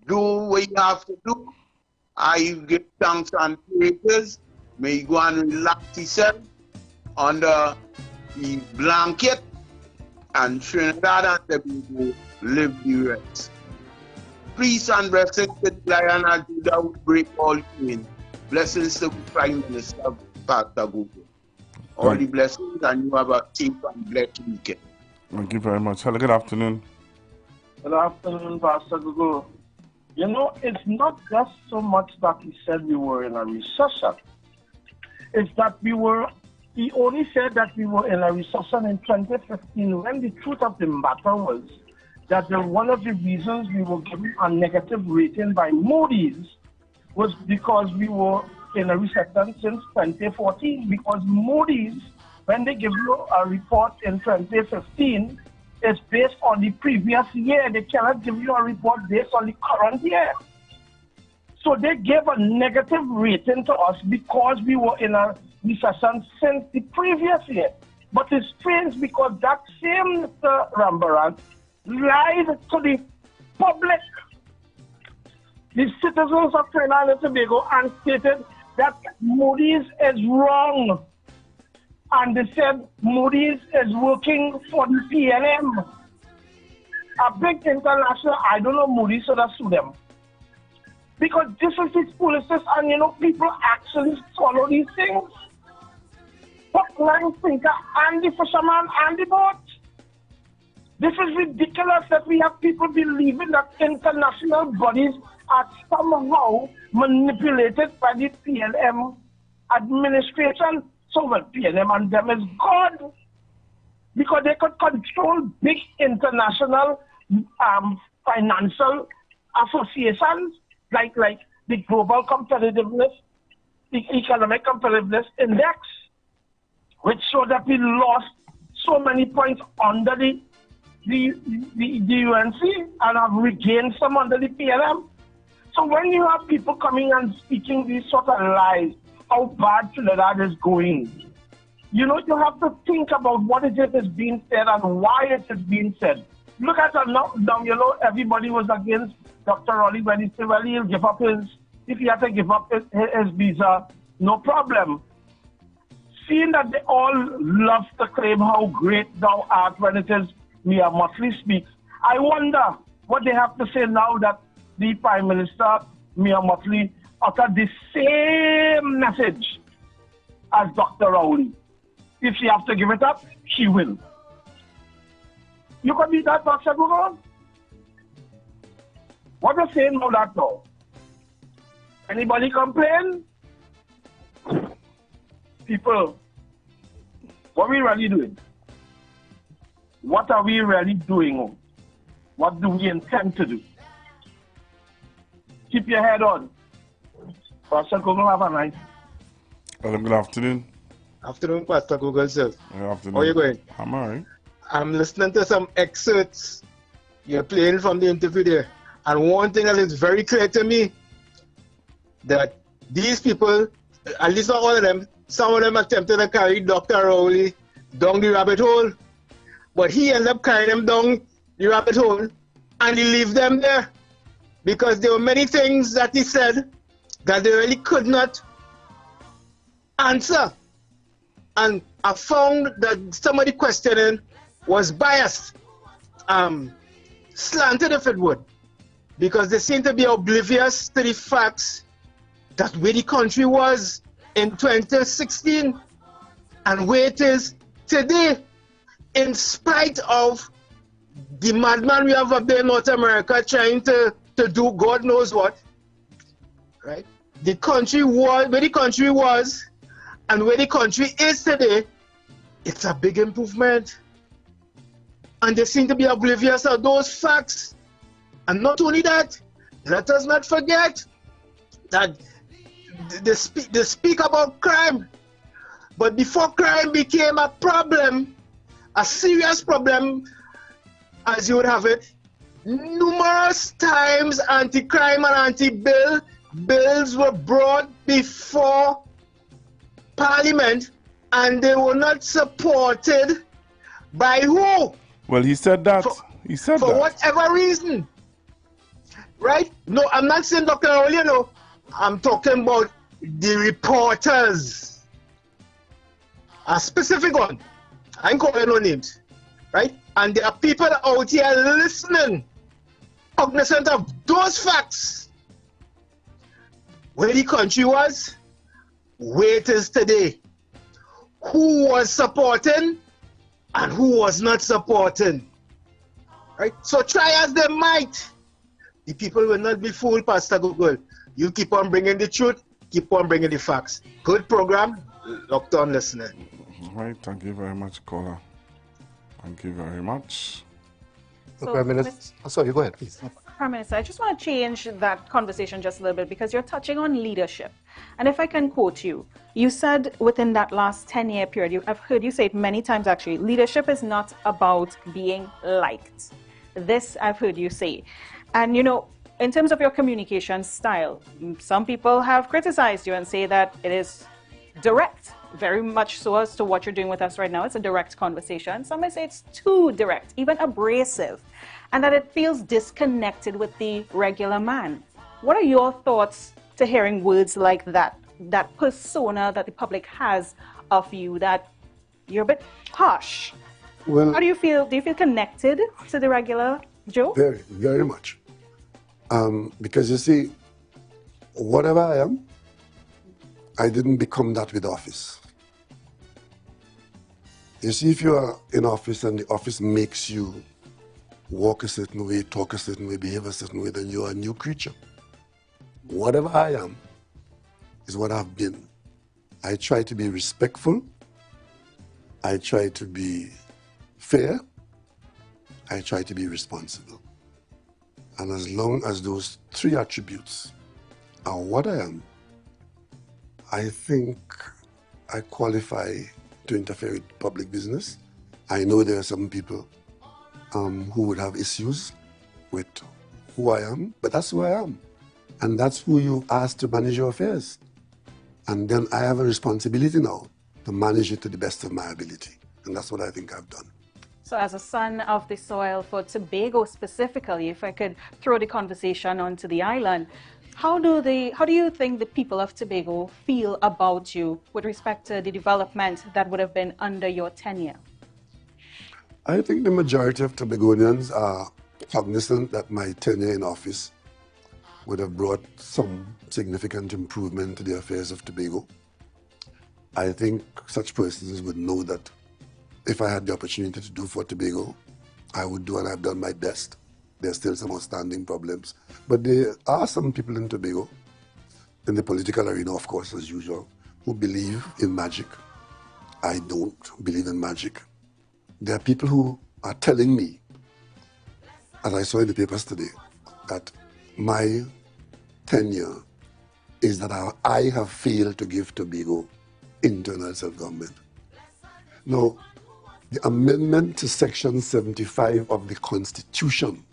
do what he have to do. I give thanks and praises. May he go and relax himself under the blanket and Trinidad and Tobago live the rest. Peace and blessings to the Lion and Judah will break all chains. Blessings to the Prime Minister, Pastor Google. All the blessings, and you have a safe and blessed weekend. Thank you very much. Hello, good afternoon. Good afternoon, Pastor Google. You know, it's not just so much that he said we were in a recession. It's that he only said that we were in a recession in 2015, when the truth of the matter was that one of the reasons we were given a negative rating by Moody's was because we were in a recession since 2014. Because Moody's, when they give you a report in 2015, it's based on the previous year. They cannot give you a report based on the current year. So they gave a negative rating to us because we were in a recession since the previous year. But it's strange because that same Mr. Rambaran lied to the public, the citizens of Trinidad and Tobago, and stated that Moody's is wrong. And they said Moody's is working for the PLM. A big international, I don't know, Moody's should have sued them. Because this is his foolishness, and you know, people actually follow these things. Hook, line, sinker, and the fisherman, and the boat. This is ridiculous that we have people believing that international bodies are somehow manipulated by the PLM administration. So, well, PLM and them is God. Because they could control big international financial associations like the Global Competitiveness, the Economic Competitiveness Index, which showed that we lost so many points under the UNC and have regained some under the PLM. So when you have people coming and speaking these sort of lies, how bad Trinidad is going, you know, you have to think about what it is being said and why it is being said. Look at it now, you know, everybody was against Dr. Raleigh when he said, well, he'll give up if he had to give up his visa, no problem. Seeing that they all love to claim how great thou art when it is Mia Motley speaks, I wonder what they have to say now that the Prime Minister, Mia Motley, uttered the same message as Dr. Rowley. If she has to give it up, she will. You can be that, Dr. Google? What are you saying about that now? Anybody complain? People, what are we really doing? What are we really doing? What do we intend to do? Keep your head on. Pastor Google, have a nice. Good afternoon. Afternoon, Pastor Google, sir. Good afternoon. How are you going? I'm all right. I'm listening to some excerpts you're playing from the interview there. And one thing that is very clear to me, that these people, at least not all of them, some of them attempted to carry Dr. Rowley down the rabbit hole. But he ended up carrying them down the rabbit hole and he left them there. Because there were many things that he said that they really could not answer. And I found that some of the questioning was biased, slanted if it would, because they seem to be oblivious to the facts that where the country was in 2016 and where it is today, in spite of the madman we have up there in North America trying to do God knows what, right? The country was where the country was and where the country is today, it's a big improvement. And they seem to be oblivious of those facts. And not only that, let us not forget that they speak about crime. But before crime became a problem, a serious problem, as you would have it, numerous times anti-crime and anti-bill bills were brought before Parliament, and they were not supported by who? Well, he said that. For whatever reason. Right? No, I'm not saying Dr. Rowley, no. I'm talking about the reporters. A specific one. I ain't calling no names. Right? And there are people out here listening, cognizant of those facts. Where the country was, where it is today. Who was supporting and who was not supporting. Right? So try as they might, the people will not be fooled, Pastor Google. You keep on bringing the truth, keep on bringing the facts. Good program, locked on listening. All right, thank you very much, caller. Thank you very much. So, Prime Minister, sorry, go ahead, please. Prime Minister, I just want to change that conversation just a little bit because you're touching on leadership. And if I can quote you, you said within that last 10-year period, I've heard you say it many times actually, leadership is not about being liked. This I've heard you say. And you know, in terms of your communication style, some people have criticized you and say that it is direct, very much so as to what you're doing with us right now. It's a direct conversation. Some may say it's too direct, even abrasive, and that it feels disconnected with the regular man. What are your thoughts to hearing words like that, that persona that the public has of you, that you're a bit harsh? Well, how do you feel? Do you feel connected to the regular Joe? Very, very much. Because you see, whatever I am, I didn't become that with office. You see, if you are in office and the office makes you walk a certain way, talk a certain way, behave a certain way, then you're a new creature. Whatever I am is what I've been. I try to be respectful. I try to be fair. I try to be responsible. And as long as those three attributes are what I am, I think I qualify to interfere with public business. I know there are some people who would have issues with who I am, but that's who I am. And that's who you ask to manage your affairs. And then I have a responsibility now to manage it to the best of my ability. And that's what I think I've done. So as a son of the soil for Tobago specifically, if I could throw the conversation onto the island, how do you think the people of Tobago feel about you with respect to the development that would have been under your tenure? I think the majority of Tobagonians are cognizant that my tenure in office would have brought some significant improvement to the affairs of Tobago. I think such persons would know that if I had the opportunity to do for Tobago, I would do, and I've done my best. There's still some outstanding problems. But there are some people in Tobago, in the political arena, of course, as usual, who believe in magic. I don't believe in magic. There are people who are telling me, as I saw in the papers today, that my tenure is that I have failed to give Tobago internal self-government. Now, the amendment to Section 75 of the Constitution,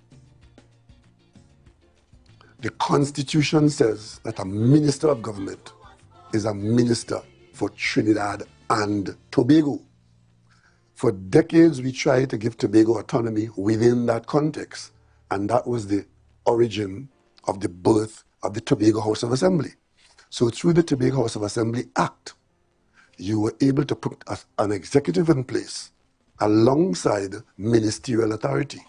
the Constitution says that a minister of government is a minister for Trinidad and Tobago. For decades, we tried to give Tobago autonomy within that context, and that was the origin of the birth of the Tobago House of Assembly. So through the Tobago House of Assembly Act, you were able to put an executive in place alongside ministerial authority.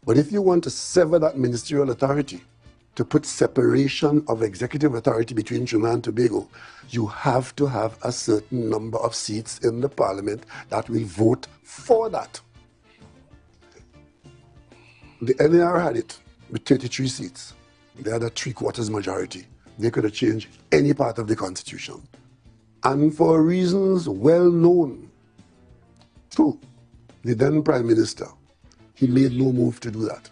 But if you want to sever that ministerial authority, to put separation of executive authority between Trinidad and Tobago, you have to have a certain number of seats in the parliament that will vote for that. The NAR had it with 33 seats. They had a three-quarters majority. They could have changed any part of the constitution. And for reasons well known to the then Prime Minister, he made no move to do that.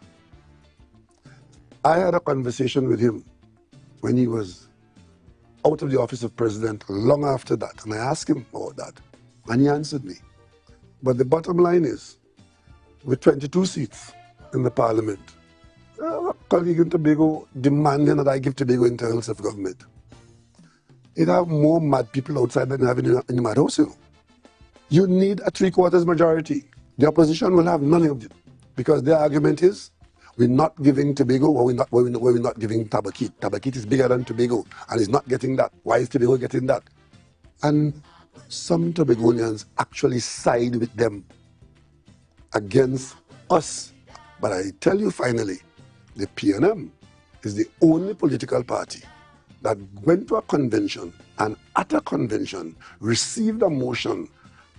I had a conversation with him when he was out of the office of president long after that, and I asked him about that, and he answered me. But the bottom line is, with 22 seats in the parliament, a colleague in Tobago demanding that I give Tobago internal self-government. You'd have more mad people outside than you have in the mad house. You need a three-quarters majority. The opposition will have none of it, because their argument is, we're not giving Tobago, or we're not giving Tabakit. Tabakit is bigger than Tobago, and is not getting that. Why is Tobago getting that? And some Tobagonians actually side with them. against us. But I tell you finally, the PNM is the only political party that went to a convention and at a convention received a motion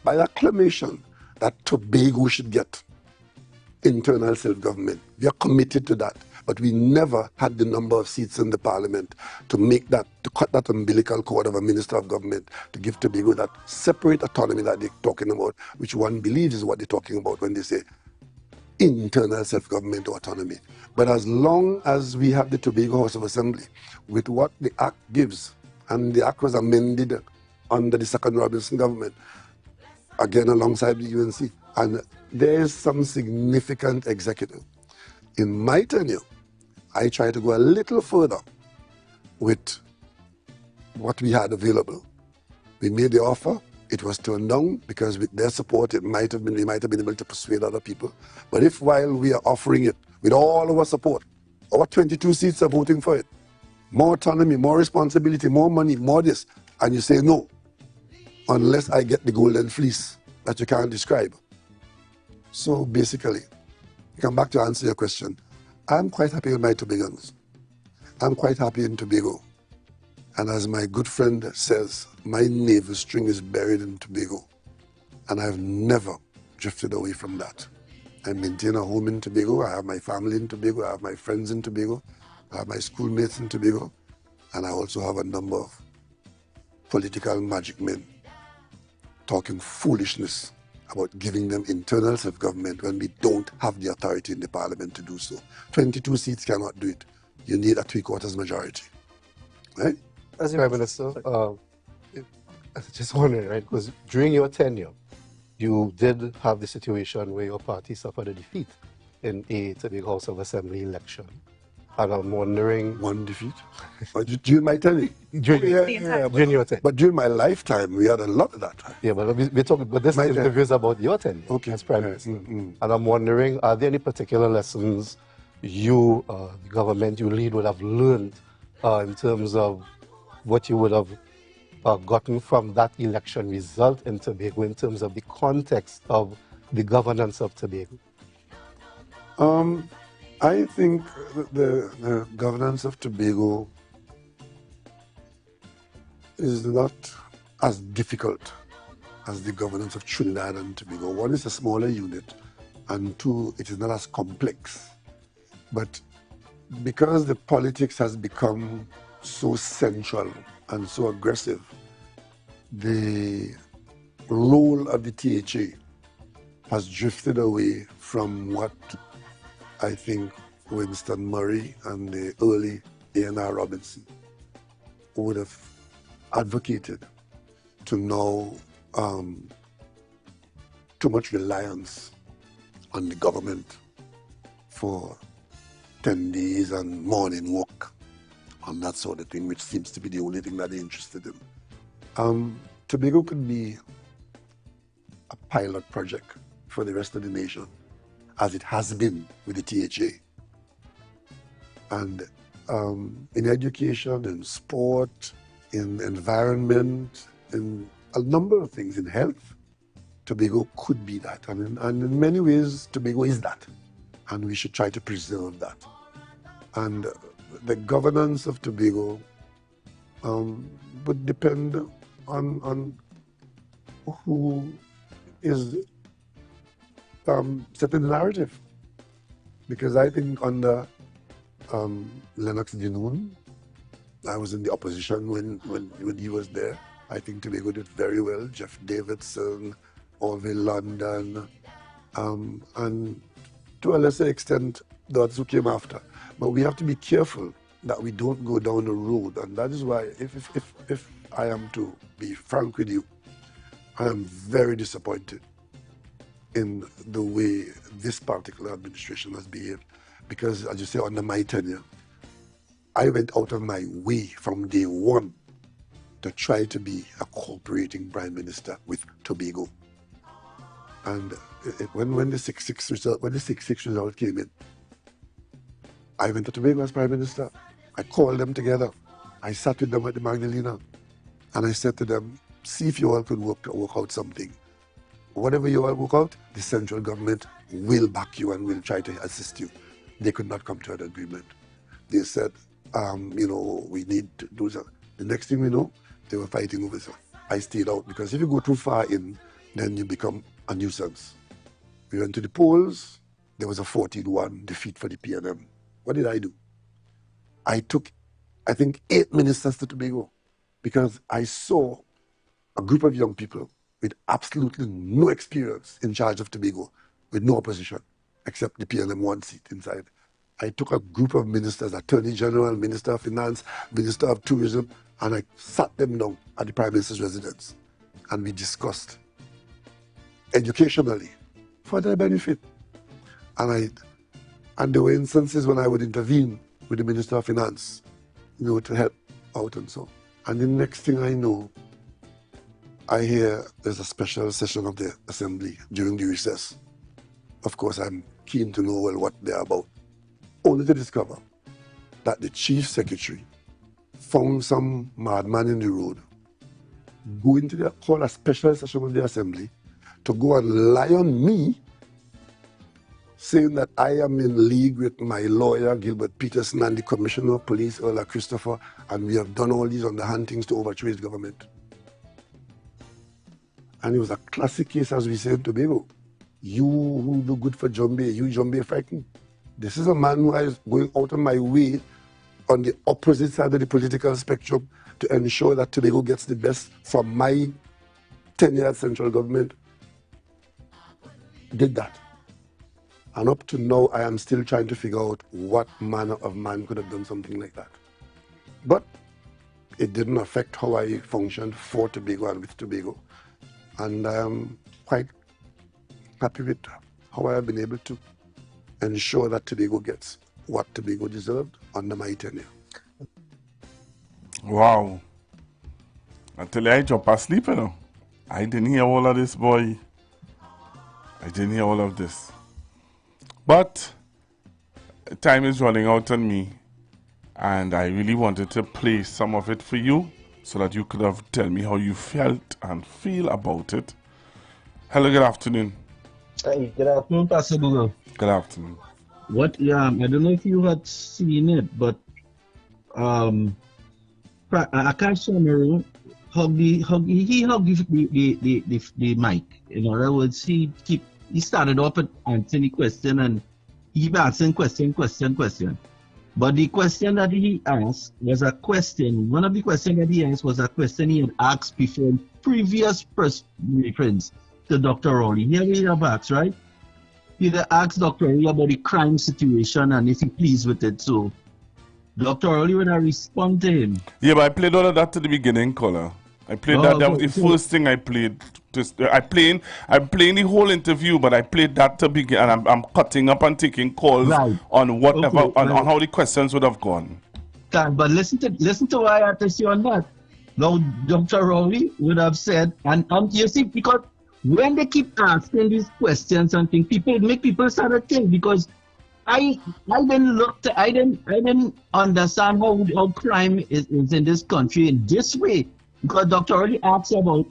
by acclamation that Tobago should get internal self-government. We are committed to that, but we never had the number of seats in the parliament to make that, to cut that umbilical cord of a minister of government, to give Tobago that separate autonomy that they're talking about, which one believes is what they're talking about when they say internal self-government or autonomy. But as long as we have the Tobago House of Assembly with what the Act gives, and the Act was amended under the second Robinson government, again alongside the UNC, and there is some significant executive. In my tenure, I tried to go a little further with what we had available. We made the offer. It was turned down because with their support, we might have been able to persuade other people. But if while we are offering it with all our support, our 22 seats are voting for it, more autonomy, more responsibility, more money, more this, and you say no, unless I get the golden fleece that you can't describe. So basically, come back to answer your question. I'm quite happy with my Tobagans. I'm quite happy in Tobago. And as my good friend says, my navel string is buried in Tobago. And I've never drifted away from that. I maintain a home in Tobago. I have my family in Tobago. I have my friends in Tobago. I have my schoolmates in Tobago. And I also have a number of political magic men talking foolishness about giving them internal self-government when we don't have the authority in the parliament to do so. 22 seats cannot do it. You need a 3/4 majority, right? As Prime Minister, I was just wondering, right, because during your tenure, you did have the situation where your party suffered a defeat in a Tobago House of Assembly election. And I'm wondering... One defeat? During my tenure? During your tenure. But during my lifetime, we had a lot of that. Yeah, but we're talking, but this interview is about your tenure as Prime Minister. And I'm wondering, are there any particular lessons you, the government you lead, would have learned in terms of what you would have gotten from that election result in Tobago in terms of the context of the governance of Tobago? I think the governance of Tobago is not as difficult as the governance of Trinidad and Tobago. One, is a smaller unit, and two, it is not as complex. But because the politics has become so central and so aggressive, the role of the THA has drifted away from what I think Winston Murray and the early A&R Robinson would have advocated, to now too much reliance on the government for 10 days and morning walk and that sort of thing, which seems to be the only thing that they're interested in. Tobago could be a pilot project for the rest of the nation, as it has been with the THA. And in education, in sport, in environment, in a number of things, in health, Tobago could be that. And in many ways, Tobago is that. And we should try to preserve that. And the governance of Tobago would depend on who is setting the narrative. Because I think under Lennox Dinoon, I was in the opposition when he was there. I think Tobago did very well. Jeff Davidson, Orville London, and to a lesser extent, those who came after. But we have to be careful that we don't go down the road. And that is why, if I am to be frank with you, I am very disappointed in the way this particular administration has behaved. Because, as you say, under my tenure, I went out of my way from day one to try to be a cooperating Prime Minister with Tobago. And when the 6-6 result came in, I went to Tobago as Prime Minister. I called them together. I sat with them at the Magdalena, and I said to them, see if you all could work out something. whatever you all work out, the central government will back you and will try to assist you. They could not come to an agreement. They said, we need to do something. The next thing we know, they were fighting over something. I stayed out because if you go too far in, then you become a nuisance. We went to the polls. There was a 14-1 defeat for the PNM. What did I do? I took, I think, 8 ministers to Tobago because I saw a group of young people with absolutely no experience in charge of Tobago, with no opposition, except the PNM 1 seat inside. I took a group of ministers, Attorney General, Minister of Finance, Minister of Tourism, and I sat them down at the Prime Minister's residence. And we discussed educationally for their benefit. And there were instances when I would intervene with the Minister of Finance, to help out and so. And the next thing I know, I hear there's a special session of the Assembly during the recess. Of course, I'm keen to know what they're about. Only to discover that the Chief Secretary found some madman in the road, call a special session of the Assembly to go and lie on me, saying that I am in league with my lawyer, Gilbert Peterson, and the Commissioner of Police, Earl Christopher, and we have done all these underhandings to overthrow his government. And it was a classic case, as we say in Tobago. You who do good for Jumbe, you Jumbe fighting. This is a man who is going out of my way on the opposite side of the political spectrum to ensure that Tobago gets the best from my tenure central government. Did that. And up to now, I am still trying to figure out what manner of man could have done something like that. But it didn't affect how I functioned for Tobago and with Tobago. And I am quite happy with how I have been able to ensure that Tobago gets what Tobago deserved under my tenure. Wow. Until I jump asleep, I didn't hear all of this, boy. I didn't hear all of this. But time is running out on me, and I really wanted to play some of it for you so that you could have tell me how you felt and feel about it. Hello, good afternoon. Hey, good afternoon, Pastor Google. Good afternoon. I don't know if you had seen it, but Akash Someru hugged the mic. In other words, he started off at answering the question and he kept asking question. But the question that he asked was a question. One of the questions that he asked was a question he had asked before in previous press reference to Dr. Rowley. Here we have asked, right? He asked Dr. Rowley about the crime situation and if he pleased with it. So Dr. Rowley would have responded to him. Yeah, but I played all of that to the beginning, caller. I played that. That was the first thing I played. I'm playing the whole interview, but I played that to begin, and I'm cutting up and taking calls on whatever on how the questions would have gone. But listen to why I have to say on that. Now, Dr. Rowley would have said, and you see, because when they keep asking these questions and things, make people start to think, because I didn't understand how crime is in this country in this way. Because Dr. Rowley asked about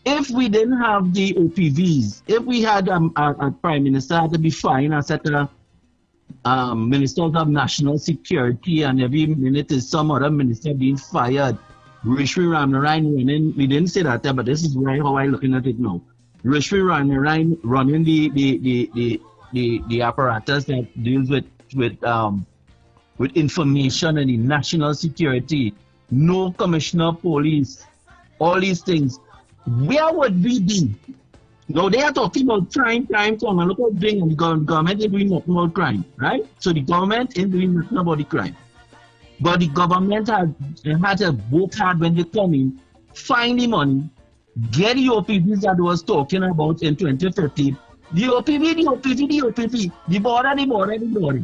if we didn't have the OPVs, if we had a prime minister had to be fined as a ministers of national security, and every minute is some other minister being fired. Rishmi Ramnarayan running, we didn't say that, but this is how I'm looking at it now. Rishmi Ramnarayan running the apparatus that deals with information and the national security. No commissioner of police, all these things. Where would we be? Now they are talking about crime, and look what doing, and the government is doing nothing about crime, right? So the government is doing nothing about the crime. But the government had to work hard when they come in, find the money, get the OPVs that was talking about in 2015. The OPV, the border,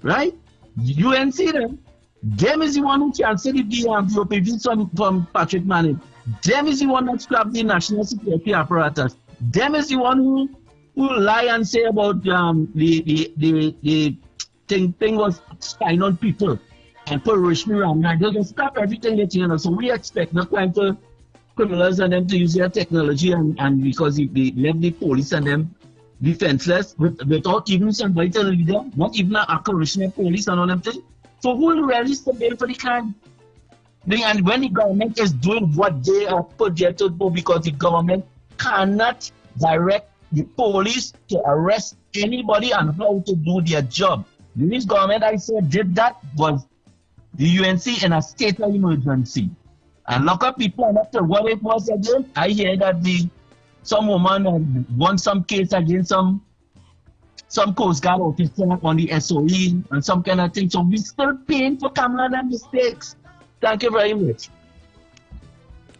right? You ain't see them. Them is the one who canceled the OPV from Patrick Manning. Them is the one that scrapped the national security apparatus. Them is the one who lie and say about the thing was spying on people and put Rishmi Ramnarayan. They just scrap everything that you know. So we expect the crime to criminals and them to use their technology and because they left the police and them defenseless without even somebody to lead them, not even a commissioner of police and all them things. So who will really step in for the crime? And when the government is doing what they are put there to do, because the government cannot direct the police to arrest anybody and how to do their job. This government, I said, did that was the UNC in a state of emergency. And lock up people and after what it was again, I hear that some woman won some case against some Coast Guard officer on the SOE and some kind of thing. So we still paying for Kamala and mistakes. Thank you very much.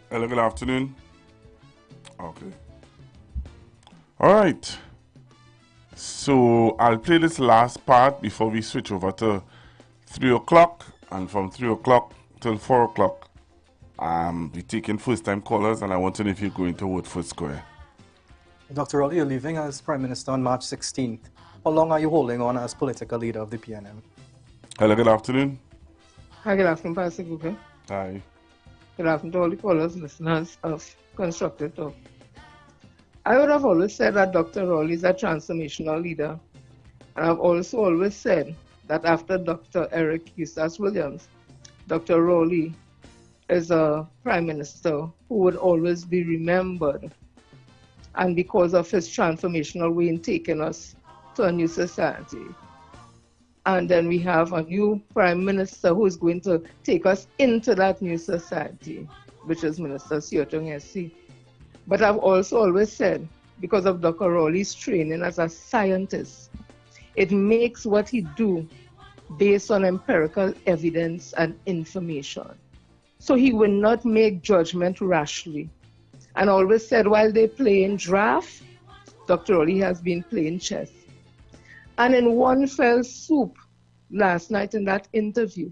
Hello, good afternoon. Okay. All right. So I'll play this last part before we switch over to 3 o'clock. And from 3 o'clock till 4 o'clock, we're taking first-time callers, and I want to know if you're going to Woodford Square. Dr. Raleigh, you're leaving as Prime Minister on March 16th. How long are you holding on as political leader of the PNM? Hello, good afternoon. Hi, good afternoon, Pastor Cooper. Hi. Good afternoon to all the callers, listeners of Constructive Talk. I would have always said that Dr. Raleigh is a transformational leader. And I've also always said that after Dr. Eric Eustace Williams, Dr. Raleigh is a Prime Minister who would always be remembered. And because of his transformational way in taking us to a new society. And then we have a new Prime Minister who is going to take us into that new society, which is Minister Siotong SC. But I've also always said, because of Dr. Raleigh's training as a scientist, it makes what he do based on empirical evidence and information. So he will not make judgment rashly. And always said while they play in draft, Dr. Raleigh has been playing chess. And in one fell swoop last night in that interview,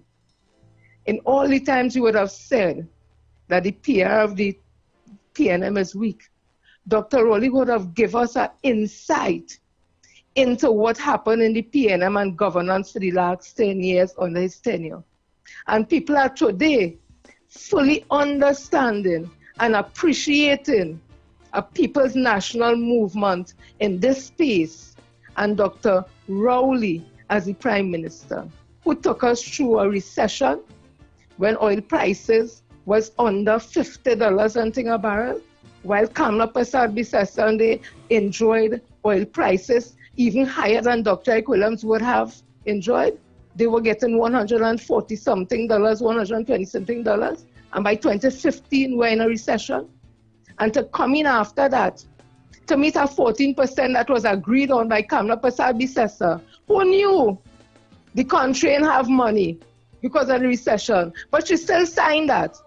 in all the times you would have said that the PR of the PNM is weak, Dr. Raleigh would have given us an insight into what happened in the PNM and governance for the last 10 years under his tenure. And people are today fully understanding and appreciating a people's national movement in this space, and Dr. Raleigh as the Prime Minister, who took us through a recession when oil prices was under $50 and thing a barrel, while Kamala Persad-Bissessar and they enjoyed oil prices even higher than Dr. Ike Williams would have enjoyed. They were getting $140-something, $120-something, and by 2015 we're in a recession. And to come in after that, to meet a 14% that was agreed on by Kamala Persad-Bissessar, who knew the country didn't have money because of the recession, but she still signed that.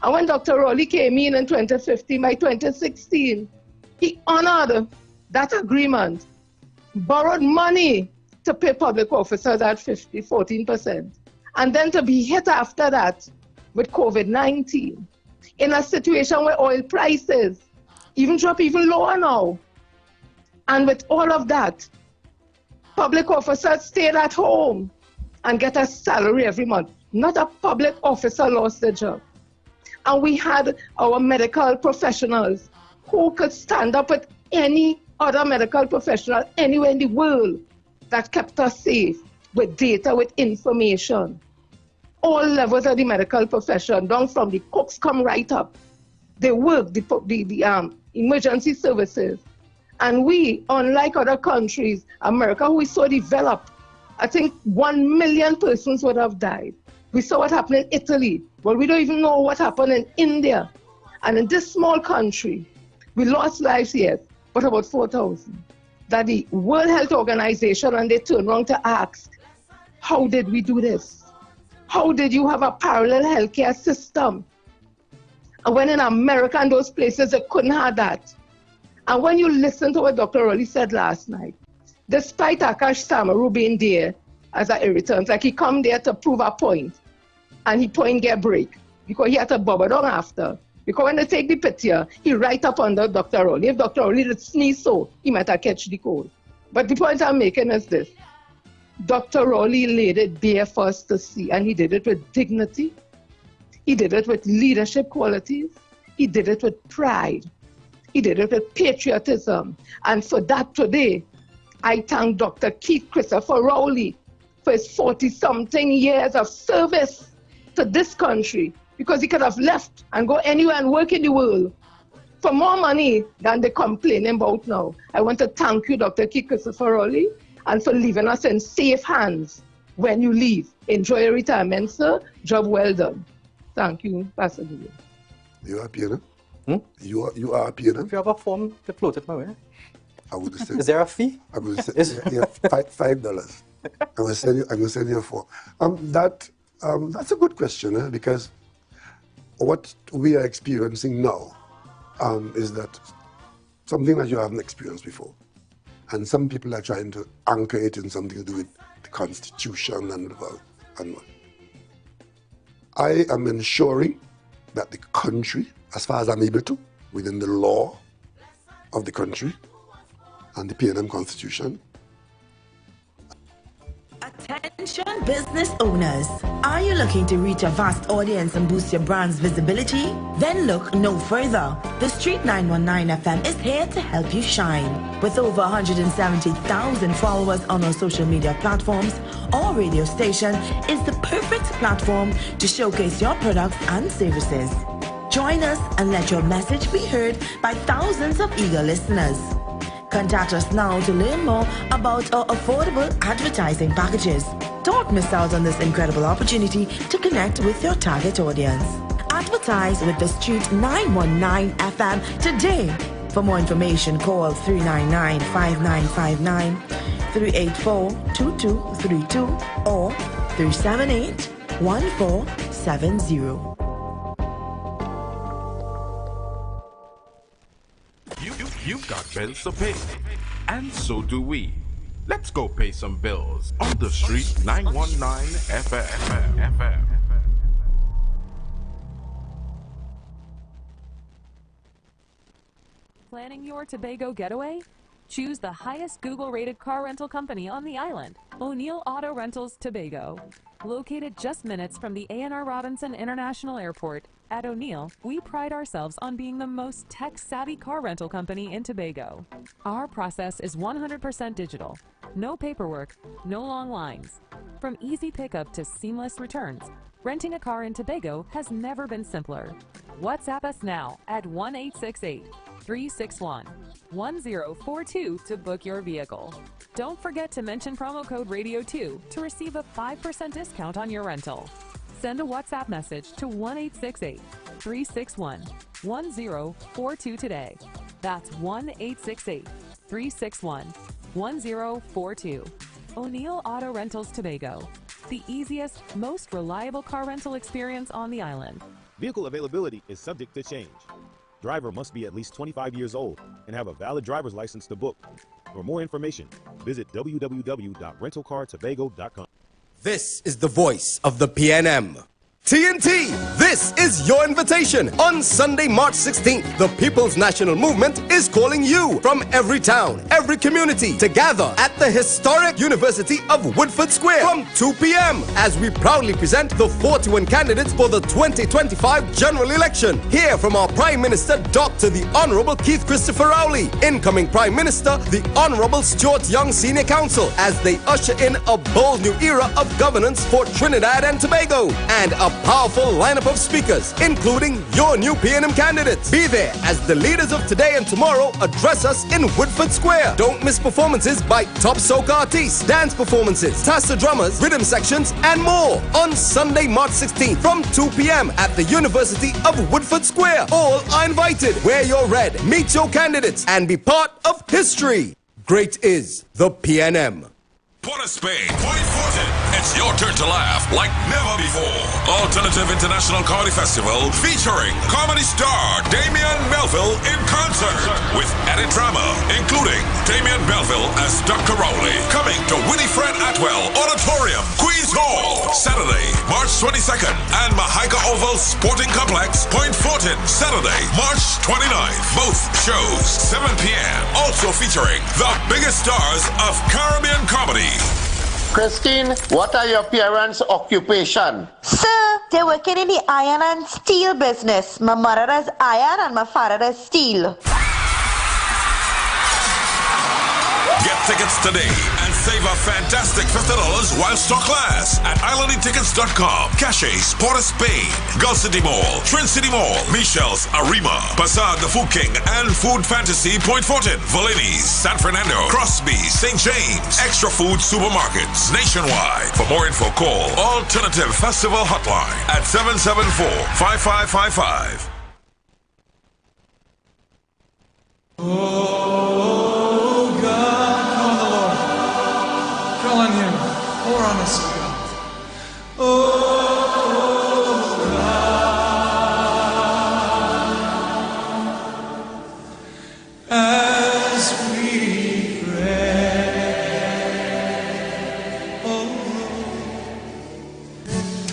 And when Dr. Raleigh came in 2015, by 2016, he honored that agreement, borrowed money to pay public officers at 14%, and then to be hit after that with COVID-19, in a situation where oil prices even drop even lower now. And with all of that, public officers stayed at home and get a salary every month. Not a public officer lost their job. And we had our medical professionals who could stand up with any other medical professional anywhere in the world that kept us safe with data, with information. All levels of the medical profession, down from the cooks come right up. They work the emergency services. And we, unlike other countries, America, who is so developed, I think 1 million persons would have died. We saw what happened in Italy. Well, we don't even know what happened in India. And in this small country, we lost lives, yes, but about 4,000. That the World Health Organization, and they turned around to ask, how did we do this? How did you have a parallel healthcare system? And when in America and those places, they couldn't have that. And when you listen to what Dr. Raleigh said last night, despite Akash Samaru being there as an irritant, like he come there to prove a point, and he point get break, because he had to bubble down after. Because when they take the picture, he right up under Dr. Raleigh. If Dr. Raleigh did sneeze so, he might have catch the cold. But the point I'm making is this. Dr. Raleigh laid it bare for us to see, and he did it with dignity. He did it with leadership qualities. He did it with pride. He did it with patriotism. And for that today, I thank Dr. Keith Christopher Rowley for his 40-something years of service to this country, because he could have left and go anywhere and work in the world for more money than they're complaining about now. I want to thank you, Dr. Keith Christopher Rowley, and for leaving us in safe hands when you leave. Enjoy your retirement, sir. Job well done. Thank you, Pastor Dillon. You are happy, no? You are happy, no? If you have a form to float it my way. I would say. Is there a fee? I would say yeah, $5. I'm gonna send you a form. That's a good question, because what we are experiencing now is that something that you haven't experienced before, and some people are trying to anchor it in something to do with the Constitution and I am ensuring that the country, as far as I'm able to, within the law of the country and the PNM Constitution. Attention business owners. Are you looking to reach a vast audience and boost your brand's visibility? Then look no further. The Street 919 FM is here to help you shine. With over 170,000 followers on our social media platforms, our radio station is the perfect platform to showcase your products and services. Join us and let your message be heard by thousands of eager listeners. Contact us now to learn more about our affordable advertising packages. Don't miss out on this incredible opportunity to connect with your target audience. Advertise with the Street 919 FM today. For more information, call 399-5959, 384-2232, or 378-1470. You've got bills to pay, and so do we. Let's go pay some bills on the Street 919 FM. Planning your Tobago getaway? Choose the highest Google-rated car rental company on the island, O'Neill Auto Rentals Tobago. Located just minutes from the A&R Robinson International Airport, at O'Neill, we pride ourselves on being the most tech-savvy car rental company in Tobago. Our process is 100% digital. No paperwork, no long lines. From easy pickup to seamless returns, renting a car in Tobago has never been simpler. WhatsApp us now at 1-868-361-1042 to book your vehicle. Don't forget to mention promo code RADIO2 to receive a 5% discount on your rental. Send a WhatsApp message to 1-868-361-1042 today. That's 1-868-361-1042. O'Neill Auto Rentals Tobago, the easiest, most reliable car rental experience on the island. Vehicle availability is subject to change. Driver must be at least 25 years old and have a valid driver's license to book. For more information, visit www.rentalcartobago.com. This is the voice of the PNM. TNT, this is your invitation. On Sunday, March 16th, the People's National Movement is calling you from every town, every community to gather at the historic University of Woodford Square from 2 p.m. as we proudly present the 41 candidates for the 2025 general election. Hear from our Prime Minister, Dr. the Honorable Keith Christopher Rowley, incoming Prime Minister, the Honorable Stuart Young Senior Council, as they usher in a bold new era of governance for Trinidad and Tobago, and a powerful lineup of speakers, including your new PNM candidates. Be there as the leaders of today and tomorrow address us in Woodford Square. Don't miss performances by top soca artists, dance performances, tassa drummers, rhythm sections, and more on Sunday, March 16th from 2 p.m. at the University of Woodford Square. All are invited. Wear your red, meet your candidates, and be part of history. Great is the PNM. Port of Spain, Point Fortin. It's your turn to laugh like never before. Alternative International Comedy Festival featuring comedy star Damien Melville in concert with added drama, including Damien Melville as Dr. Rowley. Coming to Winifred Atwell Auditorium, Queens Hall, Saturday, March 22nd, and Mahaika Oval Sporting Complex, Point Fortin, Saturday, March 29th. Both shows 7 p.m. Also featuring the biggest stars of Caribbean comedy. Christine, what are your parents' occupation? Sir, they're working in the iron and steel business. My mother does iron and my father does steel. Get tickets today and save a fantastic $50 while stock lasts at islandetickets.com. Caches, Port of Spain, Gulf City Mall, Trin City Mall, Michelle's, Arima, Bazaar, The Food King, and Food Fantasy, Point Fortin, Valini's, San Fernando, Crosby, St. James, Extra Food Supermarkets, nationwide. For more info, call Alternative Festival Hotline at 774-5555. Oh God, call the Lord. Call on Him. Pour on us, God. Oh God, as we pray. Oh.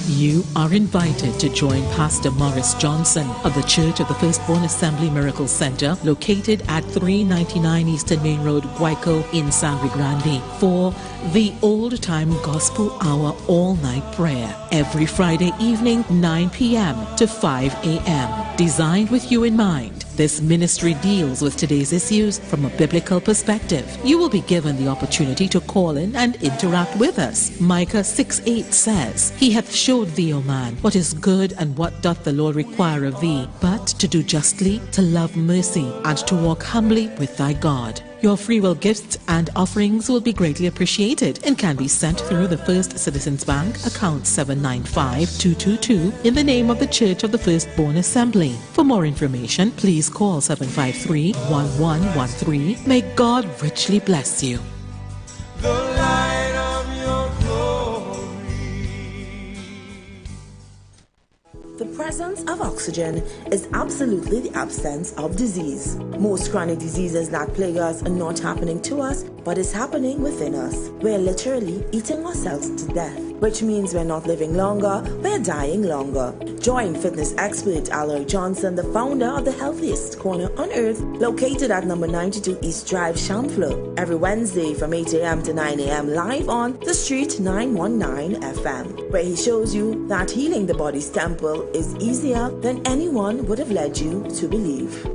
You are invited to join Pastor Morris Johnson of the Church of the Firstborn Assembly Miracle Center, located at 399 Eastern Main Road, Guayco in Sangre Grande, for the Old Time Gospel Hour all-night prayer every Friday evening, 9 p.m. to 5 a.m. Designed with you in mind, this ministry deals with today's issues from a biblical perspective. You will be given the opportunity to call in and interact with us. Micah 6:8 says, He hath showed thee, O man, what is good and what doth the Lord require of thee, but to do justly, to love mercy, and to walk humbly with thy God. Your free will gifts and offerings will be greatly appreciated and can be sent through the First Citizens Bank, account 795-222, in the name of the Church of the Firstborn Assembly. For more information, please call 753-1113. May God richly bless you. The light of your The presence of oxygen is absolutely the absence of disease. Most chronic diseases that plague us are not happening to us, but is happening within us. We're literally eating ourselves to death, which means we're not living longer, we're dying longer. Join fitness expert Iwer Johnson, the founder of the healthiest corner on earth, located at number 92 East Drive, Champlain, every Wednesday from 8 a.m. to 9 a.m. live on the Street 919 FM, where he shows you that healing the body's temple is easier than anyone would have led you to believe.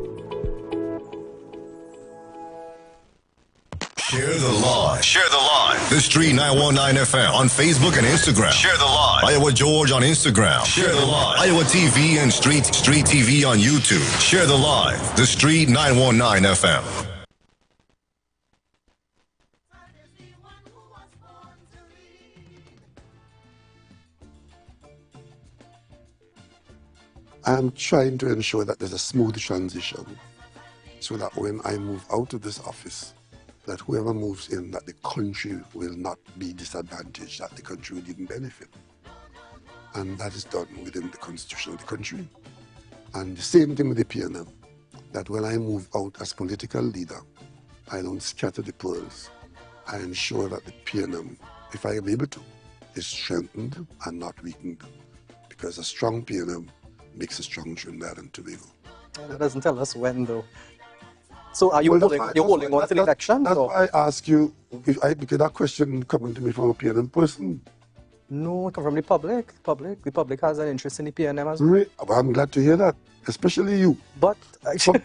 Share the live. Share the live. The Street 919 FM on Facebook and Instagram. Share the live. Iwer George on Instagram. Share the live. Iwer TV and Street TV on YouTube. Share the live. The Street 919 FM. I am trying to ensure that there's a smooth transition so that when I move out of this office, that whoever moves in, that the country will not be disadvantaged, that the country will even benefit. And that is done within the constitution of the country. And the same thing with the PNM, that when I move out as political leader, I don't scatter the pearls. I ensure that the PNM, if I am able to, is strengthened and not weakened. Because a strong PNM makes a strong Trinidad and Tobago. That doesn't tell us when, though. So are you holding on to the election? That's why I ask you, because that question coming to me from a PNM person. No, it comes from the public. The public has an interest in the PNM as well. Right. Well, I'm glad to hear that, especially you. But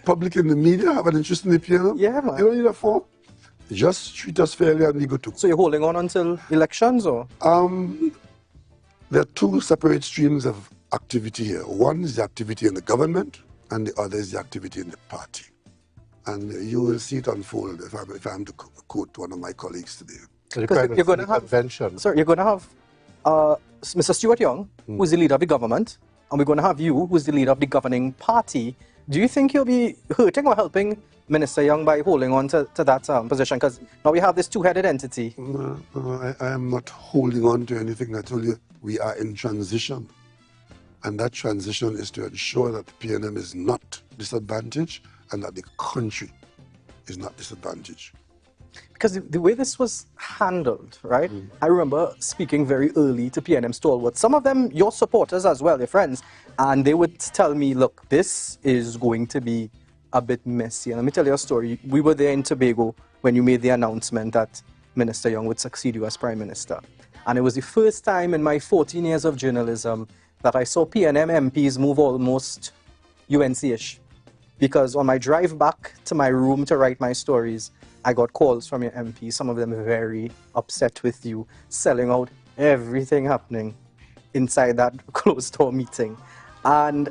public in the media have an interest in the PNM. Yeah, man. You don't need a form. Just treat us fairly and we go to. So you're holding on until elections, or? There are two separate streams of activity here. One is the activity in the government, and the other is the activity in the party. And you will see it unfold if I'm to quote one of my colleagues today. You're going to have convention. Sir, you're going to have Mr. Stuart Young, who is the leader of the government, and we're going to have you, who is the leader of the governing party. Do you think you'll be hurting or helping Minister Young by holding on to that position? Because now we have this two-headed entity. No, I am not holding on to anything. I told you, we are in transition. And that transition is to ensure that the PNM is not disadvantaged and that the country is not disadvantaged. Because the way this was handled, right? I remember speaking very early to PNM stalwarts, some of them your supporters as well, your friends, and they would tell me, look, this is going to be a bit messy. And let me tell you a story. We were there in Tobago when you made the announcement that Minister Young would succeed you as Prime Minister. And it was the first time in my 14 years of journalism that I saw PNM MPs move almost UNC-ish. Because on my drive back to my room to write my stories, I got calls from your MPs, some of them very upset with you, selling out everything happening inside that closed-door meeting. And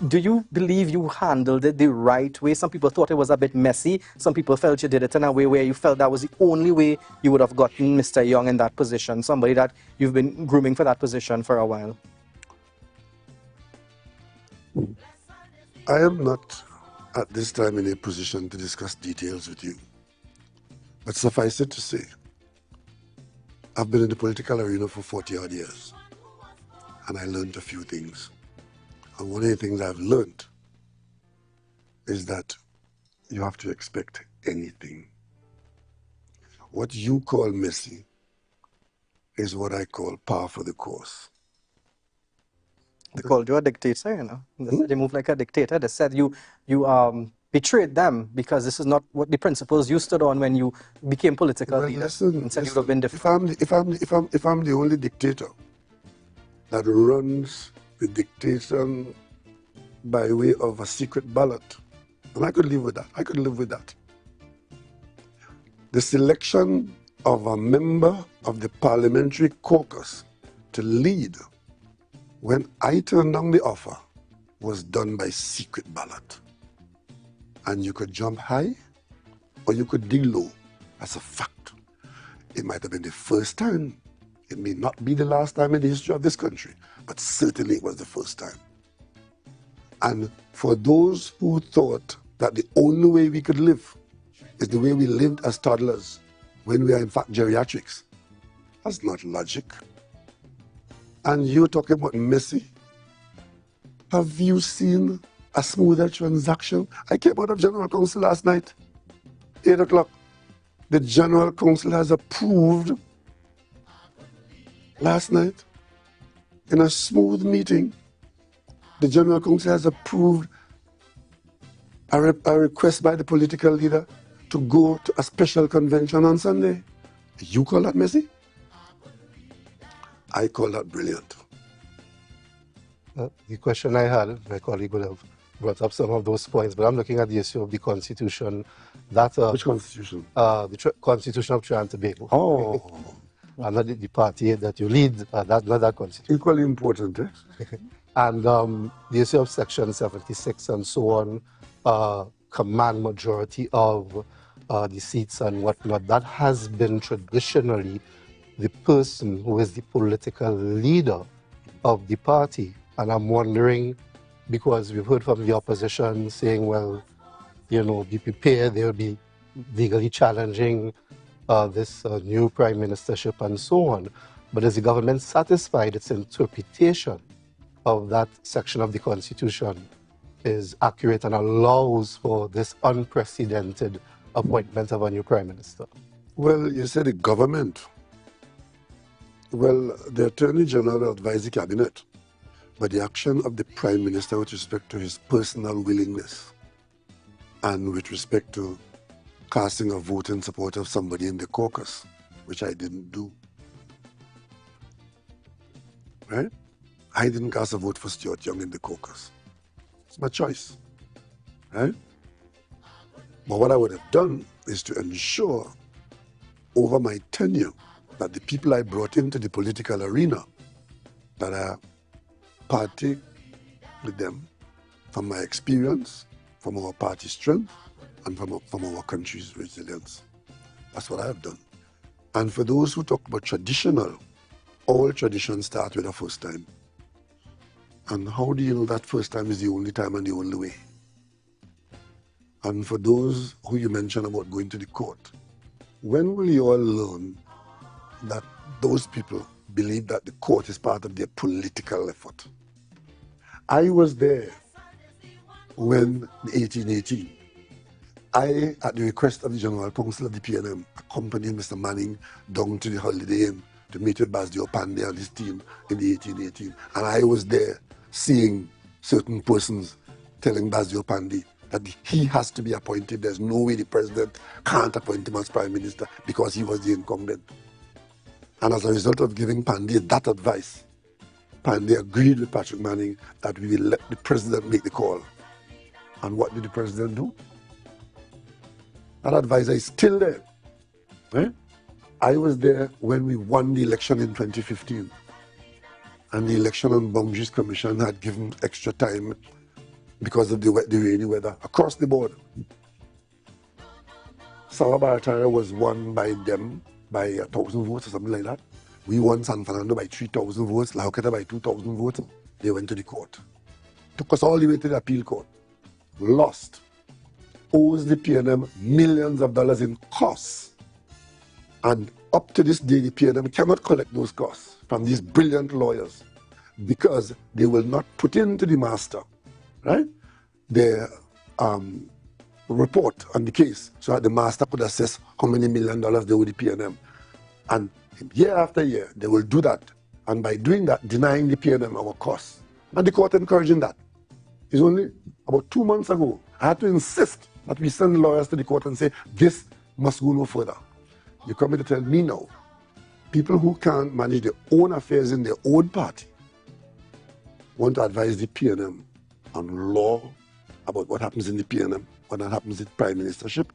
do you believe you handled it the right way? Some people thought it was a bit messy. Some people felt you did it in a way where you felt that was the only way you would have gotten Mr. Young in that position, somebody that you've been grooming for that position for a while. I am not at this time in a position to discuss details with you. But suffice it to say, I've been in the political arena for 40-odd years, and I learned a few things. And one of the things I've learned is that you have to expect anything. What you call messy is what I call par for the course. They called you a dictator, you know. They said you moved like a dictator. They said you betrayed them because this is not what the principles you stood on when you became political leader. Listen, you would have been different. if I'm the only dictator that runs the dictation by way of a secret ballot, and I could live with that. I could live with that. The selection of a member of the parliamentary caucus to lead when I turned down the offer was done by secret ballot. And you could jump high or you could dig low. That's a fact. It might have been the first time. It may not be the last time in the history of this country, but certainly it was the first time. And for those who thought that the only way we could live is the way we lived as toddlers when we are in fact geriatrics, that's not logic. And you're talking about messy. Have you seen a smoother transaction? I came out of General Council last night, 8 o'clock. The General Council has approved last night in a smooth meeting. The General Council has approved a request by the political leader to go to a special convention on Sunday. You call that messy? I call that brilliant. The question I had, my colleague would have brought up some of those points, but I'm looking at the issue of the Constitution. Which Constitution? The Constitution of Trinidad and Tobago. Oh. And not the party that you lead, not that Constitution. Equally important, eh? And the issue of Section 76 and so on, command majority of the seats and whatnot, that has been traditionally the person who is the political leader of the party. And I'm wondering, because we've heard from the opposition saying, well, you know, be prepared, they'll be legally challenging this new prime ministership and so on. But is the government satisfied its interpretation of that section of the Constitution is accurate and allows for this unprecedented appointment of a new prime minister? Well, you said the government. Well, the Attorney General advised the cabinet, but the action of the Prime Minister with respect to his personal willingness and with respect to casting a vote in support of somebody in the caucus, which I didn't do. Right? I didn't cast a vote for Stuart Young in the caucus. It's my choice. Right? But what I would have done is to ensure over my tenure that the people I brought into the political arena, that I partake with them from my experience, from our party strength, and from our country's resilience. That's what I have done. And for those who talk about traditional, all traditions start with a first time. And how do you know that first time is the only time and the only way? And for those who you mentioned about going to the court, when will you all learn that those people believe that the court is part of their political effort? I was there when the 1818, I, at the request of the General Council of the PNM, accompanied Mr. Manning down to the Holiday Inn to meet with Basdio Pandey and his team in the 1818. And I was there seeing certain persons telling Basdio Pandey that he has to be appointed. There's no way the president can't appoint him as prime minister because he was the incumbent. And as a result of giving Pandey that advice, Pandey agreed with Patrick Manning that we will let the president make the call. And what did the president do? That advisor is still there. Eh? I was there when we won the election in 2015. And the Election and Boundaries Commission had given extra time because of the rainy weather across the board. Sawa Baratara was won by them by 1,000 votes or something like that. We won San Fernando by 3,000 votes, La Joqueta by 2,000 votes. They went to the court. Took us all the way to the appeal court. Lost. Owes the PNM millions of dollars in costs. And up to this day, the PNM cannot collect those costs from these brilliant lawyers because they will not put into the master, right, their report on the case so that the master could assess how many $1 million they owe the PNM. And year after year, they will do that. And by doing that, denying the PNM our costs. And the court encouraging that. It's only about 2 months ago, I had to insist that we send lawyers to the court and say, this must go no further. You come here to tell me now, people who can't manage their own affairs in their own party want to advise the PNM on law about what happens in the PNM, what happens in prime ministership.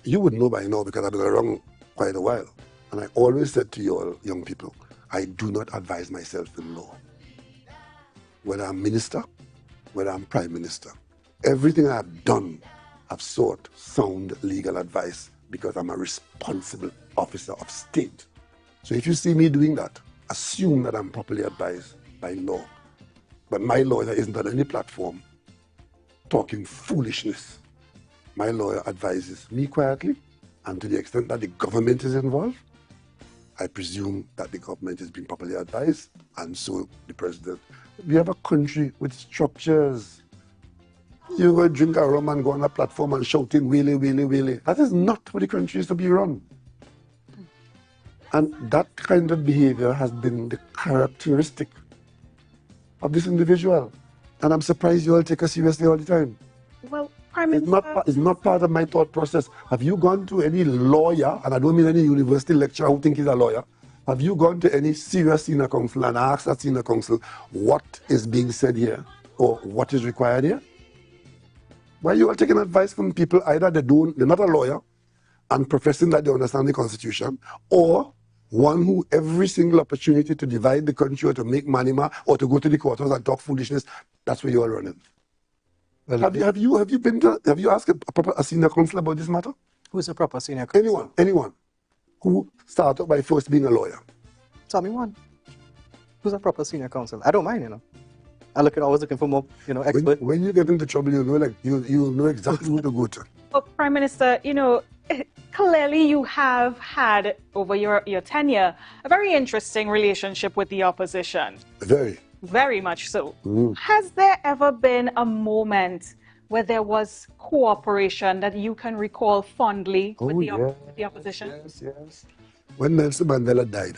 You would know by now because I've been around quite a while. And I always said to you all young people, I do not advise myself in law. Whether I'm minister, whether I'm prime minister. Everything I've done, I've sought sound legal advice because I'm a responsible officer of state. So if you see me doing that, assume that I'm properly advised by law. But my lawyer isn't on any platform talking foolishness. My lawyer advises me quietly, and to the extent that the government is involved, I presume that the government is being properly advised, and so the president. We have a country with structures. You go drink a rum and go on a platform and shouting, wheelie, wheelie, wheelie. That is not how the country is to be run. And that kind of behavior has been the characteristic of this individual. And I'm surprised you all take us seriously all the time. Well, Prime Minister... It's not part of my thought process. Have you gone to any lawyer, and I don't mean any university lecturer who think he's a lawyer, have you gone to any serious senior counsel and asked that senior counsel what is being said here or what is required here? Why are you all taking advice from people either they're not a lawyer and professing that they understand the Constitution, or one who every single opportunity to divide the country or to make money or to go to the courthouse and talk foolishness, that's where you are running. Well, have you asked a senior counsel about this matter? Who's a proper senior counsel? Anyone who started by first being a lawyer. Tell me one. Who's a proper senior counsel? I don't mind, always looking for more, expert. When you get into trouble, you'll know exactly who to go to. Well, Prime Minister, clearly you have had, over your tenure, a very interesting relationship with the opposition. Very much so. Has there ever been a moment where there was cooperation that you can recall fondly with the opposition? Yes. When Nelson Mandela died,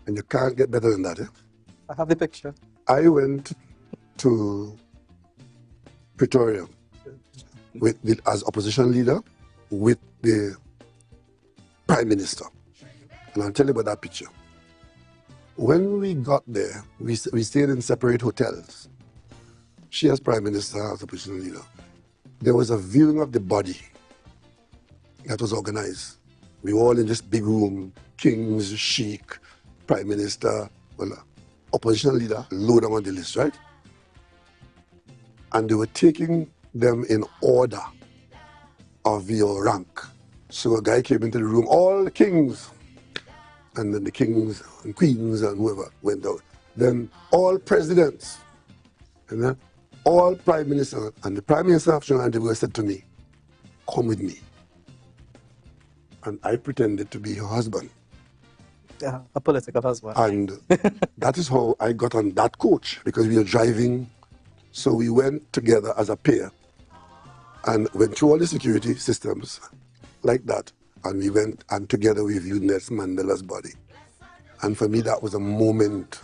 and you can't get better than that, I have the picture. I went to Pretoria as opposition leader with the Prime Minister. And I'll tell you about that picture. When we got there, we stayed in separate hotels. She as Prime Minister, as opposition leader. There was a viewing of the body that was organized. We were all in this big room, kings, sheik, Prime Minister, opposition leader, low down on the list, right? And they were taking them in order of your rank. So a guy came into the room, all the kings, and then the kings and queens and whoever went out. Then all presidents, and then all prime ministers. And the Prime Minister of Sri Lanka said to me, come with me. And I pretended to be her husband. Yeah, a political husband. And that is how I got on that coach, because we were driving. So we went together as a pair and went through all the security systems like that. And we went, and together we viewed Nelson Mandela's body. And for me, that was a moment,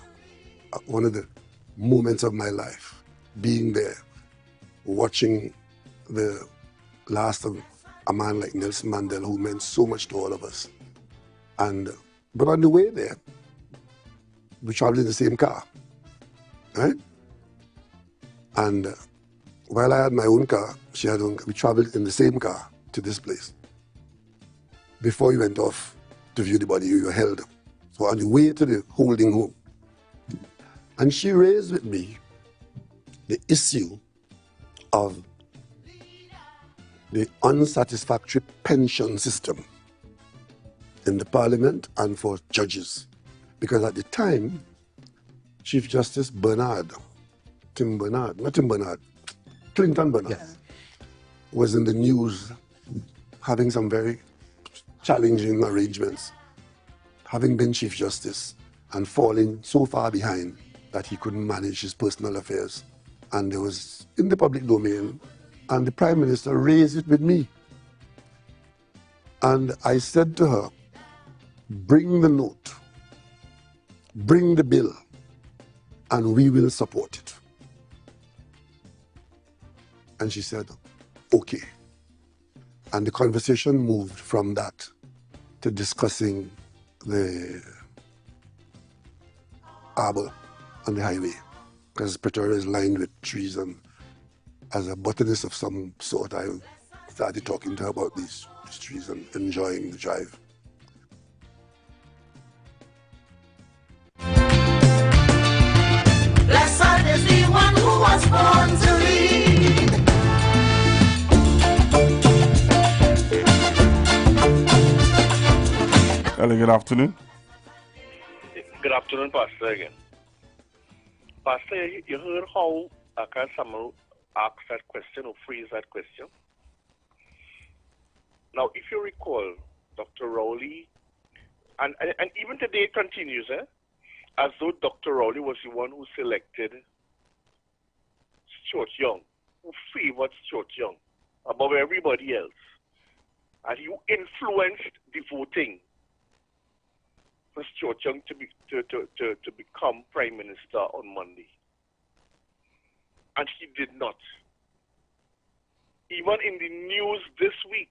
one of the moments of my life, being there, watching the last of a man like Nelson Mandela, who meant so much to all of us. But on the way there, we traveled in the same car, right? And while I had my own car, she had her own car. We traveled in the same car to this place. Before we went off to view the body, we were held. So on the way to the holding home, and she raised with me the issue of the unsatisfactory pension system in the parliament and for judges. Because at the time, Chief Justice Clinton Bernard, was in the news having some very challenging arrangements, having been Chief Justice and falling so far behind that he couldn't manage his personal affairs. And it was in the public domain, and the Prime Minister raised it with me. And I said to her, bring the note, bring the bill, and we will support it. And she said, okay. And the conversation moved from that to discussing the arbor on the highway, because Pretoria is lined with trees, and as a botanist of some sort, I started talking to her about these trees and enjoying the drive. Blessed is the one who was born to lead. Hello, good afternoon. Good afternoon, Pastor, again. Pastor, you heard how Akan Samuel asked that question or phrased that question? Now, if you recall, Dr. Rowley, and even today it continues, as though Dr. Rowley was the one who selected Stuart Young, who favored Stuart Young above everybody else, and he influenced the voting for Stuart Young to become Prime Minister on Monday. And he did not. Even in the news this week,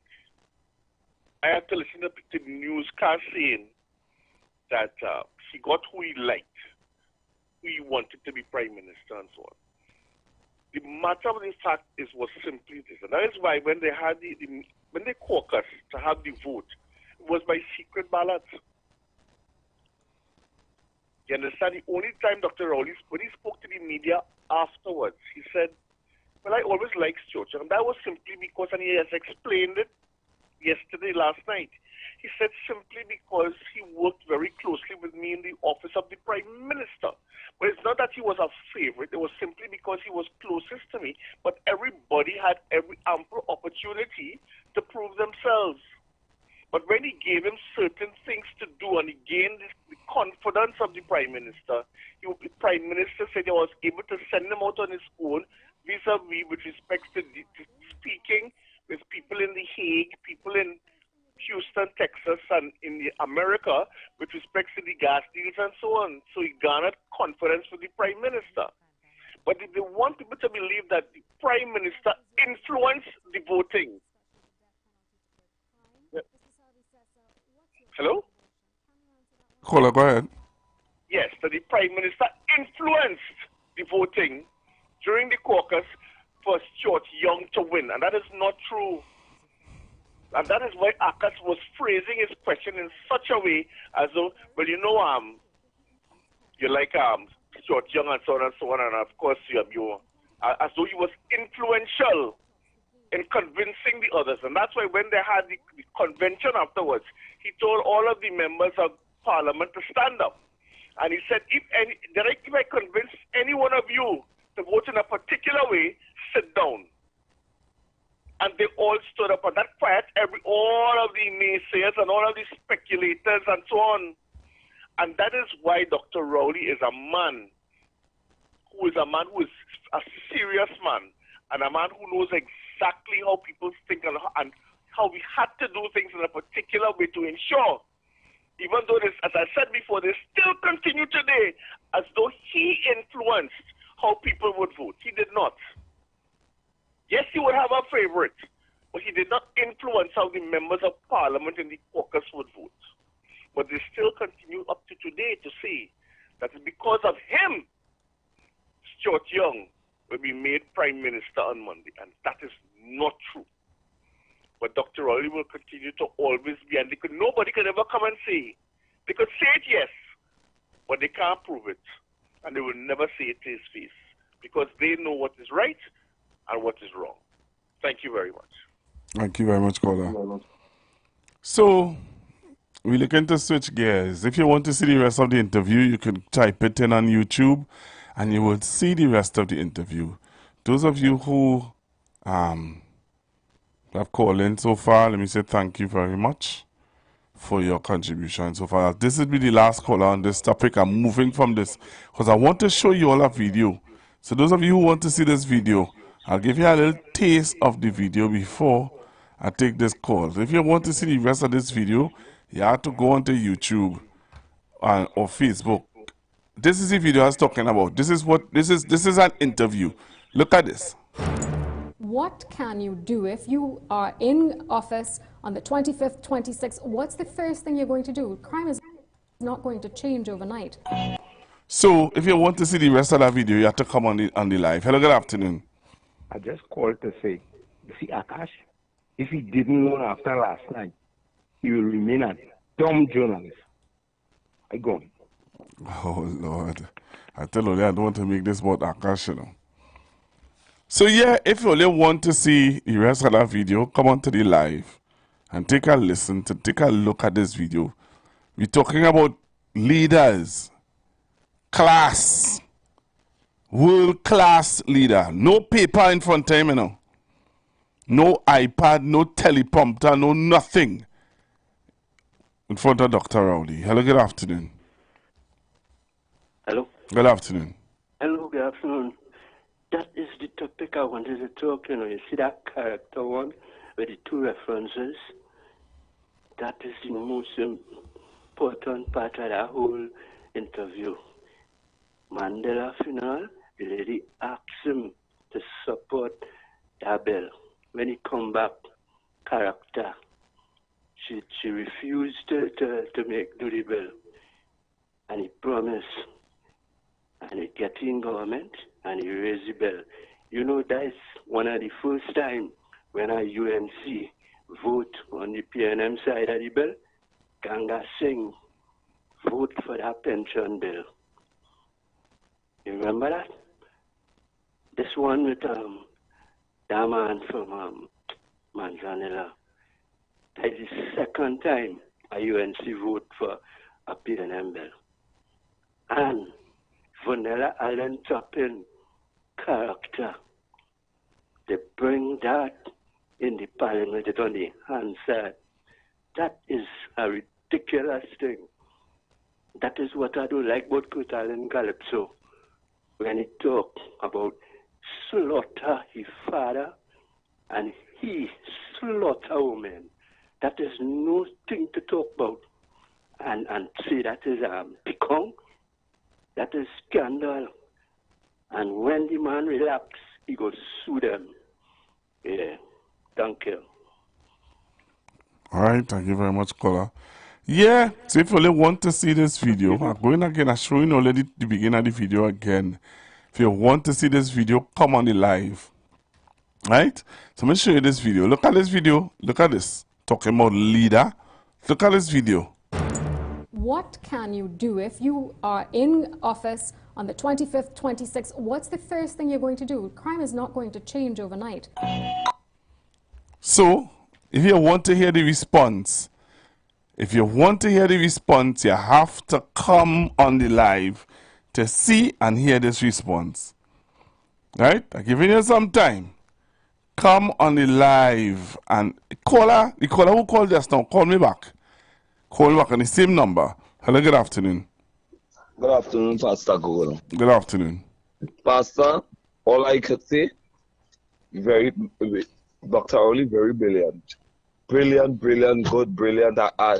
I had to listen to the newscast saying that he got who he liked, who he wanted to be Prime Minister and so on. The matter of the fact was simply this, and that is why when they had when they caucused to have the vote, it was by secret ballot. You understand? The only time Dr. Rowley, when he spoke to the media afterwards, he said, well, I always liked Stuart Young. And that was simply because, and he has explained it last night. He said simply because he worked very closely with me in the office of the Prime Minister. But it's not that he was a favorite. It was simply because he was closest to me. But everybody had every ample opportunity to prove themselves. But when he gave him certain things to do and he gained the confidence of the Prime Minister, the Prime Minister said he was able to send him out on his own vis-a-vis with respect to speaking with people in The Hague, people in Houston, Texas, and in America with respect to the gas deals and so on. So he garnered confidence for the Prime Minister. But if they want people to believe that the Prime Minister influenced the voting, hello? Caller, go ahead. Yes, that the Prime Minister influenced the voting during the caucus for Stuart Young to win, and that is not true. And that is why Akas was phrasing his question in such a way as though, well, you know, you like Stuart Young and so on, and of course as though he was influential in convincing the others. And that's why when they had the convention afterwards, he told all of the members of Parliament to stand up. And he said, if I convince any one of you to vote in a particular way, sit down. And they all stood up, and that quiet all of the naysayers and all of the speculators and so on. And that is why Dr. Rowley is a man who is a serious man, and a man who knows exactly how people think and how we had to do things in a particular way to ensure, even though this, as I said before, they still continue today as though he influenced how people would vote. He did not. Yes, he would have a favorite, but he did not influence how the members of parliament in the caucus would vote. But they still continue up to today to say that because of him, Stuart Young will be made Prime Minister on Monday, and that is not true. But Dr. Rowley will continue to always be, and nobody can ever come and say, they could say it yes, but they can't prove it, and they will never say it to his face, because they know what is right and what is wrong. Thank you very much. Thank you very much, caller. So, we're looking to switch gears. If you want to see the rest of the interview, you can type it in on YouTube, and you will see the rest of the interview. Those of you who have called in so far, let me say thank you very much for your contribution so far. This will be the last caller on this topic. I'm moving from this because I want to show you all a video. So those of you who want to see this video, I'll give you a little taste of the video before I take this call. So if you want to see the rest of this video, you have to go onto YouTube or Facebook. This is the video I was talking about. This is an interview. Look at this. What can you do if you are in office on the 25th, 26th? What's the first thing you're going to do? Crime is not going to change overnight. So, if you want to see the rest of that video, you have to come on the live. Hello, good afternoon. I just called to say, you see, Akash, if he didn't learn after last night, he will remain a dumb journalist. I go on. Oh, Lord. I tell you, I don't want to make this about Akash, you know. So, yeah, if you only want to see the rest of that video, come on to the live and take a listen, take a look at this video. We're talking about leaders, class, world-class leader. No paper in front of him, you know. No iPad, no teleprompter, no nothing in front of Dr. Rowley. Hello, good afternoon. Hello. Good afternoon. Hello, good afternoon. That is the topic I wanted to talk. You see that character one with the two references? That is the most important part of that whole interview. Mandela funeral, the lady asked him to support that bill. When he come back, character, she refused to do the bill. And he promised. And he get in government and he raised the bill. You know, that's one of the first time when a UNC vote on the PNM side of the bill, Ganga Singh vote for that pension bill. You remember that? This one with that man from Manzanilla. That is the second time a UNC vote for a PNM bill. And Vanilla Allen Toppin character. They bring that in the parliament on the Hansard. That is a ridiculous thing. That is what I don't like about Kurt Allen Calypso. When he talk about slaughter his father and he slaughter women. That is no thing to talk about. And say that is picong. That is scandal. And when the man relapse, he goes sue them. Yeah. Thank you. All right. Thank you very much, caller. Yeah. So if you only want to see this video, I'm going again. I'm showing already the beginning of the video again. If you want to see this video, come on the live. Right? So I'm going to show you this video. Look at this video. Look at this. Talking about leader. Look at this video. What can you do if you are in office on the 25th, 26th? What's the first thing you're going to do? Crime is not going to change overnight. So, if you want to hear the response, you have to come on the live to see and hear this response. Right? I'm giving you some time. Come on the live and the caller who called just now, call me back. Call me back on the same number. Hello, good afternoon. Good afternoon, Pastor Google. Good afternoon. Pastor, all I could say, Dr. Rowley, very brilliant. Brilliant, good, brilliant. I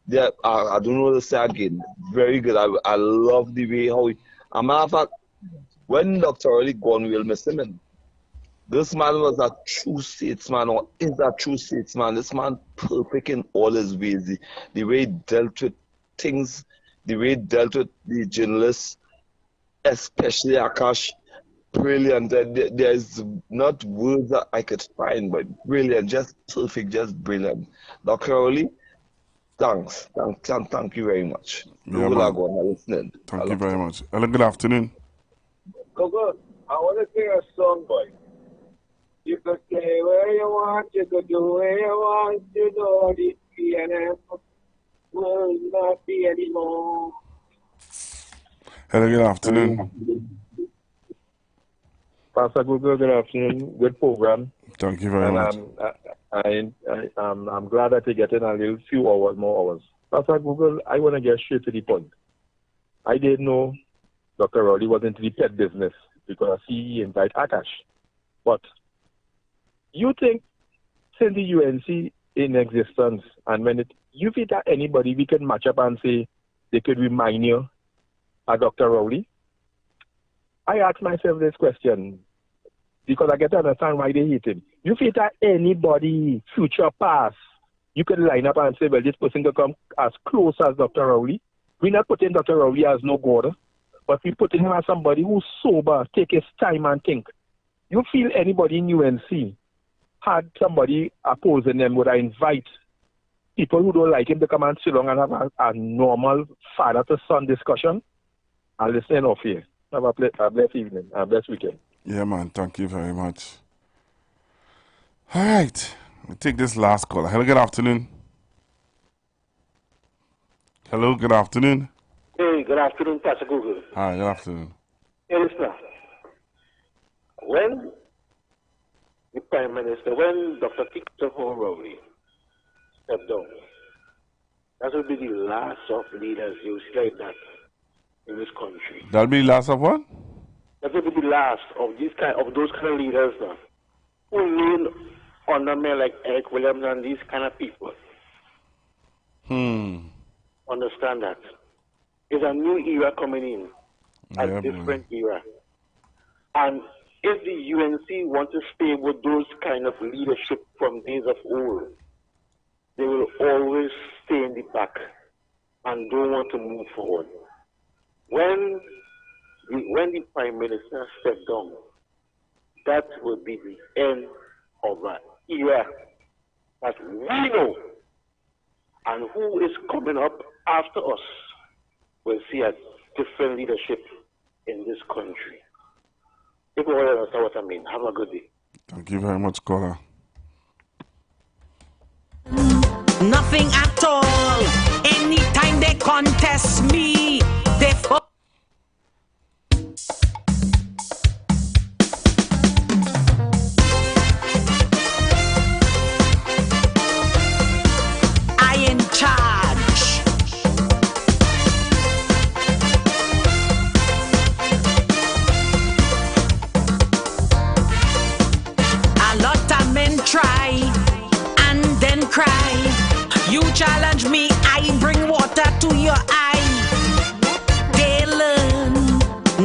don't know what to say again. Very good. I love the way how he... As a matter of fact, when Dr. Rowley gone, we'll miss him. This man was a true statesman, or is a true statesman. This man perfect in all his ways. The way he dealt with things, the way he dealt with the journalists, especially Akash, brilliant. There's not words that I could find, but brilliant, just perfect, just brilliant. Dr. Rowley, thanks. Thank you very much. Yeah, People are man. going to listen. Thank you very much. Hello, good afternoon. Coco, I want to sing a song, boy. You could stay where you want, you could do where you want, you know the PNM will not be anymore. Hello, good afternoon. Pastor Google, good afternoon. Good program. Thank you very much. I'm glad that you're getting a little few more hours. Pastor Google, I want to get straight to the point. I didn't know Dr. Rowley was into the pet business because he invited Akash. But you think since the UNC in existence, and when you feel that anybody we can match up and say they could remind you of Dr. Rowley? I ask myself this question because I get to understand why they hate him. You feel that anybody, future, past, you could line up and say, well, this person could come as close as Dr. Rowley. We're not putting Dr. Rowley as no god, but we're putting him as somebody who's sober, take his time and think. You feel anybody in UNC had somebody opposing them, would I invite people who don't like him to come and sit down and have a normal father-to-son discussion? I'll listen off here. Have a blessed evening, a blessed weekend. Yeah, man. Thank you very much. All right. We'll take this last call. Hello, good afternoon. Hello, good afternoon. Hey, good afternoon, Pastor Google. Hi, good afternoon. Hey, listen. When the Prime Minister, when Dr. Christopher Rowley stepped down, that will be the last of leaders you see like that in this country. That'll be the last of what? That will be the last of those kind of leaders now, who lean under men like Eric Williams and these kind of people. Understand that. There's a new era coming in, a different era. And if the UNC want to stay with those kind of leadership from days of old, they will always stay in the back and don't want to move forward. When the Prime Minister stepped down, that will be the end of an era that we know. And who is coming up after us will see a different leadership in this country. People will understand what I mean. Have a good day. Thank you very much, caller. Nothing at all. Anytime they contest me, they fall. I in charge. A lot of men try and then cry. You challenge me, I bring water to your eye. They learn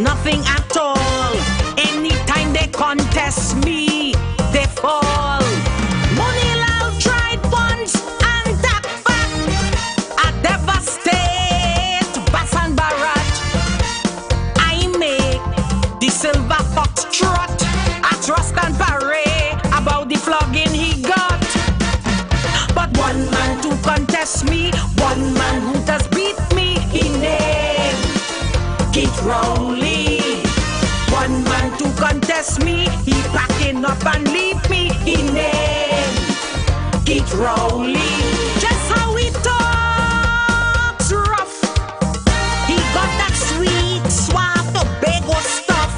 nothing at all. Anytime they contest me, they fall. Money loud tried once and that back. I devastate Bass and Barat. I make the silver fox trot. I trust and parade about the flogging he got. But one man to contest me, one man who does beat me, he named Keith Rowley. One man to contest me, he packing up and leave me, he named Keith Rowley. Just how he talks rough, he got that sweet swab Tobago stuff.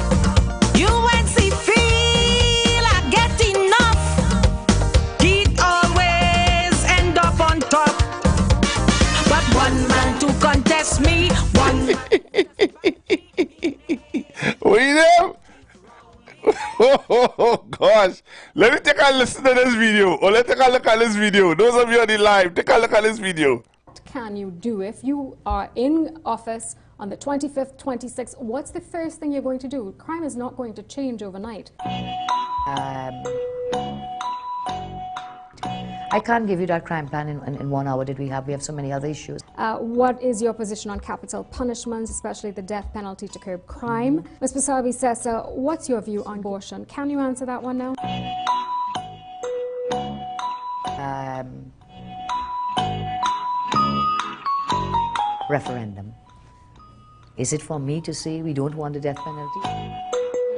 UNC feel I get enough. Keith always end up on top. But one man to contest me, one. Wait there. Oh, gosh. Let me take a listen to this video. Or let's take a look at this video. Those of you on the live, take a look at this video. What can you do if you are in office on the 25th, 26th? What's the first thing you're going to do? Crime is not going to change overnight. I can't give you that crime plan in 1 hour that we have. We have so many other issues. What is your position on capital punishments, especially the death penalty to curb crime? Ms. Basabi says, what's your view on abortion? Can you answer that one now? Referendum. Is it for me to say we don't want the death penalty?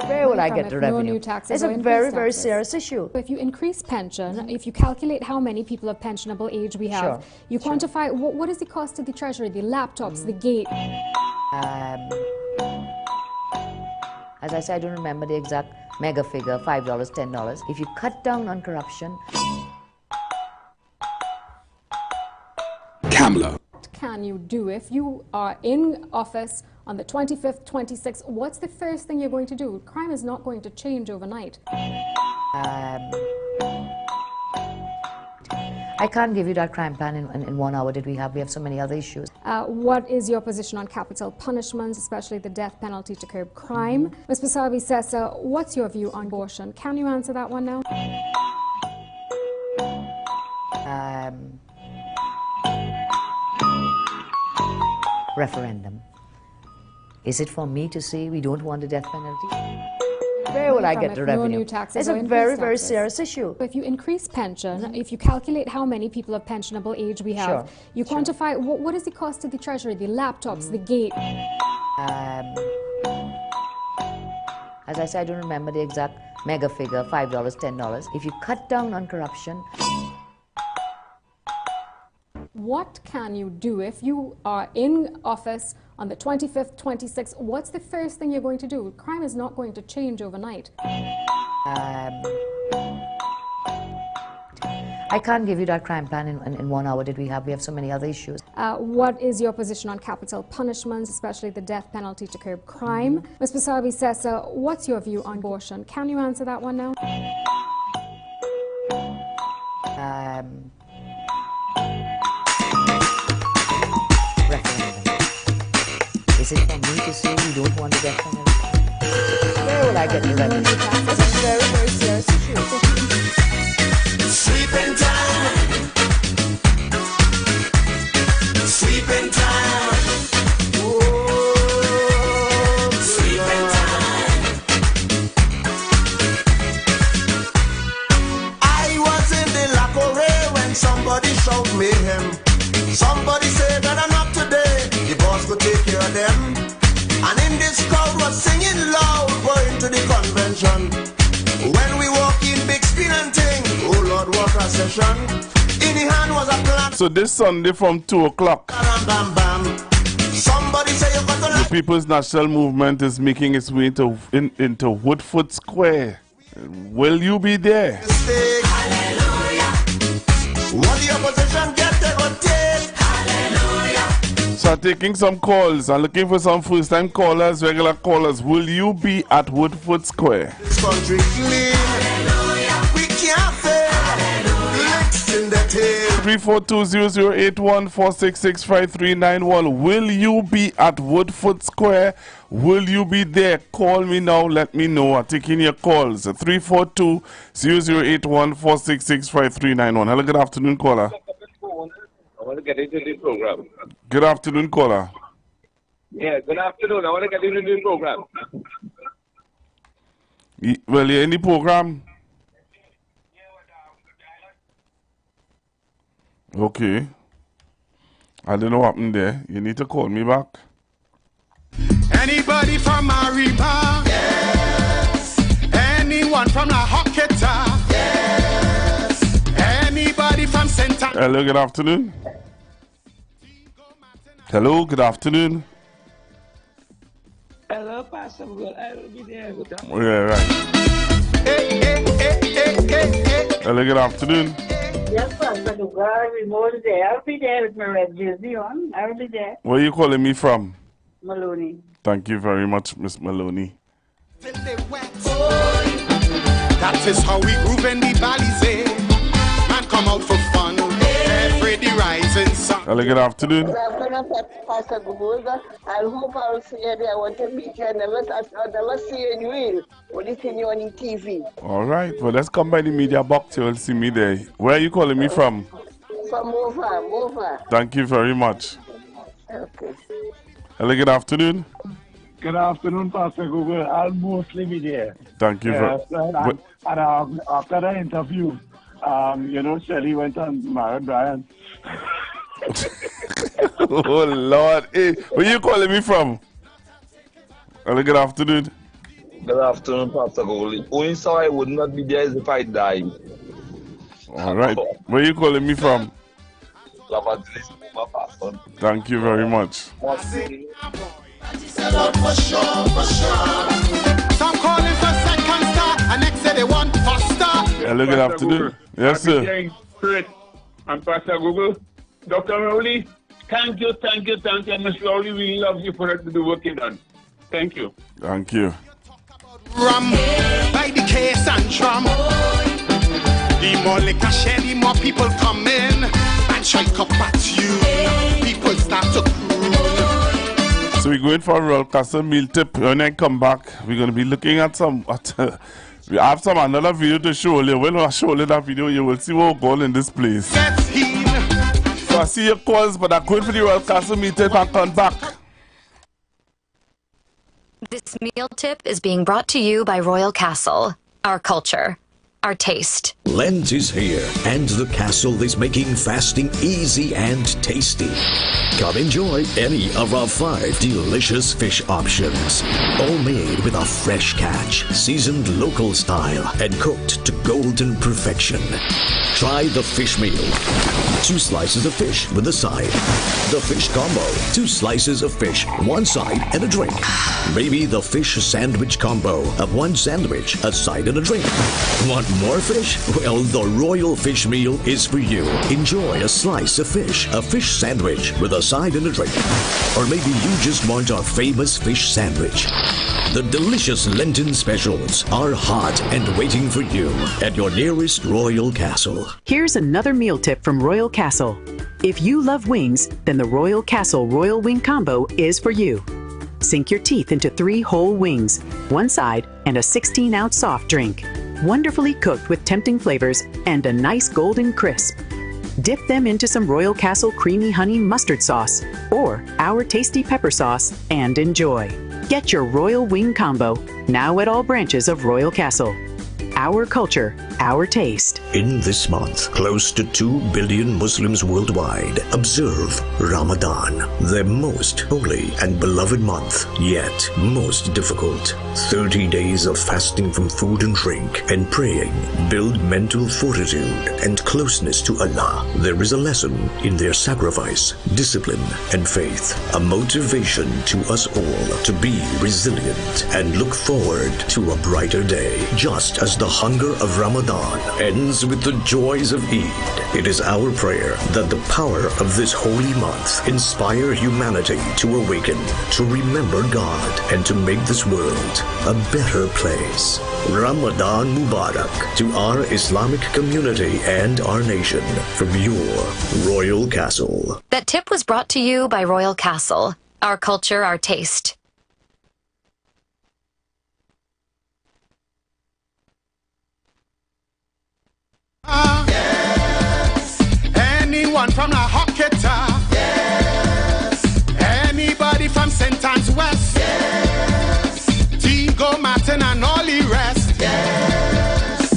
Where will I get the revenue? No new taxes. It's a very, very serious issue. If you increase pension, if you calculate how many people of pensionable age we have, you quantify what is the cost to the treasury, the laptops, the gate. As I said, I don't remember the exact mega figure, $5, $10. If you cut down on corruption. Kamala. What can you do if you are in office on the 25th, 26th? What's the first thing you're going to do? Crime is not going to change overnight. I can't give you that crime plan in 1 hour that we have. We have so many other issues. What is your position on capital punishments, especially the death penalty to curb crime? Ms. Basabi says, what's your view on abortion? Can you answer that one now? Referendum. Is it for me to say we don't want the death penalty? Where will I get the revenue? No new taxes. It's a very, very serious issue. If you increase pension, if you calculate how many people of pensionable age we have, you quantify what is the cost to the treasury, the laptops, the gate. As I said, I don't remember the exact mega figure, $5, $10. If you cut down on corruption. What can you do if you are in office on the 25th, 26th? What's the first thing you're going to do? Crime is not going to change overnight. I can't give you that crime plan in 1 hour that we have. We have so many other issues. What is your position on capital punishments, especially the death penalty to curb crime? Ms. Basabi says, what's your view on abortion? Can you answer that one now? Is it for me to say we don't want the death penalty? Where will I get the revenue? It's a very, very serious issue. Sleeping time. Sleeping time. Oh, sleeping time. I was in the Lacore when somebody showed me him. Somebody said that I'm not today. The boss could take care of them. And in this crowd was singing loud, going to the convention. When we walk in big spin and ting, oh Lord, what a session. In the hand was a plan. So this Sunday from 2 o'clock, somebody say you got to the People's National Movement is making its way into Woodford Square. Will you be there? Hallelujah. What the opposition get, they will take. Hallelujah. So I'm taking some calls. I'm looking for some first-time callers, regular callers. Will you be at Woodford Square? This country clean. Hallelujah. We can't fail. Hallelujah. Licks in the tail. 342-0081-466-5391. Will you be at Woodford Square? Will you be there? Call me now. Let me know. I'm taking your calls. 342-0081-466-5391. Hello, good afternoon, caller. I want to get into the program. Good afternoon, caller. Yeah, good afternoon. I want to get into the program. Well, you're in the program? Okay. I don't know what happened there. You need to call me back. Anybody from Mariba? Yes. Anyone from La Hoqueta? Yes. Anybody from Santa? Hello, good afternoon. Hello, good afternoon. Hello, Pastor. I will be there. Yeah, right. Hello, good afternoon. Yes, Pastor Luca. I'll be more there. I'll be there with my red jersey on. I'll be there. Where are you calling me from? Maloney. Thank you very much, Miss Maloney. That is how we groove in the valleys, eh? Man, come out for fun. Every the rising sun. Hello, good afternoon. Good afternoon, Pastor Gubuza. I hope I'll see you there. I want to meet you. I never see you in real. Only see you on TV. All right. Well, let's come by the media box. You'll see me there. Where are you calling me from? From over. Thank you very much. Okay. Hello, good afternoon. Good afternoon, Pastor Google. I'll mostly be there. Thank you Yes, and after the interview, Shelley went and married Brian. Oh, Lord. Hey, where you calling me from? Hello, good afternoon. Good afternoon, Pastor Google. Only so I would not be there is if I die. All right. Where you calling me from? Thank you very much. Some calling for second star, and next say they want first star. Hello, good afternoon. Yes, sir. And Pastor Google, Dr. Rowley, thank you. Miss Rowley, we love you for the work you done. Thank you. Thank you. Rum, by the case and drum. The more liquor share, the more people come in and strike up at you. People start to croon. So we're going for a Royal Castle meal tip. When I come back, we're going to be looking at we have another video to show you. When I show you that video, you will see what we're going in this place. So I see your calls, but I'm going for the Royal Castle meal tip and come back. This meal tip is being brought to you by Royal Castle. Our culture, our taste. Lent is here, and the castle is making fasting easy and tasty. Come enjoy any of our 5 delicious fish options, all made with a fresh catch, seasoned local style, and cooked to golden perfection. Try the fish meal. 2 slices of fish with a side. The fish combo. 2 slices of fish, 1 side, and a drink. Maybe the fish sandwich combo of 1 sandwich, a side, and a drink. Want more fish? Well, the Royal Fish Meal is for you. Enjoy a slice of fish, a fish sandwich with a side and a drink. Or maybe you just want our famous fish sandwich. The delicious Lenten specials are hot and waiting for you at your nearest Royal Castle. Here's another meal tip from Royal Castle. If you love wings, then the Royal Castle Royal Wing Combo is for you. Sink your teeth into 3 whole wings, 1 side, and a 16-ounce soft drink. Wonderfully cooked with tempting flavors and a nice golden crisp. Dip them into some Royal Castle Creamy Honey Mustard Sauce or our tasty pepper sauce and enjoy. Get your Royal Wing Combo now at all branches of Royal Castle. Our culture, our taste. In this month, close to 2 billion Muslims worldwide observe Ramadan, their most holy and beloved month, yet most difficult. 30 days of fasting from food and drink and praying build mental fortitude and closeness to Allah. There is a lesson in their sacrifice, discipline, and faith, a motivation to us all to be resilient and look forward to a brighter day, just as the hunger of Ramadan ends with the joys of Eid. It is our prayer that the power of this holy month inspire humanity to awaken, to remember God, and to make this world a better place. Ramadan Mubarak to our Islamic community and our nation from your Royal Castle. That tip was brought to you by Royal Castle. Our culture, our taste. Yes. Anyone from La Hocketa? Yes. Anybody from St. Anne's West? Yes. Tigo, Martin, and all the rest? Yes.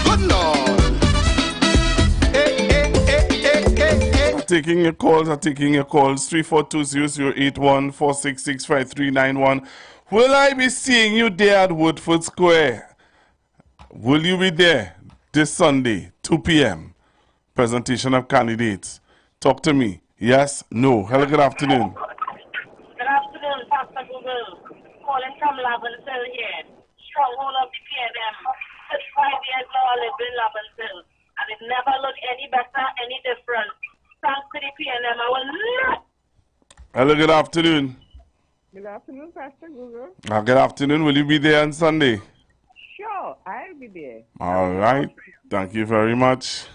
Good Lord. Taking your calls. 342-0081-4665-391. Will I be seeing you there at Woodford Square? Will you be there this Sunday, 2 p.m.? Presentation of candidates. Talk to me. Yes? No? Hello, good afternoon. Good afternoon, Pastor Google. Calling from Laventille here. Stronghold of the PNM. 35 years now I live in Laventille. And it never looked any better, any different. Thanks to the PNM, I will not. Hello, good afternoon. Good afternoon, Pastor Google. Good afternoon. Will you be there on Sunday? Sure, I'll be there. All right. Thank you very much.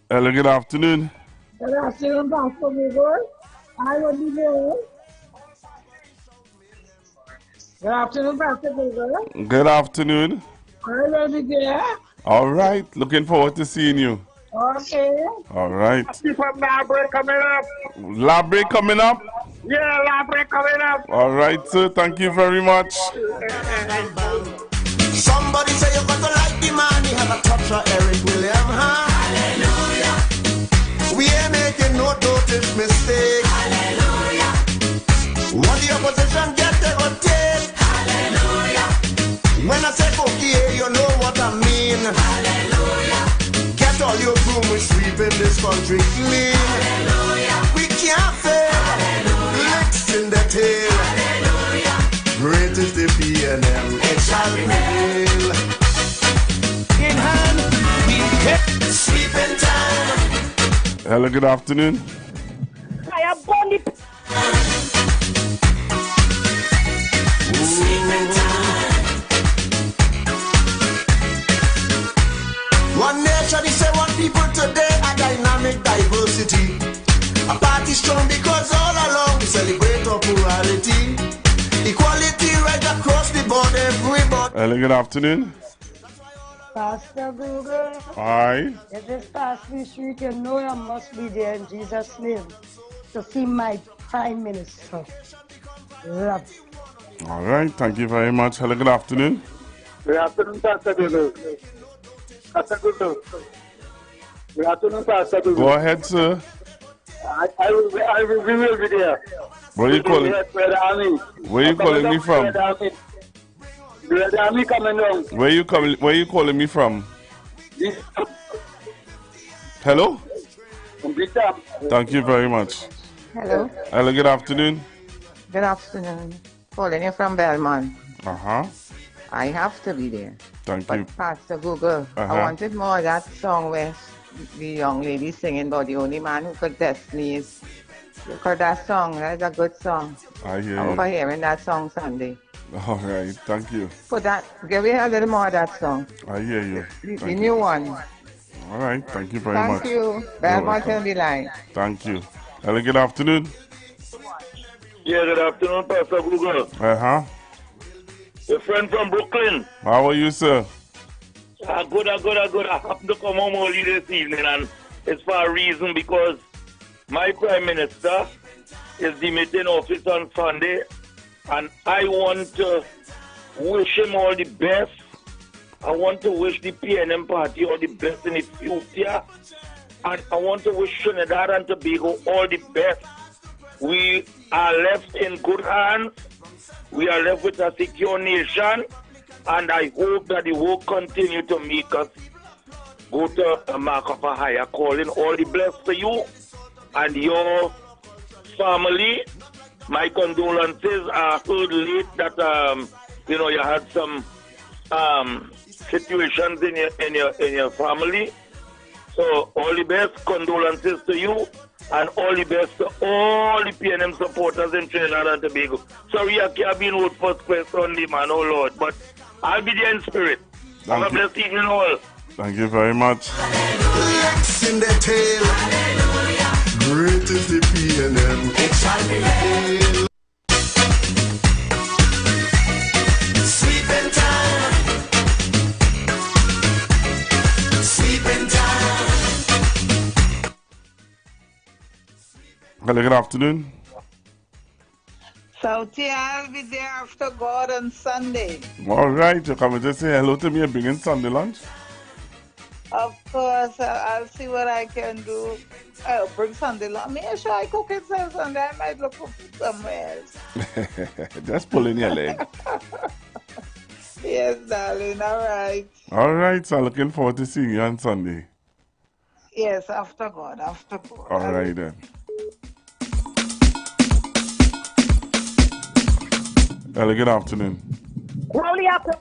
Hello, good afternoon. Good afternoon, Pastor Google. I will be there. Good afternoon, Pastor Google. Good afternoon. I will be there. All right. Looking forward to seeing you. Okay. All right. Happy from Library coming up. Library coming up. Yeah, Library coming up. All right, sir. Thank you very much. Somebody say you got to like the man, he have a touch of Eric William, huh? Hallelujah. We ain't making no notice mistake. Hallelujah. What the opposition get, they will take. Hallelujah. When I say okay, you know what I mean. Hallelujah. Get all your broom, we sweeping this country clean. Hallelujah. We can't fail. Hallelujah. Licks in the tail. Hallelujah. Great is the PNM, it shall prevail. In hand, we get sweeping time. Hello, good afternoon. I am Bonnie. Sweeping time. One nation is say one people today, a dynamic diversity. A party strong because all along we celebrate our plurality. Equality right across the board, everybody. Hello, good afternoon. Pastor Google. Hi. If it's past this week, you know I must be there in Jesus' name to see my Prime Minister. Love. All right. Thank you very much. Hello, good afternoon. Good afternoon, Pastor Google. Pastor Google. Good afternoon, Pastor Google. Go ahead, sir. I will be there. Where are you calling? Where are you calling me from? The army coming down. Where you calling me from? Hello? Thank you very much. Hello. Hello, good afternoon. Good afternoon. Calling you from Belmont. Uh-huh. I have to be there. Thank but you. Pastor Google, I wanted more of that song where the young lady singing about the only man who could destiny is. You heard that song? That is a good song. I hear I'm you. overhearing that song Sunday. All right, thank you. Put that, give me a little more of that song. I hear you. The new one. All right, thank you very Thank much. you. Belmont will be line. Thank you. Hello, good afternoon. Yeah, good afternoon, Pastor Google. Uh-huh. A friend from Brooklyn. How are you, sir? Good. I happen to come home early this evening, and it's for a reason because my Prime Minister is demitting office on Sunday, and I want to wish him all the best. I want to wish the PNM party all the best in its future, and I want to wish Trinidad and Tobago all the best. We are left in good hands. We are left with a secure nation, and I hope that the work continue to make us go to a mark of a higher calling. All the best to you and your family. My condolences. I heard late that you had some situations in your family. So all the best. Condolences to you. And all the best to all the PNM supporters in Trinidad and Tobago. Sorry, I can't be in vote first question Sunday, man, oh Lord. But I'll be there in spirit. Have a blessed evening, all. Thank you very much. Legs in the tail. Hallelujah. Great is the PNM. It shall prevail. Sleeping time. Sleeping time. Hello, good afternoon. Sauti, I'll be there after God on Sunday. All right, you're coming to say hello to me and bringing Sunday lunch? Of course, I'll see what I can do. I'll bring Sunday lunch. Make sure I cook it Sunday. I might look for food somewhere else. Just pulling your leg. Yes, darling, all right. All right, so looking forward to seeing you on Sunday. Yes, after God. All right, then. Hello, good afternoon. Rowley after.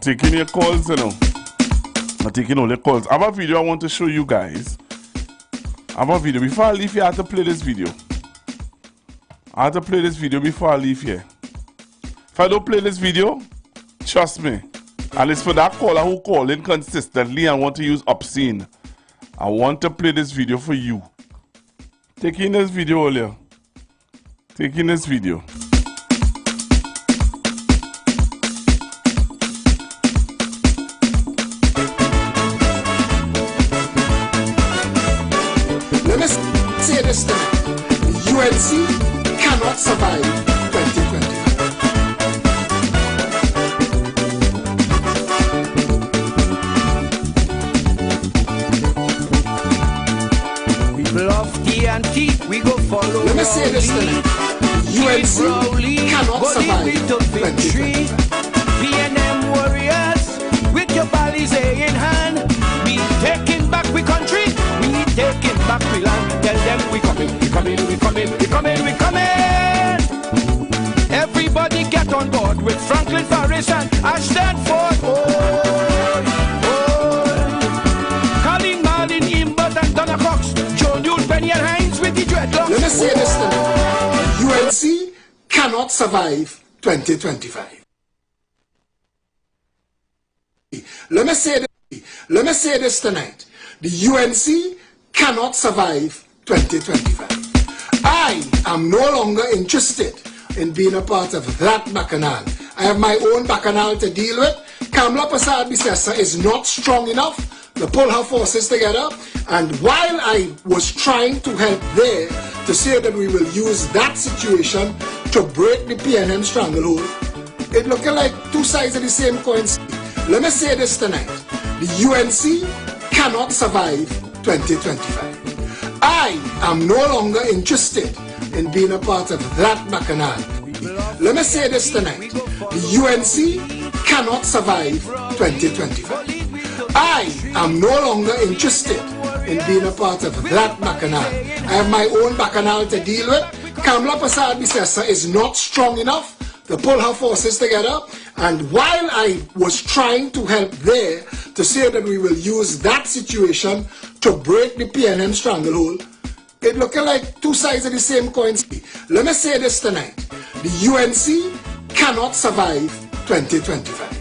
taking your calls, you know. I'm taking all the calls. I have a video I want to show you guys. I have a video. Before I leave here, I have to play this video. I have to play this video before I leave here. If I don't play this video, trust me. And it's for that caller who called in consistently and want to use obscene. I want to play this video for you. Taking this video earlier. Taking this video. Let me say this time. The UNC cannot survive 2025. Love TNT, we go follow. Let me say this tonight. UNC cannot survive 2025. B&M warriors, with your bodies in hand. We taking back we country, we taking back we land. Tell them we coming, we coming, we coming, we coming, we coming. Everybody get on board with Franklin Farris and Ashton Ford. Oh, Colin Marlin, Imbert and Donna Cox. Penny and Hines with the dreadlocks. Let me say this tonight. UNC cannot survive 2025. Let me say this tonight. The UNC cannot survive 2025. I am no longer interested in being a part of that bacchanal. I have my own bacchanal to deal with. Kamla Prasad Bisesa is not strong enough to pull her forces together, and while I was trying to help there to say that we will use that situation to break the PNM stranglehold, it looking like two sides of the same coin. Let me say this tonight. The UNC cannot survive 2025. I am no longer interested in being a part of that bacchanal. Let me say this tonight. The UNC cannot survive 2025. I am no longer interested in being a part of that bacchanal. I have my own bacchanal to deal with. Kamla Prasad Bisesa is not strong enough to pull her forces together, and while I was trying to help there to say that we will use that situation to break the PNM stranglehold, it looking like two sides of the same coin. Let me say this tonight. The UNC cannot survive 2025.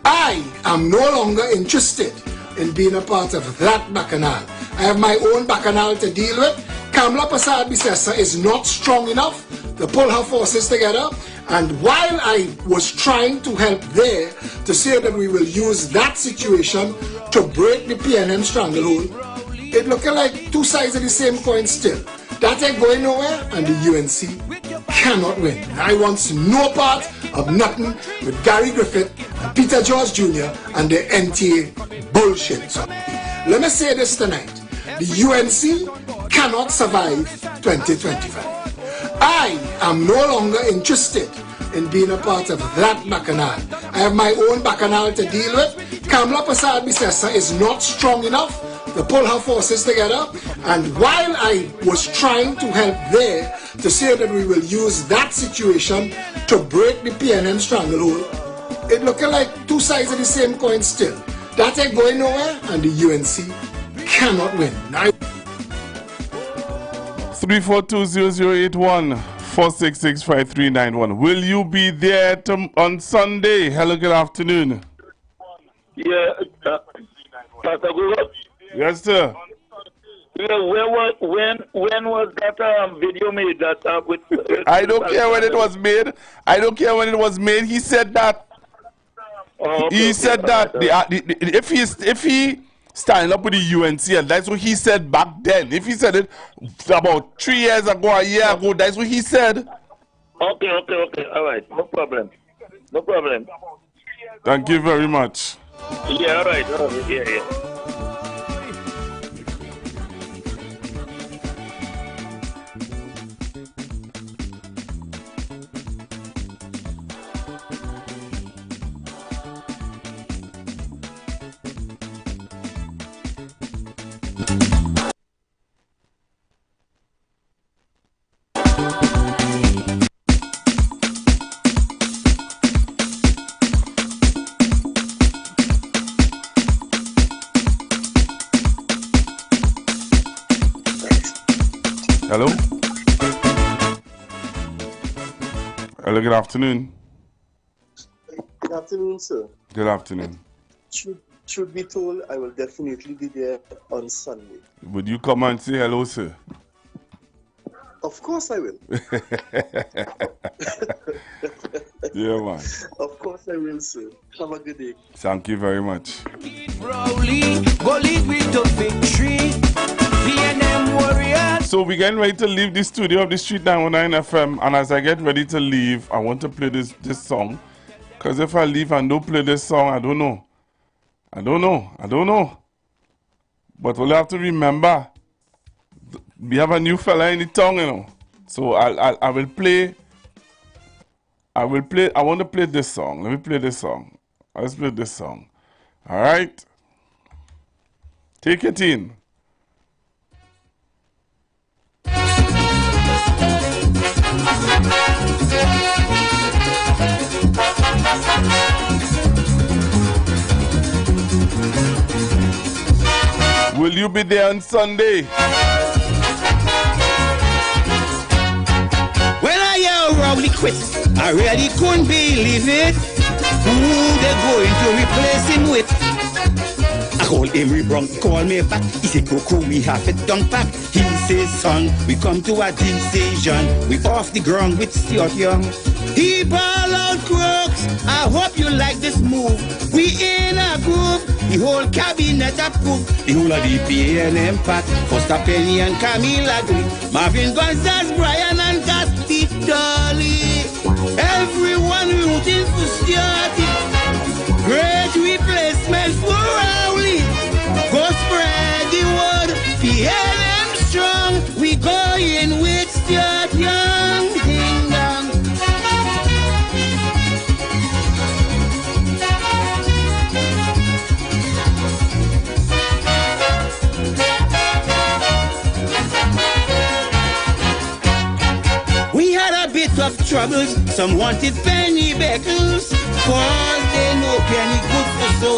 I am no longer interested in being a part of that bacchanal. I have my own bacchanal to deal with. Kamla Prasad Bisesa is not strong enough to pull her forces together, and while I was trying to help there to say that we will use that situation to break the PNM stranglehold, it looking like two sides of the same coin still. That ain't going nowhere, and the UNC cannot win. I want no part of nothing with Gary Griffith and Peter George Jr. and the NTA bullshit. So, let me say this tonight. The UNC cannot survive 2025. I am no longer interested in being a part of that bacchanal. I have my own bacchanal to deal with. Kamla Prasad Bisesa is not strong enough to pull her forces together, and while I was trying to help there to say that we will use that situation to break the PNM stranglehold, it looking like two sides of the same coin still. That ain't going nowhere, and the UNC cannot win. 3420081 4665391. Will you be there on Sunday? Hello, good afternoon. Yeah, Pastor Google. Yes, sir. Yeah, when was that video made? That with I don't care when it was made. I don't care when it was made. He said that. Oh, okay, he said that if he standing up with the UNC, and that's what he said back then. If he said it about 3 years ago, a year ago, that's what he said. Okay. All right. No problem. Thank you very much. Yeah, all right. Yeah. Hello? Hello, good afternoon. Good afternoon, sir. Good afternoon. Should be told, I will definitely be there on Sunday. Would you come and say hello, sir? Of course I will. Yeah, man. Of course I will, sir. Have a good day. Thank you very much. So we're getting ready to leave the studio of the Street 919 FM, and as I get ready to leave, I want to play this song. Because if I leave and don't play this song, I don't know. But we'll have to remember, we have a new fella in the town, you know. So I will play. I want to play this song. Let me play this song. Let's play this song. All right. Take it in. Will you be there on Sunday? When I hear Rowley quit, I really couldn't believe it. Who they going to replace him with? I call Emery Brown, he call me back. He said, Coco, we have it done back. He says, son, we come to a decision. We off the ground with Stuart Young. He ball out crooks. I hope you like this move. We in a group. The whole cabinet approved. The whole of the PNM part. Foster Penny and Camille agree. Marvin Gonzalez, Brian and Caspi Dolly. Everyone rooting for Stuart. Great replacement for Rowley. Go spread the word. PNM strong. We going with Stuart Young. Ding dong. We had a bit of troubles. Some wanted Penny Beckles, cause they know Penny good for so.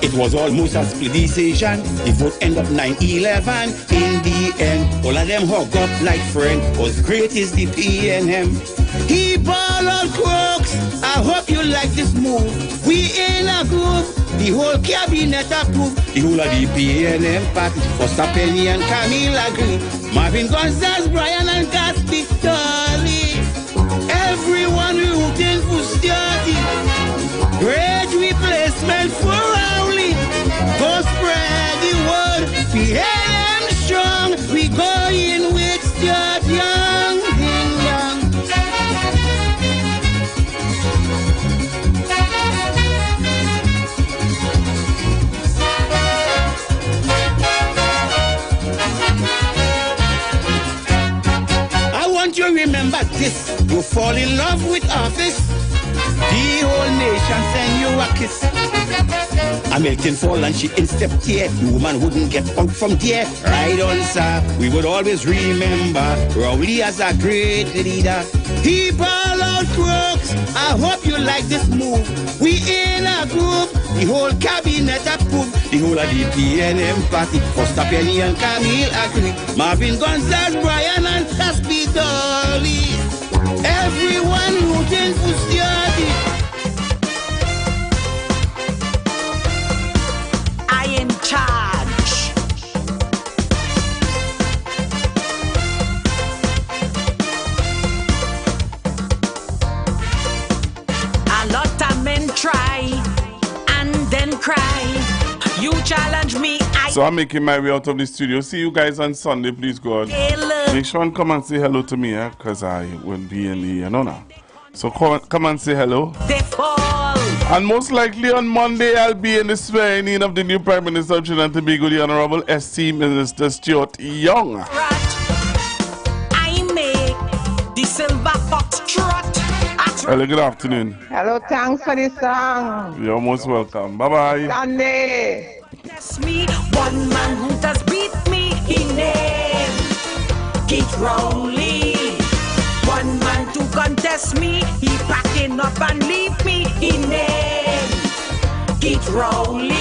It was almost a split decision. The vote end up 9-11. In the end, all of them hug up like friend. Was great is the PNM. He ball out crooks. I hope you like this move. We in a group. The whole cabinet approved. The whole of the PNM party. Foster Penny and Camille agree. Marvin Gonzalez, Brian and Caspi Dolly. Everyone rooting for Stuarty. Great replacement for Rowley. Go spread the word. PNM strong. We going with Stuart Young. Ding dong. I want you to remember this. You fall in love with office. The whole nation send you a kiss. Hamilton fall and she in step here. The woman wouldn't get out from there. Right on, sir. We would always remember Rowley as a great leader. He ball out crooks. I hope you like this move. We in a group. The whole cabinet approved. The whole of the PNM party. Foster Penny and Camille agree. Marvin Gonzalez, Brian and Caspi Dolly. Everyone rooting for Stuarty. I in charge. A lot of men try and then cry. You challenge me. So I'm making my way out of the studio. See you guys on Sunday, please God. Make sure and come and say hello to me, because I will be in the now. So come and say hello. They fall. And most likely on Monday, I'll be in the swearing in of the new Prime Minister of Trinidad and Tobago, the Honorable SC Minister Stuart Young. I make the silver fox trot. Hello, good afternoon. Hello, thanks for the song. You're most welcome. Bye-bye. Sunday. That's me, one man who does beat me, he name Keith Rowley. One man to contest me, he packing up and leave me, he name Keith Rowley.